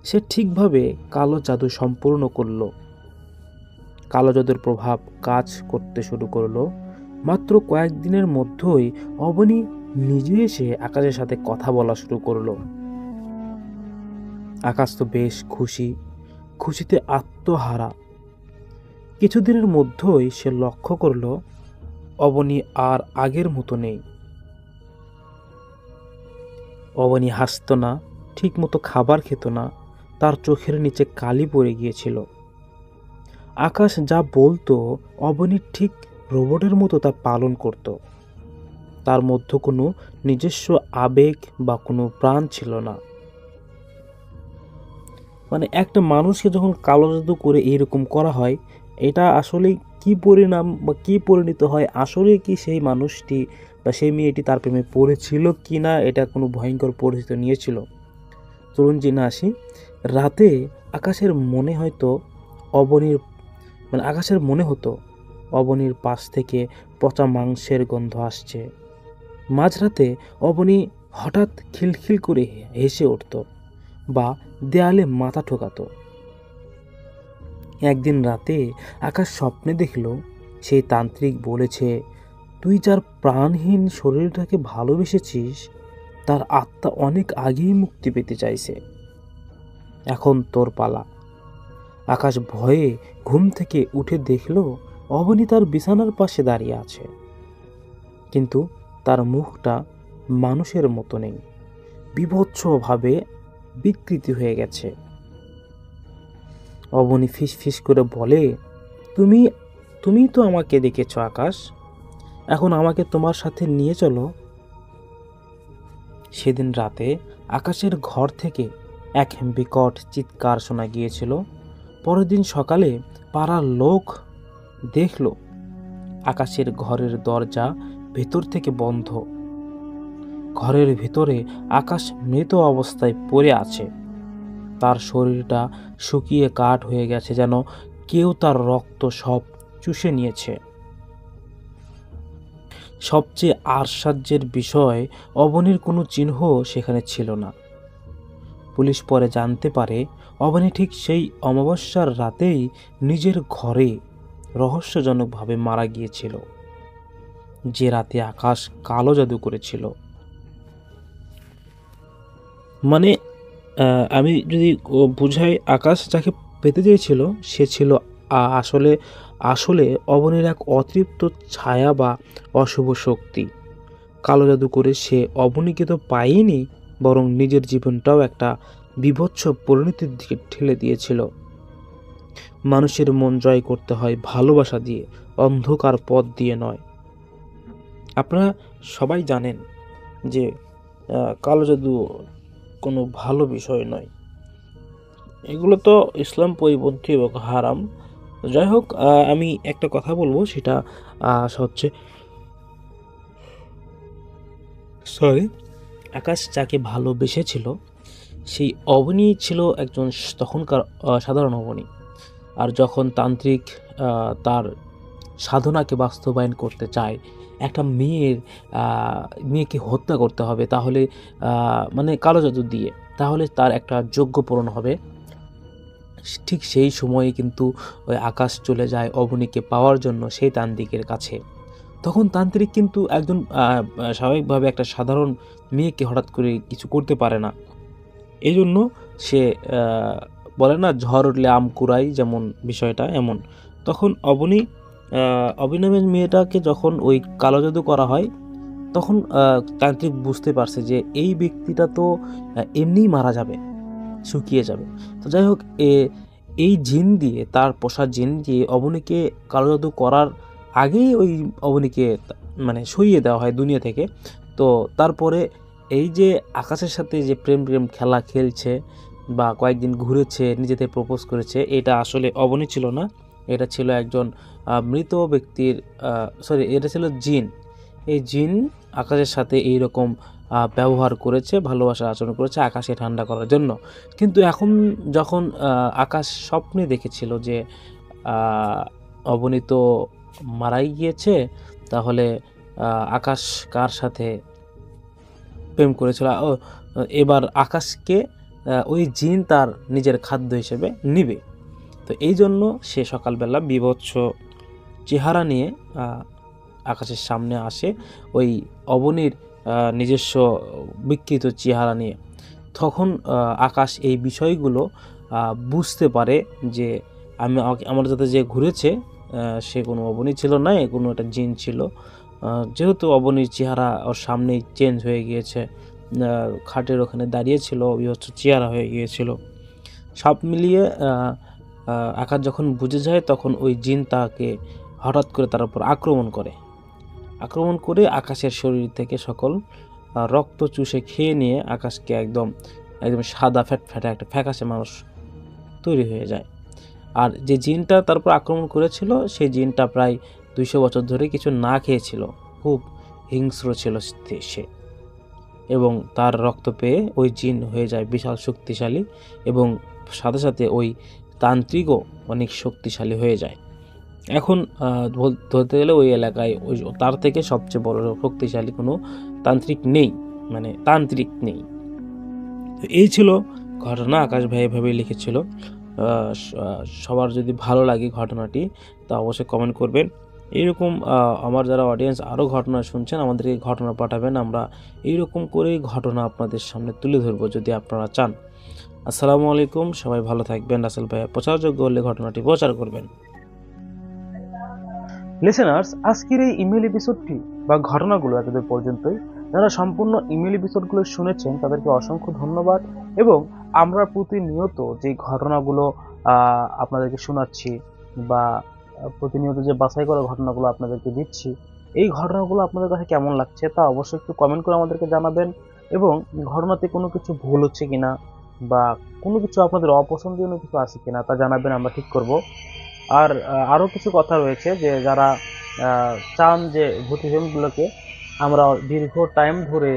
সে ঠিকভাবে কালো জাদু সম্পূর্ণ করল। কালো জাদুর প্রভাব কাজ করতে শুরু করলো। মাত্র কয়েকদিনের মধ্যেই অবনী নিজে এসে আকাশের সাথে কথা বলা শুরু করলো। আকাশ তো বেশ খুশিতে আত্মহারা। কিছুদিনের মধ্যেই সে লক্ষ্য করল অবনী আর আগের মতো নেই। অবনী হাসত না, ঠিক মতো খাবার খেত না, তার চোখের নিচে কালি পড়ে গিয়েছিল। আকাশ যা বলতো অবনী ঠিক রোবটের মতো তা পালন করত। তার মধ্যে কোনো নিজস্ব আবেগ বা কোনো প্রাণ ছিল না। মানে একটা মানুষকে যখন কালো জাদু করে এইরকম করা হয়, এটা আসলে কি পরিণাম বা কি পরিণত হয়, আসলে কি সেই মানুষটি বা সেই মেয়েটি তার প্রেমে পড়েছিল কি না, এটা কোনো ভয়ঙ্কর পরিস্থিতি নিয়েছিল। চলুন জেনে আসি। রাতে আকাশের মনে হতো অবনীর পাশ থেকে পচা মাংসের গন্ধ আসছে। মাঝরাতে অবনী হঠাৎ খিলখিল করে হেসে উঠত বা দেয়ালে মাথা ঠোকাতো। একদিন রাতে আকাশ স্বপ্নে দেখল সেই তান্ত্রিক বলেছে, তুই যার প্রাণহীন শরীরটাকে ভালোবেসেছিস তার আত্মা অনেক আগেই মুক্তি পেতে চাইছে, এখন তোর পালা। আকাশ ভয়ে ঘুম থেকে উঠে দেখল অবনী তার বিছানার পাশে দাঁড়িয়ে আছে, কিন্তু তার মুখটা মানুষের মতো নেই, বিভৎসভাবে বিকৃতি হয়ে গেছে। অবনী ফিস ফিস করে বলে, তুমি তো আমাকে দেখেছ আকাশ, এখন আমাকে তোমার সাথে নিয়ে চলো। সেদিন রাতে আকাশের ঘর থেকে এক বিকট চিৎকার শোনা গিয়েছিল। পরের দিন সকালে পাড়ার লোক দেখল আকাশের ঘরের দরজা ভেতর থেকে বন্ধ। ঘরের ভেতরে আকাশ মৃত অবস্থায় পড়ে আছে, তার শরীরটা শুকিয়ে কাঠ হয়ে গেছে, যেন কেউ তার রক্ত সব চুষে নিয়েছে। সবচেয়ে আশ্চর্যের বিষয়, অবনীর কোনো চিহ্ন সেখানে ছিল না। পুলিশ পরে জানতে পারে অবনী ঠিক সেই অমাবস্যার রাতেই নিজের ঘরে রহস্যজনকভাবে মারা গিয়েছিল, যে রাতে আকাশ কালো জাদু করেছিল। মানে আমি যদি বুঝাই, আকাশ যাকে পেতে চেয়েছিল সে ছিল আসলে অবনীর এক অতৃপ্ত ছায়া বা অশুভ শক্তি। কালো জাদু করে সে অবনীকে তো পায়নি, বরং নিজের জীবনটাও একটা বিভৎস পরিণতির দিকে ঠেলে দিয়েছিল। মানুষের মন জয় করতে হয় ভালোবাসা দিয়ে, অন্ধকার পথ দিয়ে নয়। আপনারা সবাই জানেন যে কালো জাদু কোনো ভালো বিষয় নয়, এগুলো তো ইসলাম পরিপন্থী এবং হারাম। যাই হোক, আমি একটা কথা বলবো, সেটা হচ্ছে আকাশ যাকে ভালোবেসেছিল সেই অবনী ছিল একজন তখনকার সাধারণ অবনী। আর যখন তান্ত্রিক তার সাধনাকে বাস্তবায়ন করতে চায়, একটা মেয়েকে হত্যা করতে হবে, তাহলে মানে কালো জাদু দিয়ে, তাহলে তার একটা যজ্ঞ পূরণ হবে। ঠিক সেই সময়ে কিন্তু ওই আকাশ চলে যায় অবনীকে পাওয়ার জন্য সেই তান্ত্রিকের কাছে। তখন তান্ত্রিক কিন্তু একজন স্বাভাবিকভাবে একটা সাধারণ মেয়েকে হঠাৎ করে কিছু করতে পারে না, এই জন্য সে বলে না ঝড় উঠলে আম কুড়াই, যেমন বিষয়টা এমন। তখন অবিনামের মেয়েটাকে যখন ওই কালো জাদু করা হয়, তখন তান্ত্রিক বুঝতে পারছে যে এই ব্যক্তিটা তো এমনিই মারা যাবে, শুকিয়ে যাবে। তো যাই হোক, এই জিন দিয়ে, তার পোষা জিন দিয়ে অবনীকে কালো জাদু করার আগেই ওই অবনীকে মানে সরিয়ে দেওয়া হয় দুনিয়া থেকে। তো তারপরে এই যে আকাশের সাথে যে প্রেম খেলা খেলছে বা কয়েকদিন ঘুরেছে, নিজেদের প্রপোজ করেছে, এটা আসলে অবনী ছিল না, এটা ছিল একজন মৃত ব্যক্তির এটা ছিল জিন। এই জিন আকাশের সাথে এইরকম ব্যবহার করেছে, ভালোবাসার আচরণ করেছে আকাশকে ঠান্ডা করার জন্য। কিন্তু এখন যখন আকাশ স্বপ্নে দেখেছিল যে অবনী তো মারাই গিয়েছে, তাহলে আকাশ কার সাথে প্রেম করেছিল, এবার আকাশকে ওই জিন তার নিজের খাদ্য হিসেবে নিবে। তো এই জন্য সে সকালবেলা বিভৎস চেহারা নিয়ে আকাশের সামনে আসে, ওই অবনীর নিজস্ব বিকৃত চেহারা নিয়ে। তখন আকাশ এই বিষয়গুলো বুঝতে পারে যে আমার সাথে যে ঘুরেছে সে কোনো অবনী ছিল না, কোনো একটা জিন ছিল। যেহেতু অবনীর চেহারা ওর সামনেই চেঞ্জ হয়ে গিয়েছে, খাটের ওখানে দাঁড়িয়েছিল, বিভৎস চেহারা হয়ে গিয়েছিল। সব মিলিয়ে আকাশ যখন বুঝে যায়, তখন ওই জিন তাকে হঠাৎ করে তার উপর আক্রমণ করে আকাশের শরীর থেকে সকল রক্ত চুষে খেয়ে নিয়ে আকাশকে একদম সাদা ফ্যাটফ্যাটে একটা ফ্যাকাশে মানুষ তৈরি হয়ে যায়। আর যে জিনটা তারপর আক্রমণ করেছিল, সেই জিনটা প্রায় 200 বছর ধরে কিছু না খেয়েছিল, খুব হিংস্র ছিল সে, এবং তার রক্ত পেয়ে ওই জিন হয়ে যায় বিশাল শক্তিশালী, এবং সাথে সাথে ওই তান্ত্রিকও অনেক শক্তিশালী হয়ে যায়। এখন ধরতে গেলে ওই এলাকায় তার থেকে সবচেয়ে বড় শক্তিশালী কোনো তান্ত্রিক নেই। তো এই ছিল ঘটনা, আকাশ ভাই এভাবে লিখেছিল। সবার যদি ভালো লাগে ঘটনাটি তা অবশ্যই কমেন্ট করবেন। এইরকম আমার যারা অডিয়েন্স আরও ঘটনা শুনছেন আমাদেরকে ঘটনা পাঠাবেন, আমরা এইরকম করেই ঘটনা আপনাদের সামনে তুলে ধরবো যদি আপনারা চান। আসসালামু আলাইকুম, সবাই ভালো থাকবেন। রাসেল ভাইয়া প্রচারযোগ্য হলে ঘটনাটি প্রচার করবেন। লিসেনার্স, আজকের এই ইমেল এপিসোডটি বা ঘটনাগুলো এতদূর পর্যন্তই। যারা সম্পূর্ণ ইমেল এপিসোডগুলো শুনেছেন তাদেরকে অসংখ্য ধন্যবাদ। এবং আমরা প্রতিনিয়ত যে ঘটনাগুলো আপনাদেরকে শোনাচ্ছি বা প্রতিনিয়ত যে বাছাই করা ঘটনাগুলো আপনাদেরকে দিচ্ছি, এই ঘটনাগুলো আপনাদের কাছে কেমন লাগছে তা অবশ্যই একটু কমেন্ট করে আমাদেরকে জানাবেন। এবং ঘটনাতে কোনো কিছু ভুল হচ্ছে কিনা বা কোনো কিছু আপনাদের অপছন্দনীয় কিছু আছে কিনা তা জানাবেন, আমরা ঠিক করব। আর আরও কিছু কথা রয়েছে যে যারা চান যে ভূতি ফিল্মগুলোকে আমরা দীর্ঘ টাইম ধরে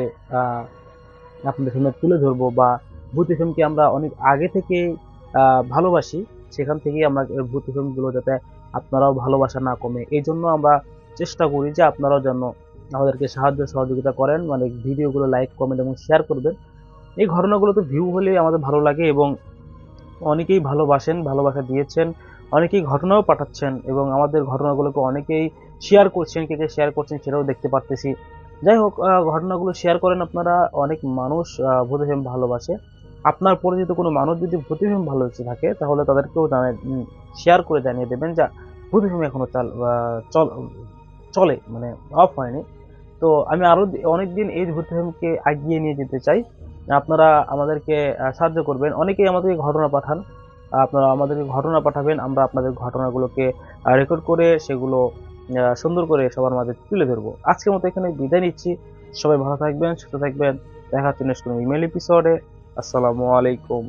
আপনাদের সামনে তুলে ধরবো বা ভূতি ফিল্মকে আমরা অনেক আগে থেকে ভালোবাসি, সেখান থেকেই আমরা ভূতি ফিল্মগুলো যাতে আপনারাও ভালোবাসা না কমে এই জন্য আমরা চেষ্টা করি যে আপনারাও যেন আমাদেরকে সাহায্য সহযোগিতা করেন, মানে ভিডিওগুলো লাইক কমেন্ট এবং শেয়ার করবেন। এই ঘটনাগুলোতে ভিউ হলে আমাদের ভালো লাগে এবং অনেকেই ভালোবাসেন, ভালোবাসা দিয়েছেন, অনেকেই ঘটনাও পাঠাচ্ছেন এবং আমাদের ঘটনাগুলোকে অনেকেই শেয়ার করছেন, কে কে শেয়ার করছেন সেটাও দেখতে পারতেছি। যাই হোক, ঘটনাগুলো শেয়ার করেন আপনারা। অনেক মানুষ ভূতি ফিল্ম ভালোবাসে। আপনার পরিচিত কোনো মানুষ যদি ভূতি ফিল্ম ভালোবেসে থাকে তাহলে তাদেরকেও শেয়ার করে জানিয়ে দেবেন যে ভূতি ফিল্ম এখনো চলে, মানে অফ হয়নি। তো আমি আরো অনেকদিন এই ভূতি ফিল্মকে এগিয়ে নিয়ে যেতে চাই। আপনারা আমাদেরকে সাহায্য করবেন। অনেকেই আমাদেরকে ঘটনা পাঠান, আপনারা আমাদেরকে ঘটনা পাঠাবেন, আমরা আপনাদের ঘটনাগুলোকে রেকর্ড করে সেগুলো সুন্দর করে সবার মাঝে তুলে ধরবো। আজকের মতো এখানে বিদায় নিচ্ছি। সবাই ভালো থাকবেন, সুস্থ থাকবেন। দেখা হচ্ছে নেক্সট কোনো ইমেল এপিসোডে। আসসালামু আলাইকুম।